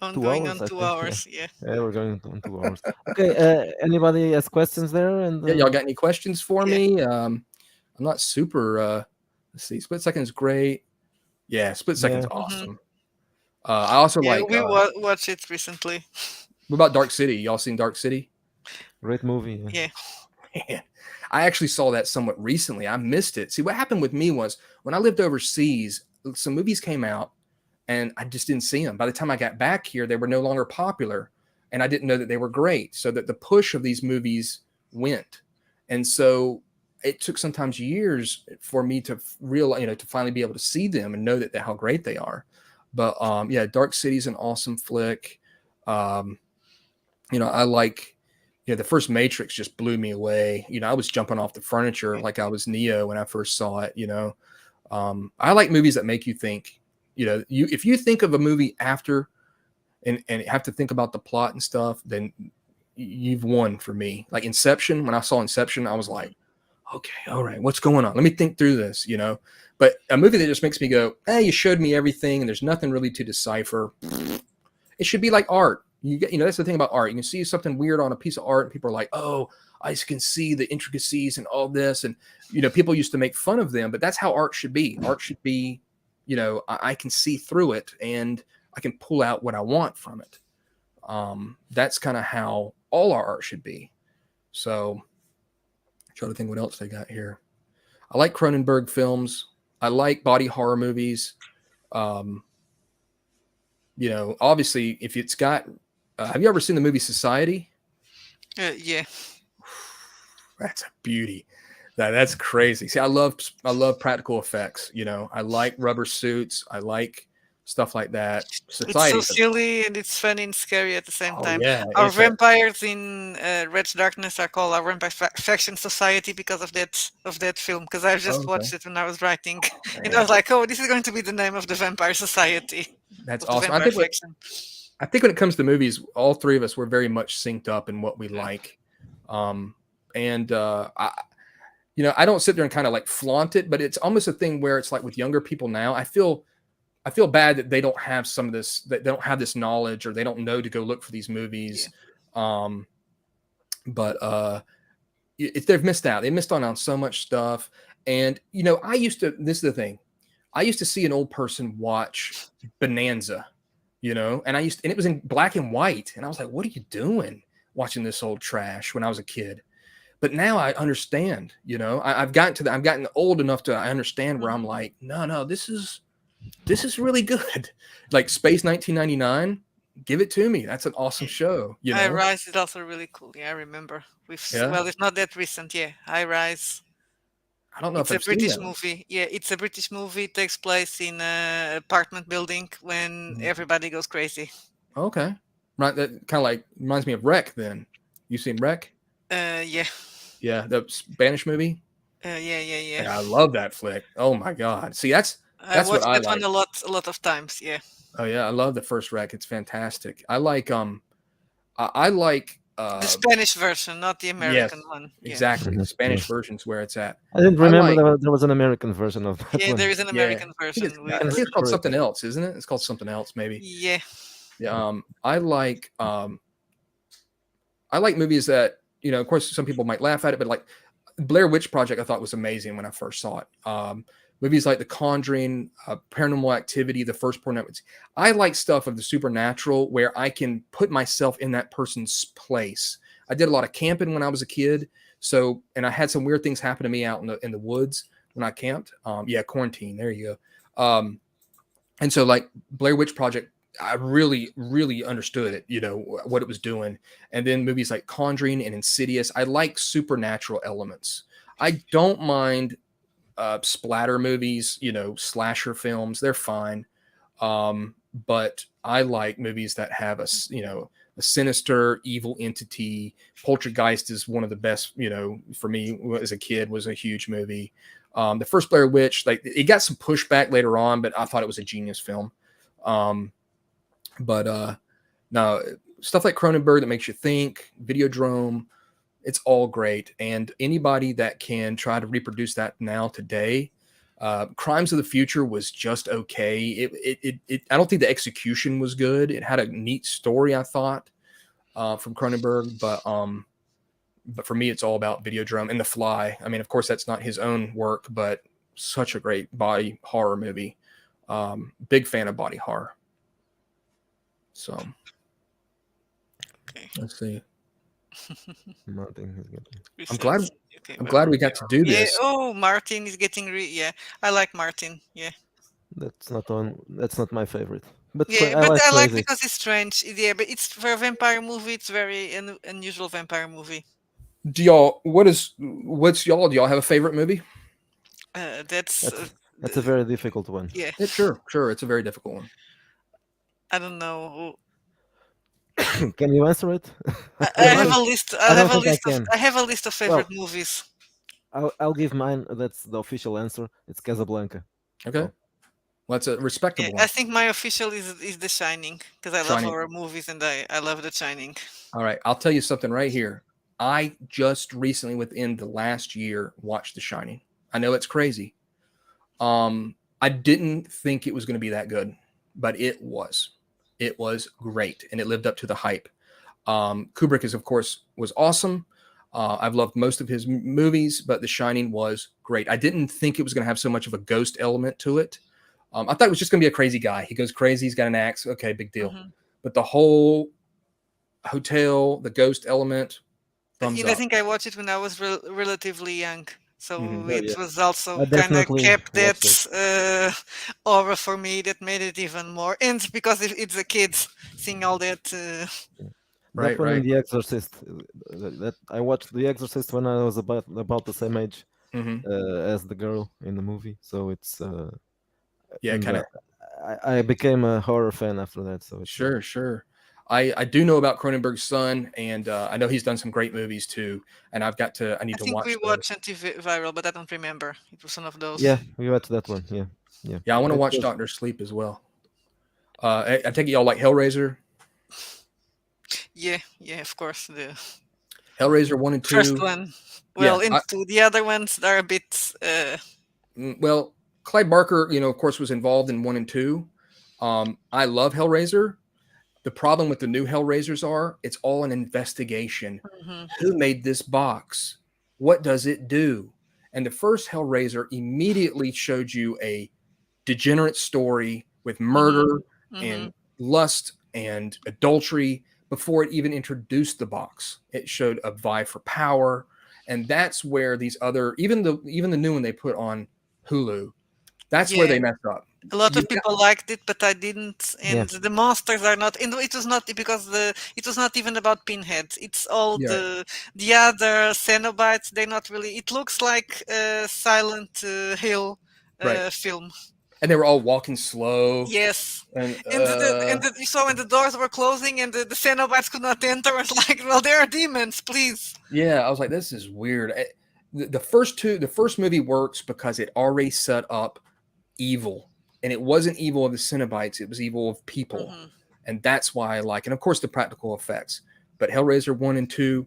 Going hours, on I 2 think. hours, yeah. Yeah, we're going on 2 hours. Okay, anybody has questions there? And Yeah, y'all got any questions for Yeah. me? I'm not super. Let's see. Split Second is great. Yeah, Split Second's awesome. I also like. We watched it recently. What about Dark City? Y'all seen Dark City? Great movie. Yeah. Man, I actually saw that somewhat recently. I missed it. See, what happened with me was when I lived overseas, some movies came out and I just didn't see them. By the time I got back here, they were no longer popular and I didn't know that they were great. So that the push of these movies went. And so it took sometimes years for me to realize, to finally be able to see them and know that how great they are. But yeah, Dark City's an awesome flick. Um, I like, the first Matrix just blew me away. I was jumping off the furniture like I was Neo when I first saw it. I like movies that make you think. If you think of a movie after and have to think about the plot and stuff, then you've won for me. Like Inception, when I saw Inception, I was like, okay, all right, what's going on? Let me think through this. But a movie that just makes me go, you showed me everything and there's nothing really to decipher. It should be like art. That's the thing about art. You can see something weird on a piece of art and people are like, oh, I can see the intricacies and all this. And, people used to make fun of them, but that's how art should be. Art should be, I can see through it and I can pull out what I want from it. That's kind of how all our art should be. So I'm trying to think what else they got here. I like Cronenberg films. I like body horror movies. Obviously, if it's got, have you ever seen the movie Society? Yeah. That's a beauty. That's crazy. See, I love practical effects. I like rubber suits. I like stuff like that. It's so Society. silly and it's funny and scary at the same Oh time. yeah, Our vampires in Red Darkness are called our Vampire Faction Society because of that film. Because I just okay. watched it when I was writing, and I Man, was like, "Oh, this is going to be the name of the Vampire Society that's of the awesome. Vampire Faction." I think when it comes to movies, all three of us were very much synced up in what we like. And I don't sit there and kind of like flaunt it, but it's almost a thing where it's like with younger people now, I feel bad that they don't have some of this, that they don't have this knowledge or they don't know to go look for these movies. Yeah. But they've missed out. They missed on so much stuff. And, this is the thing. I used to see an old person watch Bonanza, and and it was in black and white. And I was like, what are you doing watching this old trash when I was a kid? But now I understand, I've gotten old enough to I understand where I'm like, no, this is really good. Like Space 1999, give it to me. That's an awesome show. High Rise is also really cool. Yeah, I remember. Well, it's not that recent. Yeah, High Rise. I don't know It's if a I've seen British that. movie. Yeah, it's a British movie. It takes place in an apartment building when everybody goes crazy. Okay. Right. That kind of like reminds me of Wreck then. You seen Wreck? Yeah. Yeah, the Spanish movie. Yeah. I love that flick. Oh my god. See, that's I what watched I that one like. a lot of times. Yeah. Oh yeah, I love the first Wreck. It's fantastic. I like I like The Spanish version, not the American yes, one. Yeah. exactly. The Spanish Yes. version's where it's at. I didn't I remember like there was an American version of that Yeah, one. there is an yeah. American I think it's version I with. think it's called Great. something else, isn't it? It's called something else maybe. Yeah. Yeah, I like movies that, of course some people might laugh at it, but like Blair Witch Project I thought was amazing when I first saw it. Movies like The Conjuring, Paranormal Activity, the first Porno. I like stuff of the supernatural where I can put myself in that person's place. I did a lot of camping when I was a kid, and I had some weird things happen to me out in the woods when I camped. Quarantine. There you go. And so like Blair Witch Project, I really, really understood it, what it was doing. And then movies like Conjuring and Insidious, I like supernatural elements. I don't mind splatter movies, slasher films. They're fine. But I like movies that have a sinister, evil entity. Poltergeist is one of the best, for me as a kid, was a huge movie. The first Blair Witch, like it got some pushback later on, but I thought it was a genius film. But now stuff like Cronenberg that makes you think, Videodrome, it's all great. And anybody that can try to reproduce that now today, Crimes of the Future was just okay. It I don't think the execution was good. It had a neat story, I thought, from Cronenberg, but for me, it's all about Videodrome and The Fly. I mean, of course, that's not his own work, but such a great body horror movie. Big fan of body horror. So, Okay. let's see. Martin is getting. I'm glad. Okay, I'm well, glad we got to do yeah. this. Oh, Martin is getting yeah. I like Martin. Yeah. That's not on. That's not my favorite. But Yeah, I but like I like Crazy. because it's strange. Yeah, but it's for a vampire movie. It's very unusual vampire movie. Do y'all? What's y'all? Do y'all have a favorite movie? That's That's a very difficult one. yeah. Sure, sure. It's a very difficult one. I don't know. Can you answer it? I I don't have think a list. I don't think I can. I have a list of favorite Well, movies. I'll give mine. That's the official answer. It's Casablanca. Okay, So well, that's a Yeah, respectable I one. think my official is The Shining because I love Shining. horror movies and I love The Shining. All right, I'll tell you something right here. I just recently, within the last year, watched The Shining. I know it's crazy. I didn't think it was going to be that good, but it was. It was great, and it lived up to the hype. Kubrick is, of course, was awesome. I've loved most of his movies, but The Shining was great. I didn't think it was going to have so much of a ghost element to it. I thought it was just going to be a crazy guy. He goes crazy. He's got an axe. Okay, big deal. Hmm. But the whole hotel, the ghost element, thumbs And I up. think I watched it when I was relatively young, Hmm. so oh it yeah, was I also kind of definitely kept that watched it. aura for me that made it even more. And because it's the kids seeing all that. Yeah. That Right, one in right. The Exorcist. That I watched The Exorcist when I was about the same age Hmm. as the girl in the movie. So it's Yeah, and kind of. I became a horror fan after that. So it's Sure, sure. I do know about Cronenberg's son, and I know he's done some great movies too. And I I need to think we watch those. watched Antiviral, but I don't remember. It was one of those. yeah, we watched that one. Yeah, yeah. Yeah, I want to It watch was Doctor Sleep as well. I take it y'all like Hellraiser, Yeah, yeah, of course. The Hellraiser one and first two. one. Well, Yeah, into the other ones are a bit. well, Clive Barker, of course, was involved in one and two. I love Hellraiser. The problem with the new Hellraisers are it's all an investigation. Mhm, Who made this box? What does it do? And the first Hellraiser immediately showed you a degenerate story with mhm, murder and mhm. lust and adultery before it even introduced the box. It showed a vie for power, and that's where these other even the new one they put on Hulu, that's where Yeah, they messed up. a lot You of people liked it, but I didn't. yeah, And the monsters are not. And it was not because it was not even about pinheads. It's all yeah, the other Cenobites. They're not really. It looks like a Silent Hill right. film. And they were all walking slow Yes. and You saw when the doors were closing and the Cenobites could not enter. It's like, well, there are demons, please. yeah, I was like, this is weird. The first movie works because it already set up evil, and it wasn't evil of the Cenobites; it was evil of people, Hmm. and that's why I like. And of course, the practical effects. But Hellraiser one and two,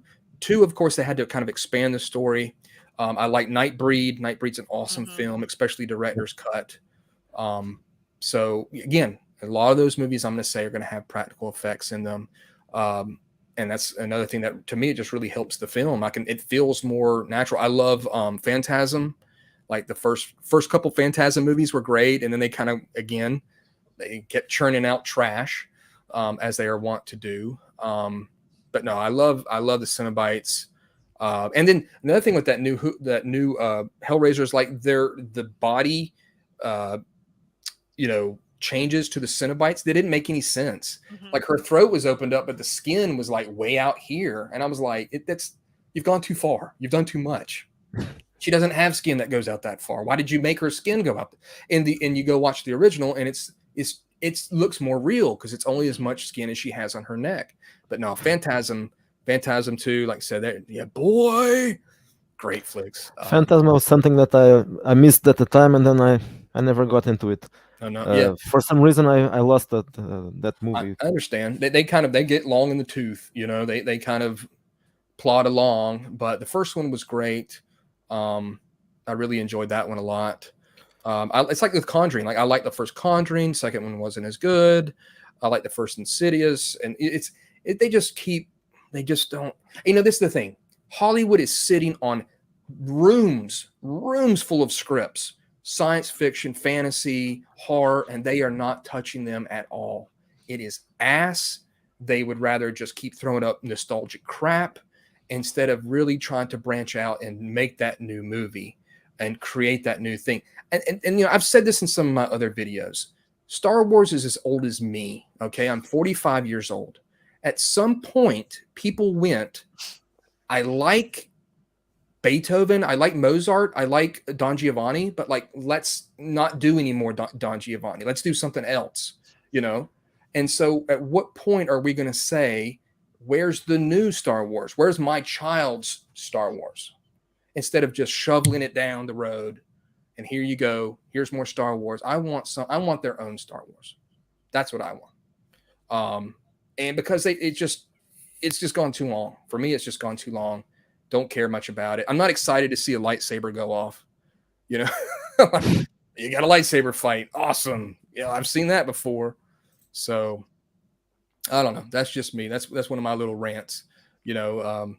of course, they had to kind of expand the story. I like Nightbreed. Nightbreed's an awesome Hmm. film, especially director's cut. Um, so again, a lot of those movies I'm going to say are going to have practical effects in them. Um, and that's another thing that to me it just really helps the film. It feels more natural. I love Phantasm. Like the first couple Phantasm movies were great, and then they kind of again they kept churning out trash as they are wont to do. But no, I love the Cenobites. And then another thing with that new Hellraiser is like the body uh, changes to the Cenobites. They didn't make any sense. Hmm. Like her throat was opened up, but the skin was like way out here, and I was like, that's you've gone too far. You've done too much. She doesn't have skin that goes out that far. Why did you make her skin go out? And you go watch the original, and it looks more real because it's only as Hmm. much skin as she has on her neck. But no, Phantasm 2, like I said, yeah, boy, great flicks. Phantasma was something that I missed at the time, and then I never got into it. No, no, yeah, For some reason, I lost that I movie. understand. They kind of they get long in the tooth, they kind of plod along, but the first one was great. I really enjoyed that one a lot. It's like with Conjuring. Like I like the first Conjuring, second one wasn't as good. I like the first Insidious, and they just keep they just don't. This is the thing. Hollywood is sitting on rooms full of scripts, science fiction, fantasy, horror, and they are not touching them at all. It is ass. They would rather just keep throwing up nostalgic crap instead of really trying to branch out and make that new movie and create that new thing. And I've said this in some of my other videos. Star Wars is as old as me. Okay, I'm 45 years old. At some point, people went, I like Beethoven, I like Mozart, I like Don Giovanni, but like let's not do any more Don Giovanni. Let's do something else, you know? And so at what point are we going to say, where's the new Star Wars? Where's my child's Star Wars? Instead of just shoveling it down the road and here you go, here's more Star Wars. I want their own Star Wars. That's what I want. And because it's just gone too long. For me, it's just gone too long. Don't care much about it. I'm not excited to see a lightsaber go off. You know, you got a lightsaber fight. Awesome. Yeah, I've seen that before. So I don't know. That's just me. That's one of my little rants. You know,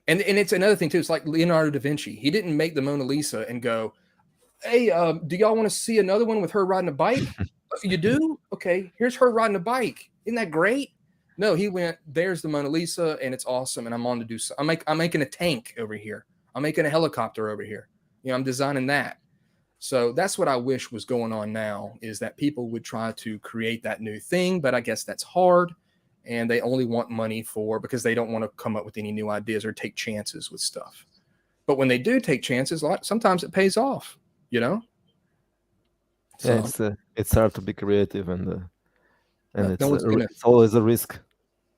and it's another thing too. It's like Leonardo da Vinci. He didn't make the Mona Lisa and go, "Hey, do y'all want to see another one with her riding a bike? You do? Okay, here's her riding a bike. Isn't that great?" No, he went, there's the Mona Lisa, and it's awesome. And I'm on to do so. I'm making a tank over here. I'm making a helicopter over here. You know, I'm designing that. So that's what I wish was going on now, is that people would try to create that new thing. But I guess that's hard. And they only want money because they don't want to come up with any new ideas or take chances with stuff. But when they do take chances, sometimes it pays off, you know? Yeah, So it's hard to be creative, and no one's gonna. it's always a risk.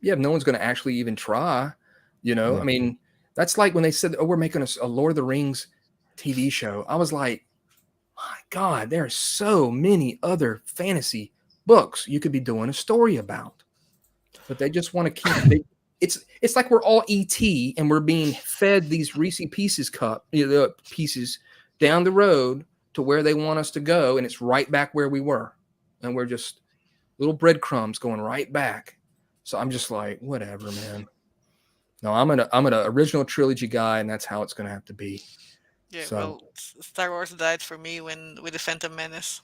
Yeah, no one's going to actually even try, you know? Yeah. I mean, that's like when they said, oh, we're making a Lord of the Rings TV show. I was like, my God, there are so many other fantasy books you could be doing a story about. But they just want to it's like we're all ET and we're being fed these Reese Pieces pieces down the road to where they want us to go, and it's right back where we were. And we're just little breadcrumbs going right back. So I'm just like, whatever, man. No, I'm an original trilogy guy, and that's how it's gonna have to be. Yeah, So, well, Star Wars died for me with the Phantom Menace.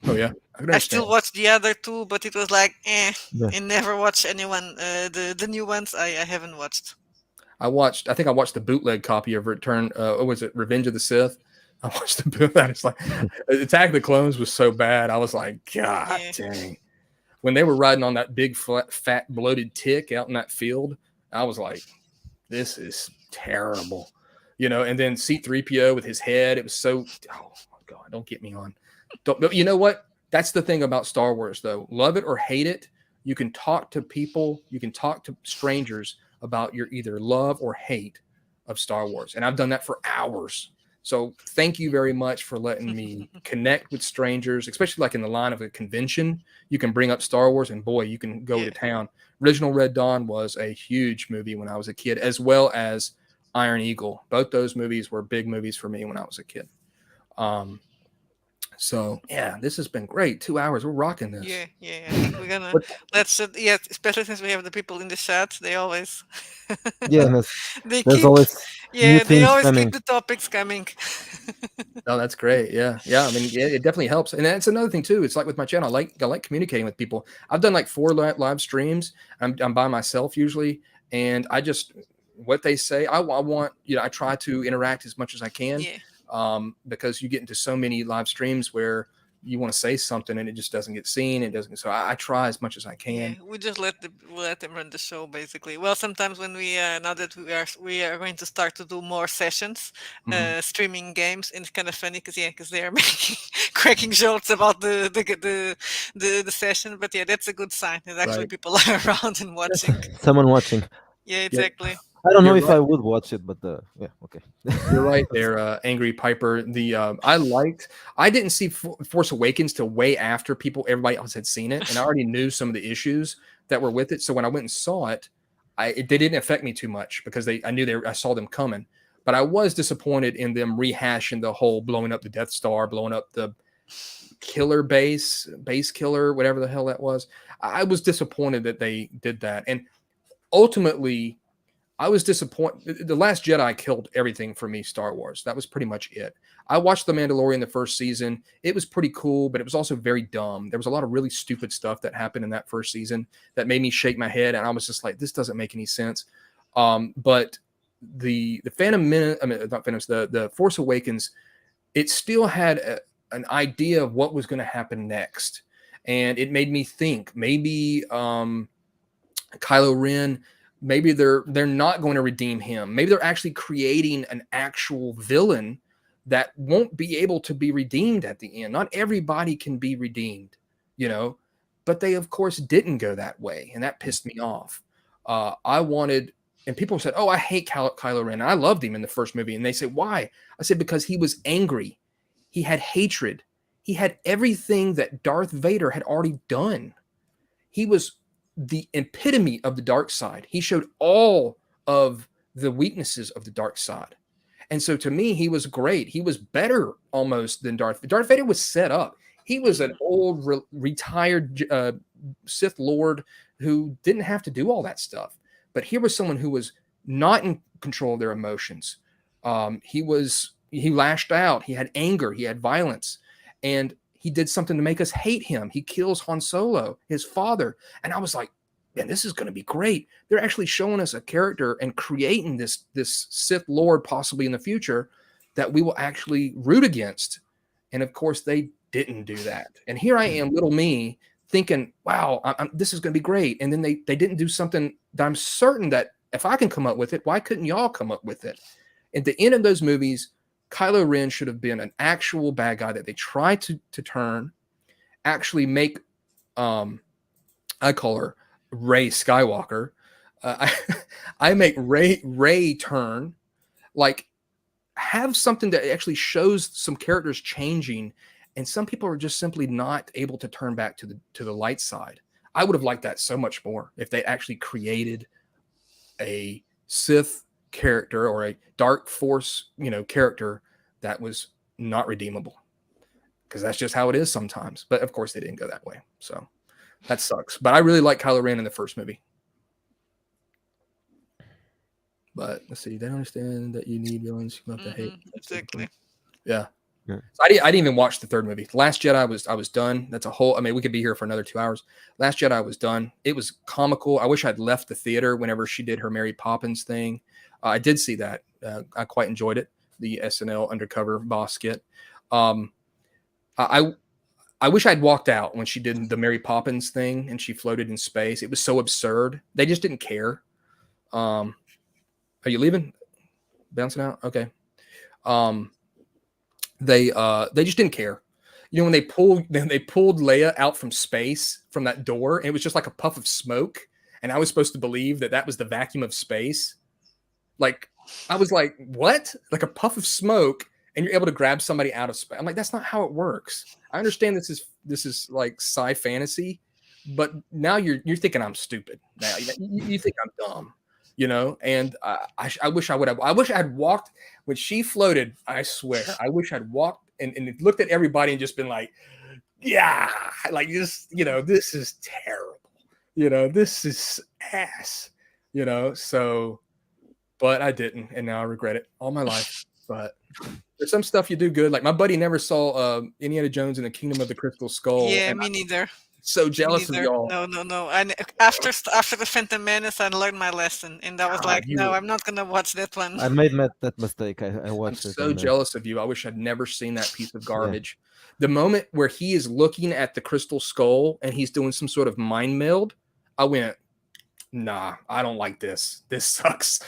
oh yeah, I can I understand. still watched the other two, but it was like, Yeah. I never watched anyone. The new ones I haven't watched. I think I watched the bootleg copy of Return. What was it, Revenge of the Sith? I watched the bootleg. It's like Attack of the Clones was so bad. I was like, God Yeah, dang. When they were riding on that big, fat, bloated tick out in that field, I was like, this is terrible, you know. And then C3PO with his head, it was so. Oh my God, don't get me on. But you know what? That's the thing about Star Wars, though. Love it or hate it, you can talk to people, you can talk to strangers about your either love or hate of Star Wars, and I've done that for hours. So thank you very much for letting me connect with strangers, especially like in the line of a convention. You can bring up Star Wars, and boy, you can go yeah, to town. Original Red Dawn was a huge movie when I was a kid, as well as Iron Eagle. Both those movies were big movies for me when I was a kid. So yeah, this has been great. 2 hours, we're rocking this. yeah. I think we're gonna But yeah, especially since we have the people in the chat. They always Yeah, they there's keep always new they things always keep coming. the topics coming. no, that's great. Yeah. I mean, yeah, it definitely helps, and that's another thing too. It's like with my channel, I like communicating with people. I've done like 4 live streams. I'm by myself usually, and I just what they say. I want I try to interact as much as I can, Yeah, because you get into so many live streams where you want to say something and it just doesn't get seen. It doesn't. So I try as much as I yeah. can. We just let them run the show basically. Well, sometimes when we now that we are going to start to do more sessions, Mhm. streaming games, and it's kind of funny because they are making cracking jokes about the session. But yeah, that's a good sign that actually Right. people are around and watching. Someone watching. Yeah, Yeah. exactly. I don't know You're if right. I would watch it, but yeah, okay. You're right there, Angry Piper. I didn't see Force Awakens till way after everybody else had seen it, and I already knew some of the issues that were with it. So when I went and saw it, they didn't affect me too much because I saw them coming. But I was disappointed in them rehashing the whole blowing up the Death Star, blowing up the killer base killer, whatever the hell that was. I was disappointed that they did that, and ultimately I was disappointed. The Last Jedi killed everything for me, Star Wars. That was pretty much it. I watched The Mandalorian the first season. It was pretty cool, but it was also very dumb. There was a lot of really stupid stuff that happened in that first season that made me shake my head, and I was just like, this doesn't make any sense. But the Phantom Menace, I mean, not Phantom, the Force Awakens, it still had an idea of what was going to happen next, and it made me think maybe Kylo Ren Maybe they're not going to redeem him. Maybe they're actually creating an actual villain that won't be able to be redeemed at the end. Not everybody can be redeemed, you know, but they of course didn't go that way, and that pissed me off. I wanted, and people said, "Oh, I hate Kylo Ren." And I loved him in the first movie, and they said, "Why?" I said, "Because he was angry. He had hatred. He had everything that Darth Vader had already done. He was the epitome of the dark side. He showed all of the weaknesses of the dark side." And so to me, he was great. He was better almost than Darth Vader was set up. He was an old, retired Sith Lord who didn't have to do all that stuff. But here was someone who was not in control of their emotions. He lashed out. He had anger. He had violence. And he did something to make us hate him. He kills Han Solo, his father. And I was like, man, this is going to be great. They're actually showing us a character and creating this Sith Lord possibly in the future that we will actually root against. And of course, they didn't do that. And here I am, little me, thinking, wow, this is going to be great. And then they didn't do something that I'm certain that if I can come up with it, why couldn't y'all come up with it? At the end of those movies, Kylo Ren should have been an actual bad guy that they tried to turn, actually make, I call her Rey Skywalker. I make Rey turn, like have something that actually shows some characters changing, and some people are just simply not able to turn back to the light side. I would have liked that so much more if they actually created a Sith character or a dark force, character that was not redeemable, because that's just how it is sometimes. But of course they didn't go that way. So that sucks. But I really like Kylo Ren in the first movie. But let's see. They don't understand that you need villains. You have to hate. Exactly. Yeah. Yeah. So I didn't even watch the third movie. The Last Jedi I was done. That's a whole. I mean, we could be here for another 2 hours. Last Jedi I was done. It was comical. I wish I'd left the theater whenever she did her Mary Poppins thing. I did see that. I quite enjoyed it. The SNL undercover boss skit. I wish I'd walked out when she did the Mary Poppins thing and she floated in space. It was so absurd. They just didn't care. Are you leaving? Bouncing out? Okay. They just didn't care. When they pulled Leia out from space from that door, and it was just like a puff of smoke, and I was supposed to believe that was the vacuum of space. Like, I was like, what? Like a puff of smoke, and you're able to grab somebody out of space. I'm like, that's not how it works. I understand this is like sci fantasy, but now you're thinking I'm stupid. Now you think I'm dumb, And I wish I wish I had walked when she floated. I swear, I wish I'd walked and looked at everybody and just been like, yeah, like this, this is terrible. This is ass, So, but I didn't, and now I regret it all my life. But there's some stuff you do good. Like my buddy never saw Indiana Jones and the Kingdom of the Crystal Skull. Yeah, and me neither. so jealous of Neither. y'all. No. And after the Phantom Menace, I learned my lesson, and I was God, like, no, I'm not gonna watch that one. I made that mistake. I I'm watched it. so jealous of you. I wish I'd never seen that piece of garbage. Yeah. The moment where he is looking at the crystal skull and he's doing some sort of mind meld, I went, nah, I don't like this. This sucks.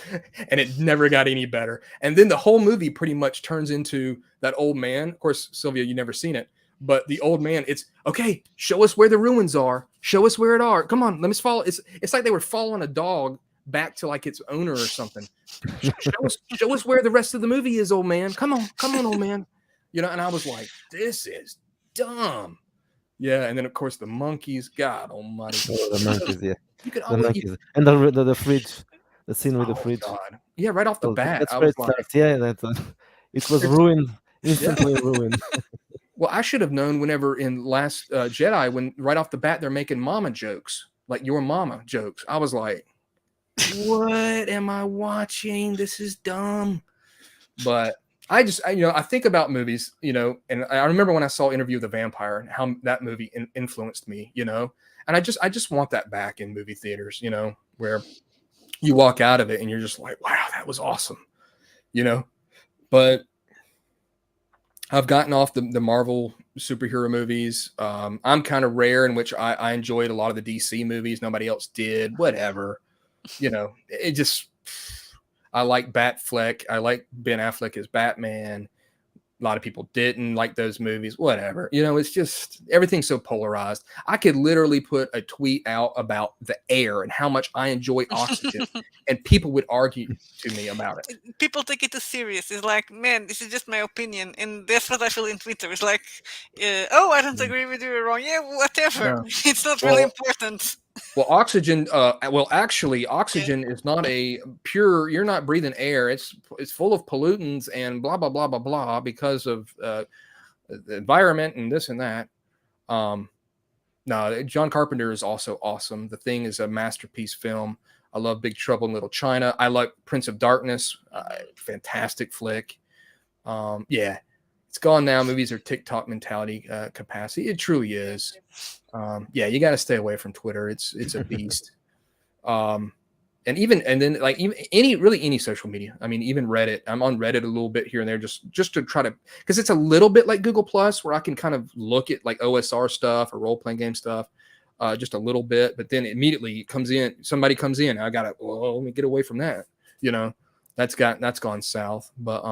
And it never got any better. And then the whole movie pretty much turns into that old man. Of course, Sylvia, you've never seen it, but the old man, it's okay. Show us where the ruins are. Show us where it are. Come on, let us follow. It's like they were following a dog back to like its owner or something. Show us where the rest of the movie is, old man. Come on, old man. And I was like, this is dumb. Yeah, and then of course the monkeys. God Almighty, the monkeys. Yeah, you could the always, monkeys and the fridge, the scene with the fridge. God. Yeah, right off the bat, That's I great was like, start. Yeah, it was ruined, instantly ruined. Well, I should have known whenever in Last Jedi, when right off the bat they're making mama jokes, like your mama jokes. I was like, what am I watching? This is dumb. But I think about movies, and I remember when I saw Interview with the Vampire and how that movie influenced me, and I just want that back in movie theaters, where you walk out of it and you're just like, wow, that was awesome, But I've gotten off the Marvel superhero movies. I'm kind of rare in which I enjoyed a lot of the DC movies. Nobody else did. Whatever. You know, it just. I like Batfleck. I like Ben Affleck as Batman. A lot of people didn't like those movies. Whatever. You know, it's just everything's so polarized. I could literally put a tweet out about the air and how much I enjoy oxygen, and people would argue to me about it. People take it too serious. It's like, man, this is just my opinion, and that's what I feel in Twitter. It's like, oh, I don't Mm. agree with you. You're wrong. Yeah, whatever. No. It's not really Well, important. well, oxygen. Well, actually, Yeah. oxygen is not a pure. You're not breathing air. It's full of pollutants and blah blah blah blah blah because of the environment and this and that. Um, no, John Carpenter is also awesome. The Thing is a masterpiece film. I love Big Trouble in Little China. I like Prince of Darkness. Fantastic flick. Yeah, it's gone now. Movies are TikTok mentality capacity. It truly is. Yeah, you got to stay away from Twitter. It's a beast. Um, and then like even any social media. I mean, even Reddit. I'm on Reddit a little bit here and there, just to try to, because it's a little bit like Google Plus, where I can kind of look at like OSR stuff or role playing game stuff, just a little bit. But then immediately somebody comes in. I gotta, well, let me get away from that. You know, that's gone south. But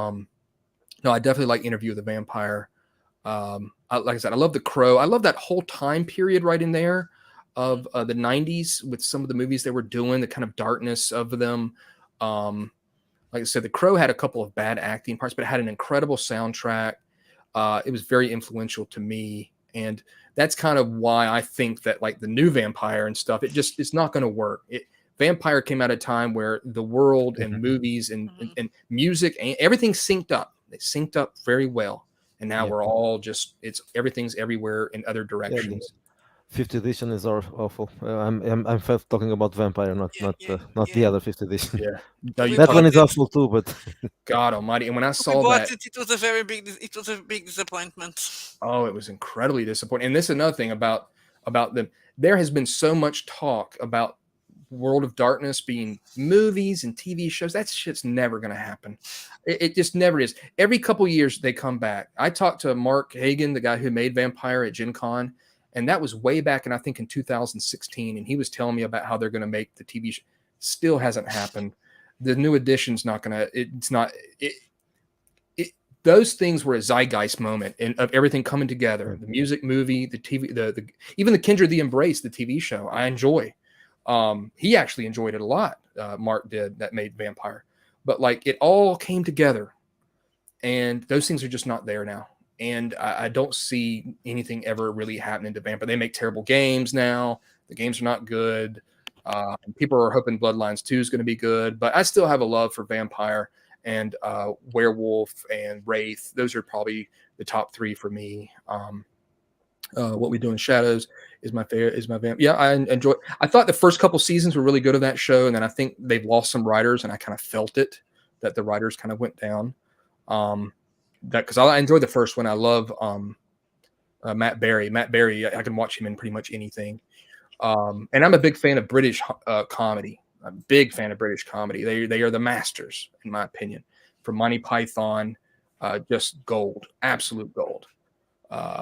no, I definitely like Interview with the Vampire. Like I said, I love The Crow. I love that whole time period right in there of the 90s with some of the movies they were doing, the kind of darkness of them. Like I said, The Crow had a couple of bad acting parts, but it had an incredible soundtrack. It was very influential to me. And that's kind of why I think that like the new Vampire and stuff, it's not going to work. Vampire came at a time where the world and movies and music and everything synced up. They synced up very well. And now Yeah. we're all everything's everywhere in other Yeah, the directions. fifth edition is awful. I'm talking about Vampire, Yeah, yeah, not the yeah. other fifth edition. Yeah. No, We you That talk, bought one is it. awful too, but God almighty. And when I We saw bought that, it. It was a very big. It was a big disappointment. oh, it was incredibly disappointing. And this is another thing about them. There has been so much talk about World of Darkness being movies and TV shows. That shit's never going to happen. It just never is. Every couple years they come back. I talked to Mark Hagan, the guy who made Vampire at Gen Con, and that was way back, and I think in 2016. And he was telling me about how they're going to make the TV show. Still hasn't happened. The new edition's not going to. It's not. Those things were a zeitgeist moment of everything coming together. The music, movie, the TV, the even the Kindred the Embrace, the TV show. I enjoy. He actually enjoyed it a lot. Mark did, that made Vampire, but like it all came together, and those things are just not there now. And I don't see anything ever really happening to Vampire. They make terrible games now. The games are not good. People are hoping Bloodlines 2 is going to be good, but I still have a love for Vampire and Werewolf and Wraith. Those are probably the top three for me. What We Do in Shadows is my favorite. Is my vamp. Yeah, I enjoy. I thought the first couple seasons were really good of that show, and then I think they've lost some writers, and I kind of felt it that the writers kind of went down. That because I enjoyed the first one. I love Matt Berry. Matt Berry, I can watch him in pretty much anything. And I'm a big fan of British comedy. I'm a big fan of British comedy. They are the masters, in my opinion. From Monty Python, just gold, absolute gold. But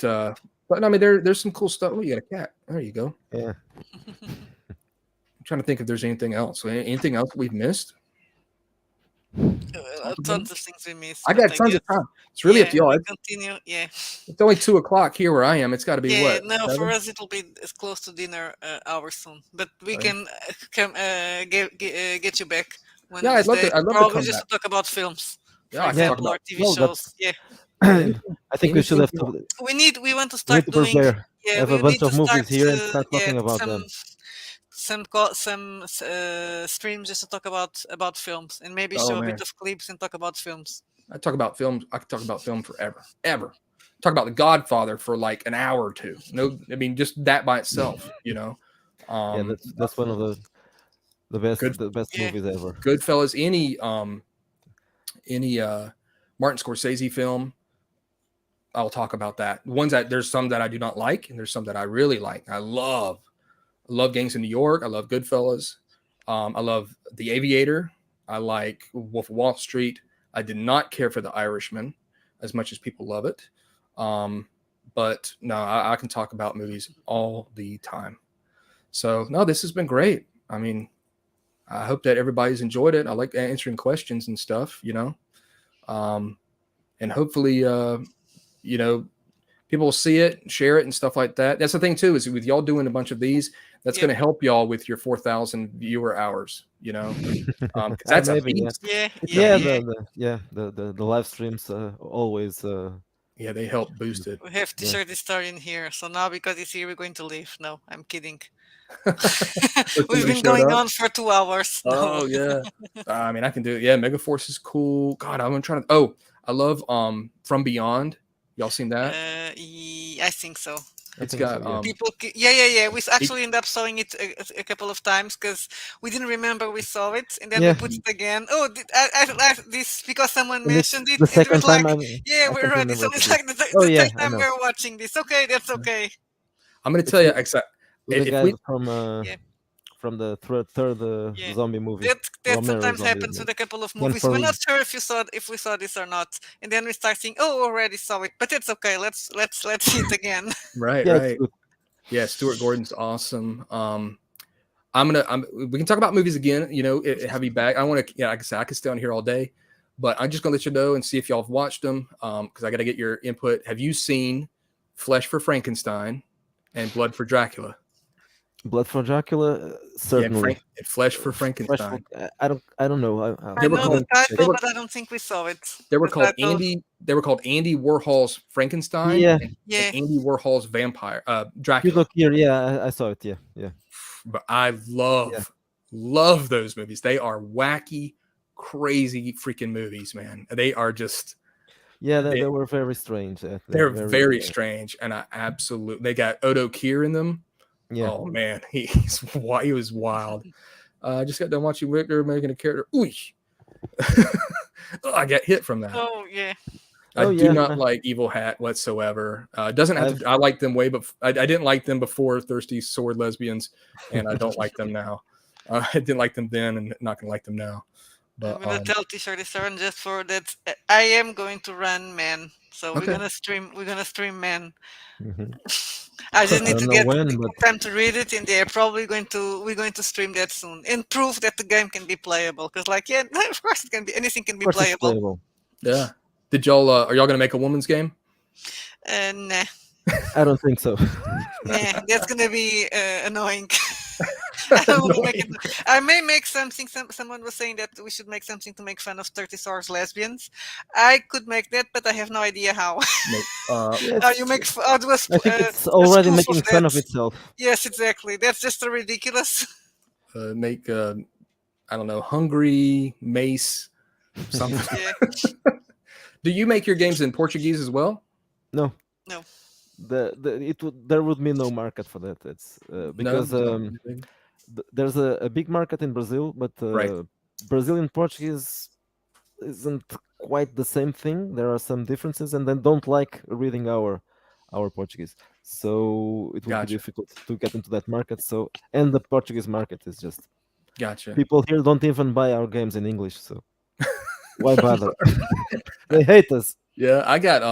I mean, there's some cool stuff. Oh, you got a cat. There you go. yeah. I'm trying to think if there's anything else. Anything else we've missed? Tons of things we missed. I but got tons guess, of time. It's really up to y'all. we continue. Yeah. It's only 2:00 here where I am. It's got to be Yeah, what? no, 7? for us it'll be as close to dinner hour soon, but we Right. can come get you back one Yeah, of these days. I'd love to Probably come just back. to talk about films, Yeah, for I can talk example, about. or TV Well, shows. Yeah, I think we should Anything have you want. to we want to we need start to doing. prepare. Yeah, Have we a bunch need to of start. movies here and start Yeah, talking about them. some streams just to talk about films and maybe Oh show a bit man, of clips and talk about films. I talk about films. I could talk about film forever, ever. Talk about The Godfather for like an hour or two. No, I mean just that by itself. You know, Yeah, um, that's one of good the best Yeah. movies ever. Goodfellas. Any Martin Scorsese film. I'll talk about that. Ones that there's some that I do not like, and there's some that I really like. I love Gangs in New York. I love Goodfellas. I love The Aviator. I like Wolf of Wall Street. I did not care for The Irishman as much as people love it. But no, I can talk about movies all the time. So no, this has been great. I mean, I hope that everybody's enjoyed it. I like answering questions and stuff, um, and hopefully, you know, people will see it, share it, and stuff like that. That's the thing too, is with y'all doing a bunch of these, that's going Yep. to help y'all with your 4,000 viewer hours. Because that's a Maybe, yeah. beast. Yeah, It's a yeah, Yeah, beast. yeah. the live streams always Yeah, they help boost it. We have to yeah. share this story in here. So now, because it's here, we're going to leave. No, I'm kidding. So We've somebody been showed going up. on for 2 hours. No. Oh yeah. I mean, I can do it. Yeah, Megaforce is cool. God, I'm trying to. Oh, I love From Beyond. Y'all seen that? I think so. I It's think so, got yeah. Yeah. We it, actually end up showing it a couple of times because we didn't remember we saw it, and then we Yeah, put it again. Oh, this because someone and it's mentioned it, the and it was second time like, yeah, I we're can't ready. So remember it's what it is. like Oh the yeah, third I time know. we're watching this. Okay, that's okay. I'm going to tell It's you with exactly the if guy we Yeah, from the third yeah. zombie movie, That Romero sometimes zombie happens movie. with a couple of Ken movies. We're not Farley. sure if we saw this or not, and then we start saying, "Oh, we already saw it," but it's okay. Let's see it again. right, Yeah, it's right. good. Yeah, Stuart Gordon's awesome. We can talk about movies again. Have you back. I want to. Yeah, like I said, I could stay on here all day, but I'm just gonna let you know and see if y'all have watched them. Because I got to get your input. Have you seen Flesh for Frankenstein and Blood for Dracula? Blood for Dracula, Yeah, certainly. Flesh for Fresh Folk, Frankenstein. I don't know. I They were know I the called. need to check They title, it. were but I don't think we saw it. they were The called title, Andy Warhol's Frankenstein Yeah, and yeah. Andy Warhol's Vampire you Dracula. look here. Yeah, I saw it. Yeah, yeah, But I yeah, love those movies. They are wacky, crazy freaking movies, man. They are just yeah. They they, were very strange. They're they're very very strange, and I absolutely they got Odo Kier in them. yeah. Oh man, he was wild. I just got done watching Victor making a character. Ooh, I got hit from that. Oh, yeah. I Oh do yeah, not like Evil Hat whatsoever. It doesn't have I've to. I like them way, but I didn't like them before Thirsty Sword Lesbians, and I don't like them now. I didn't like them then, and not gonna like them now. I'm But gonna tell T37 just for that. I am going to run man. So we're okay, gonna stream. We're gonna stream man. mhm. I just I need don't to know get when, but time to read it, and they're probably going to. We're going to stream that soon and prove that the game can be playable. Because, like, yeah, of course it can be. Anything can of be course it's playable. playable. yeah. Did y'all? Are y'all gonna make a woman's game? Nah, I don't think so. nah, that's gonna be annoying. I don't want to make it. Annoying. I may make something. Someone was saying that we should make something to make fun of 30 Stars lesbians. I could make that, but I have no idea how. Make, Yes, You make. I'll do I think it's a already spoof of making that. fun of itself. Yes, exactly. That's just so ridiculous. make I don't know, hungry mace something. Yeah. Do you make your games in Portuguese as well? No, No. there would be no market for that. It's No, because it's not. there's a big market in Brazil, but Right. Brazilian Portuguese isn't quite the same thing. There are some differences, and they don't like reading our Portuguese. So it would be Gotcha. difficult to get into that market. So and the Portuguese market is just Gotcha. people here don't even buy our games in English. So why bother? They hate us. Yeah, I got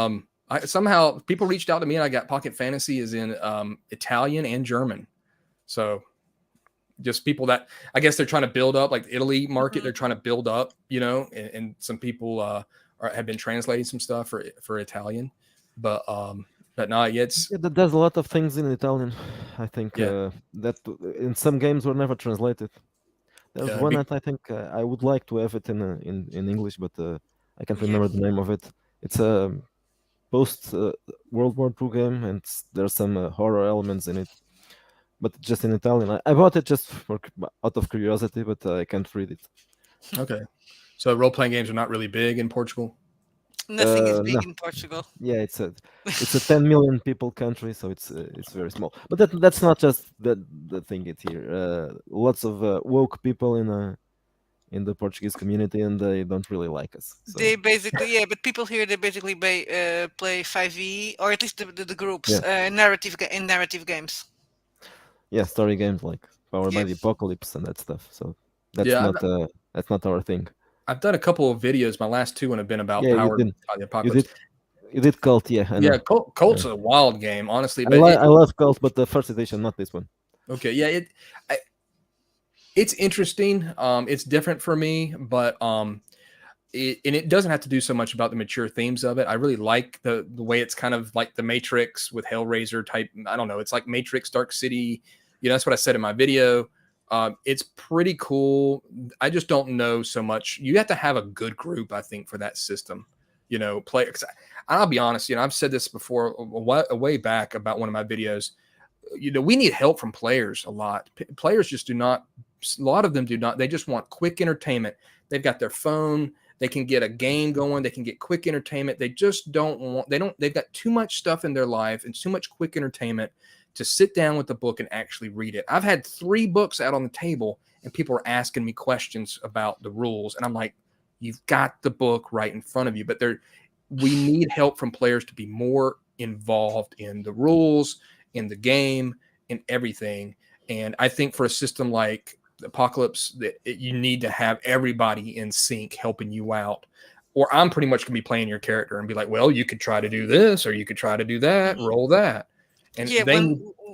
I somehow people reached out to me and I got Pocket Fantasy is in Italian and German. So just people that I guess they're trying to build up like the Italy market, they're trying to build up, and some people have been translating some stuff for Italian. But no, yeah, it's Yeah, there's a lot of things in Italian. I think yeah, that in some games were never translated. There's yeah, one that I think I would like to have it in English, but I can't Yeah. remember the name of it. It's a post World War II game, and there's some horror elements in it, but just in Italian. I bought it just out of curiosity, but I can't read it. okay. So role playing games are not really big in Portugal. Nothing is No, big in Portugal. yeah, it's a 10 million people country, so it's very small. But that's not just the thing. It here. Lots of woke people in the Portuguese community, and they don't really like us. So They basically, yeah, but people here they basically play 5e or at least the groups yeah, in narrative games. yeah, story games like Powered by Yeah, the Apocalypse and that stuff. So Yeah, that's not our thing. I've done a couple of videos. My last two have been about Yeah, Powered by the you Apocalypse. did, you did Cult. Yeah, I Yeah, know. Colt's a wild game, honestly. I But I love Cult, but the first edition, not this one. Okay, yeah, it's interesting. It's different for me, but and it doesn't have to do so much about the mature themes of it. I really like the way it's kind of like the Matrix with Hellraiser type. I don't know. It's like Matrix, Dark City. That's what I said in my video. It's pretty cool. I just don't know so much. You have to have a good group, I think, for that system. Play. I'll be honest. I've said this before a way back about one of my videos. We need help from players a lot. Players just do not. A lot of them do not. They just want quick entertainment. They've got their phone. They can get a game going. They can get quick entertainment. They just don't want. They don't. They've got too much stuff in their life and too much quick entertainment to sit down with the book and actually read it. I've had 3 books out on the table, and people are asking me questions about the rules, and I'm like, "You've got the book right in front of you." But we need help from players to be more involved in the rules, in the game, in everything. And I think for a system like Apocalypse, you need to have everybody in sync helping you out. Or I'm pretty much going to be playing your character and be like, well, you could try to do this, or you could try to do that, Mhm. roll that. And Yeah, they,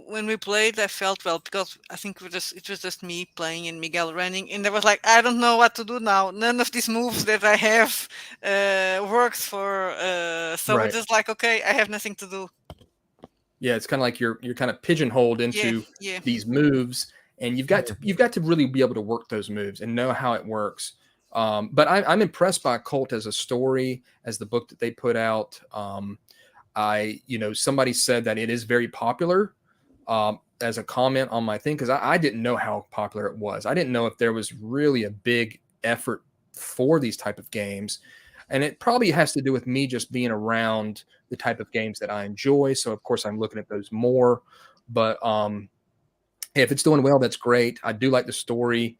when we played, I felt well because I think it was just me playing and Miguel running, and I was like, I don't know what to do now. None of these moves that I have works for. So we're right. just like, okay, I have nothing to do. Yeah, it's kind of like you're kind of pigeonholed Yeah, into yeah. these moves, and you've got to really be able to work those moves and know how it works. But I'm impressed by Cult as a story, as the book that they put out. Somebody said that it is very popular, as a comment on my thing, because I didn't know how popular it was. I didn't know if there was really a big effort for these type of games, and it probably has to do with me just being around the type of games that I enjoy. So of course I'm looking at those more. But if it's doing well, that's great. I do like the story.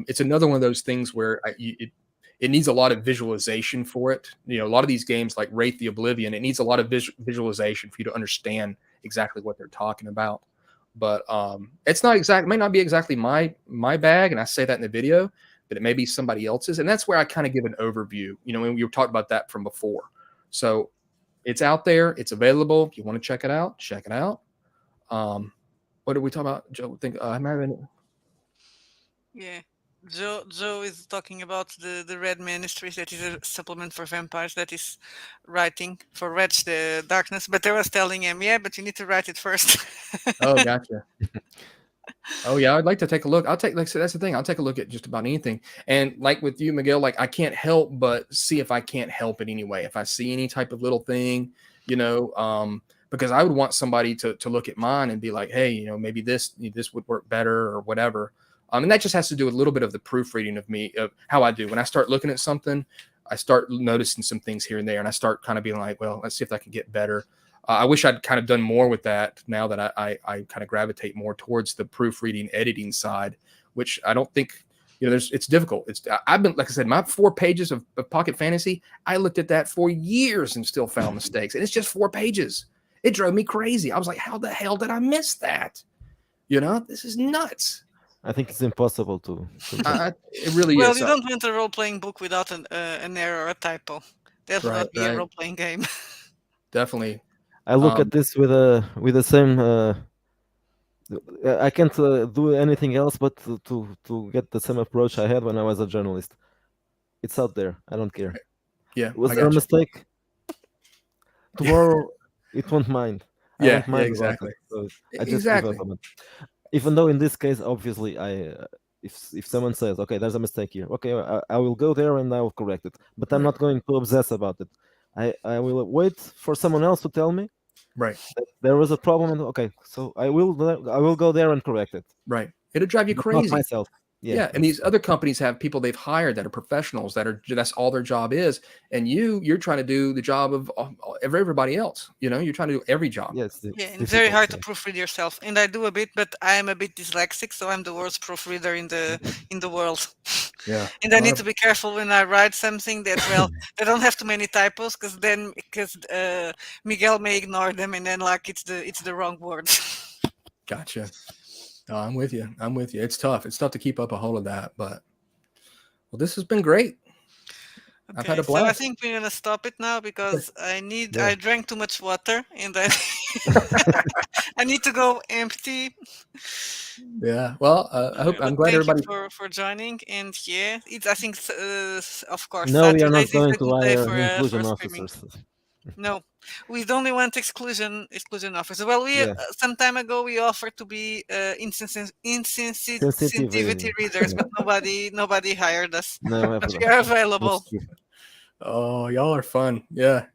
It's another one of those things where it needs a lot of visualization for it. A lot of these games like Wraith the Oblivion, it needs a lot of visualization for you to understand exactly what they're talking about. But it's not exact, might not be exactly my bag, and I say that in the video, but it may be somebody else's, and that's where I kind of give an overview. When we were talking about that from before. So it's out there, it's available. If you want to check it out, check it out. What did we talk about? Joe, think I'm having. Yeah. Joe is talking about the Red Ministries, that is a supplement for vampires that is writing for Wretch the Darkness. But I was telling him, yeah, but you need to write it first. Oh, gotcha. Oh yeah, I'd like to take a look. I'll take, like I said, that's the thing. I'll take a look at just about anything. And like with you, Miguel, like I can't help but see if I can't help it anyway. If I see any type of little thing, because I would want somebody to look at mine and be like, hey, maybe this would work better or whatever. And that just has to do with a little bit of the proofreading of me, of how I do. When I start looking at something, I start noticing some things here and there, and I start kind of being like, well, let's see if I can get better. I wish I'd kind of done more with that now that I kind of gravitate more towards the proofreading, editing side, which I don't think, it's difficult. I've been, like I said, my 4 pages of Pocket Fantasy, I looked at that for years and still found mistakes. And it's just 4 pages. It drove me crazy. I was like, how the hell did I miss that? This is nuts. I think it's impossible to just It really Well, is. you don't want a role playing book without an error or a typo. That would Right, not be a right. role playing game. Definitely. I look at this with the same. I can't do anything else but to get the same approach I had when I was a journalist. It's out there. I don't care. Yeah, Was I there a got you. mistake? Tomorrow, it won't mind. I Yeah, won't yeah, mind about it. exactly. So I just give up Exactly. on it. Even though in this case, obviously, if someone says, okay, there's a mistake here, okay, I will go there and I will correct it. But I'm Right. not going to obsess about it. I will wait for someone else to tell me Right. that there was a problem. And okay, so I will go there and correct it, Right. It'll drive you but not crazy. myself. Yeah, Yeah, and these other companies have people they've hired that are professionals that's all their job is, and you're trying to do the job of everybody else. You're trying to do every job. yeah, Yeah, it's and very difficult. hard to Yeah. proofread yourself. And I do a bit, but I am a bit dyslexic, so I'm the worst proofreader in the world. Yeah, And a I lot need of to be careful when I write something that, well, they don't have too many typos, because Miguel may ignore them, and then like it's the wrong word. gotcha. No, I'm with you. I'm with you. It's tough. It's tough to keep up a hold of that, but well, this has been great. I've had a Okay, so I blast. think we're gonna stop it now Okay. because Yeah. I drank too much water and I I need to go empty. Yeah. Well, I'm But glad thank you everybody. for joining. And yeah, it's I think of course No, we are not Saturdays is going a to good day hire for inclusion streaming. officers. No, we don't want exclusion offers. Well, we Yeah, some time ago we offered to be sensitive. insensitivity readers, Yeah. but nobody hired us. No, But we are that's available. true. Oh, y'all are fun. Yeah.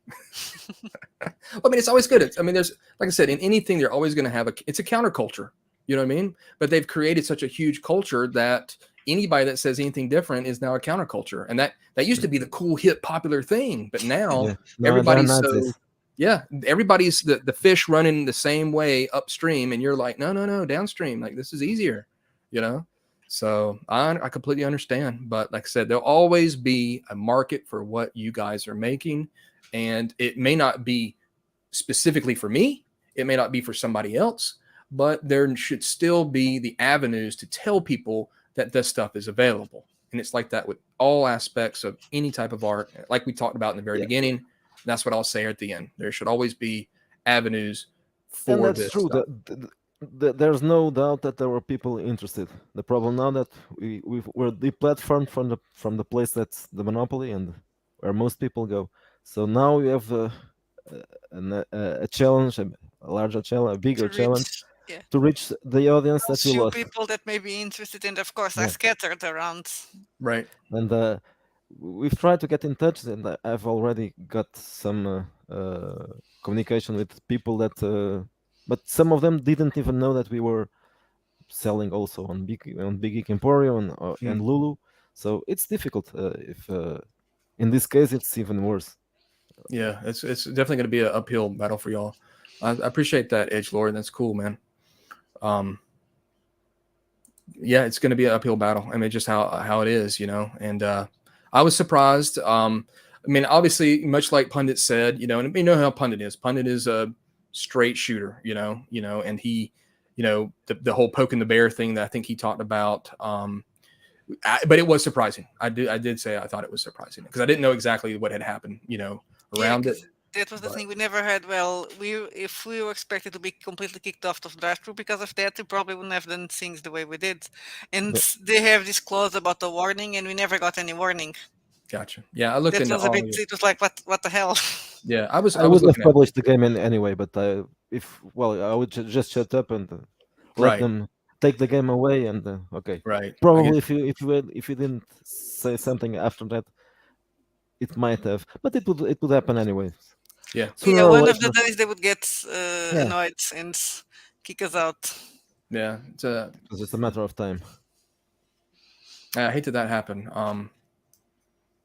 Well, I mean, it's always good. I mean, there's like I said, in anything, they're always going to have it's a counterculture. You know what I mean? But they've created such a huge culture that anybody that says anything different is now a counterculture, and that used to be the cool, hip, popular thing, but now Yeah, no, they're everybody's Nazis. so yeah, everybody's the fish running the same way upstream, and you're like, no, no, no, downstream. Like this is easier, you know. So I completely understand, but like I said, there'll always be a market for what you guys are making, and it may not be specifically for me. It may not be for somebody else, but there should still be the avenues to tell people that this stuff is available. And it's like that with all aspects of any type of art, like we talked about in the very Yeah, beginning. That's what I'll say at the end. There should always be avenues and for that's this true. stuff. There's no doubt that there were people interested. The problem now that we're deplatformed from the place that's the monopoly and where most people go. So now we have a challenge, a larger challenge, a bigger To challenge reach, yeah, to reach the audience that those we few lost. people that may be interested, and of course are Yeah, scattered around. Right. and we've tried to get in touch, and I've already got some communication with people that, but some of them didn't even know that we were selling also on Big Geek Emporium and Hmm. Lulu. So it's difficult. If in this case, it's even worse. Yeah, it's definitely going to be an uphill battle for y'all. I appreciate that, Edge Lord. That's cool, man. Um, yeah, it's going to be an uphill battle. I mean, just how it is, you know. And I was surprised. I mean, obviously, much like Pundit said, you know, and you know how Pundit is. Pundit is a straight shooter, and he, the whole poking the bear thing that I think he talked about. But it was surprising. I did say I thought it was surprising because I didn't know exactly what had happened, Yeah, around it. because that was the But thing we never had. Well, if we were expected to be completely kicked off of drive-through because of that, we probably wouldn't have done things the way we did. And Yeah, they have this clause about the warning, and we never got any warning. gotcha. Yeah, I looked That into was a all bit. of it. It was like what the hell. Yeah, I was I I was would have looking at published the game anyway, but if well, I would just shut up and let right, them take the game away. And okay, right. I get probably if you didn't say something after that, it might have, but it would happen anyway. yeah, Sooner Yeah, or one of the later. days they would get Yeah, annoyed and kick us out. yeah. it's just a matter of time. I hate that happened.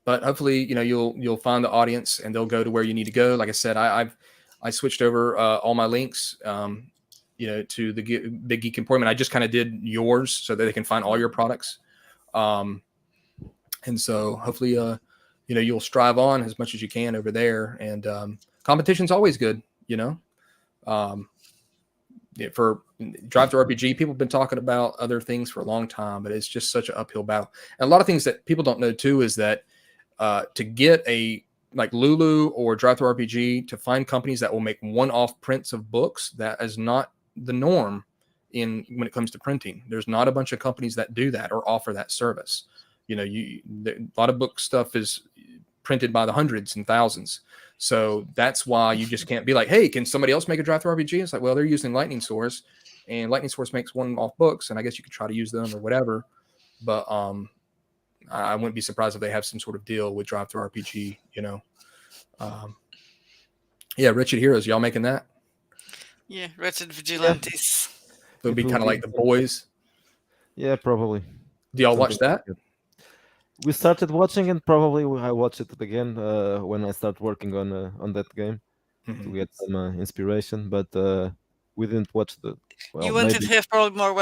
But hopefully, you'll find the audience and they'll go to where you need to go. Like I said, I switched over all my links, to the Big Geek Emporium. And I just kind of did yours so that they can find all your products. Um, and so hopefully, you'll strive on as much as you can over there. And competition's always good, Um, for Drive to RPG, people have been talking about other things for a long time, but it's just such an uphill battle. And a lot of things that people don't know too is that to get a like Lulu or Drive Thru RPG to find companies that will make one-off prints of books, that is not the norm in when it comes to printing. There's not a bunch of companies that do that or offer that service. A lot of book stuff is printed by the hundreds and thousands. So that's why you just can't be like, hey, can somebody else make a Drive Thru RPG? It's like, well, they're using Lightning Source, and Lightning Source makes one-off books, and I guess you could try to use them or whatever. But I wouldn't be surprised if they have some sort of deal with Drive Thru RPG. Um, yeah, Wretched Heroes, y'all making that? Yeah, wretched Yeah, vigilantes. It would it be will kind of be. like The Boys. Yeah, probably Do y'all something watch like that? that. We started watching, and probably I watch it again when I start working on that game to Mm-hmm. get some inspiration. But we didn't watch well, You wanted maybe to have probably more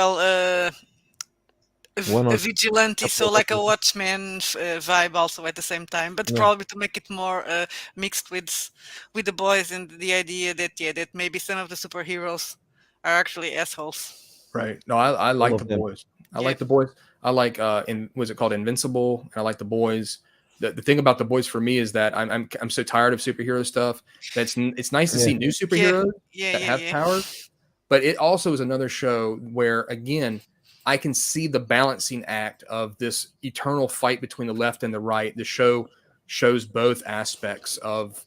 one a or vigilante, couple so of like a episodes. Watchman vibe also at the same time, but Yeah, probably to make it more mixed with the boys and the idea that that maybe some of the superheroes are actually assholes. Right. No, I all like The of them. Boys. I Yeah, like The Boys. I like was it called Invincible? And I like The Boys. the thing about the boys for me is that I'm so tired of superhero stuff. It's nice to Yeah. see new Yeah, superheroes yeah, that yeah, have yeah. powers, but it also is another show where again I can see the balancing act of this eternal fight between the left and the right. The show shows both aspects of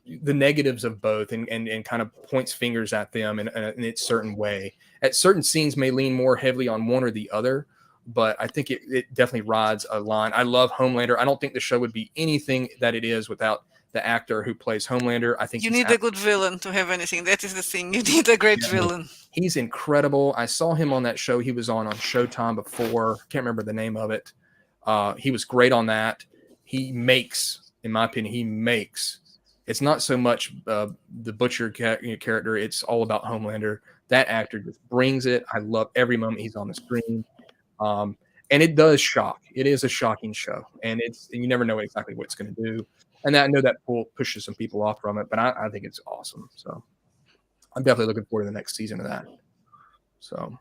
the negatives of both and kind of points fingers at them in its certain way. At certain scenes may lean more heavily on one or the other, but I think it definitely rides a line. I love Homelander. I don't think the show would be anything that it is without the actor who plays Homelander. I think You need a good villain to have anything. That is the thing. You need a great yeah, villain. he's incredible. I saw him on that show he was on Showtime before. Can't remember the name of it. He was great on that. He makes, in my opinion, he makes. It's not so much the Butcher character. It's all about Homelander. That actor just brings it. I love every moment he's on the screen. Um, and it does shock. It is a shocking show, and you never know exactly what it's going to do. And I know that pushes some people off from it, but I think it's awesome. So I'm definitely looking forward to the next season of that. So,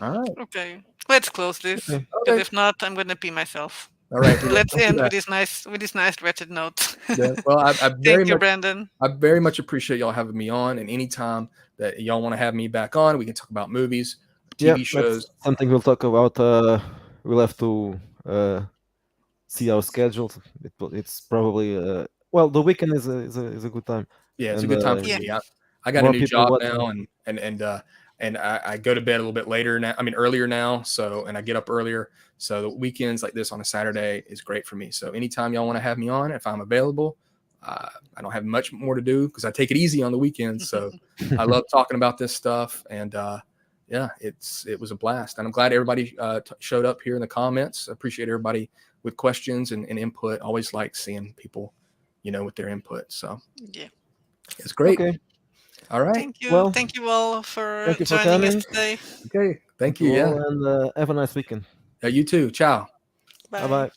all right, Okay, let's close this Okay. because okay, if not, I'm gonna pee myself. all right. Yeah, Let's don't do end that. with this nice wretched note. Yeah. Well, Thank you, Brandon. I very much appreciate y'all having me on, and anytime that y'all want to have me back on, we can talk about movies, Yeah, TV that's shows. something we'll talk about. We'll have to see our schedules. It's probably well, the weekend is a good time, Yeah, it's a and good time for Yeah. me. I got a more new people job watching. now, and I go to bed a little bit later now. I mean earlier now, so and I get up earlier. So the weekends like this on a Saturday is great for me. So anytime y'all want to have me on, if I'm available, I don't have much more to do because I take it easy on the weekends. So I love talking about this stuff, and yeah, it was a blast, and I'm glad everybody showed up here in the comments. I appreciate everybody with questions and input. Always like seeing people, with their input. So Yeah. it's great. Okay, All right. Thank you. well, Thank you all for thank you for joining us coming. today. Okay. Thank Thank you. you Yeah. all, and have a nice weekend. You too. Ciao. Bye Bye. bye.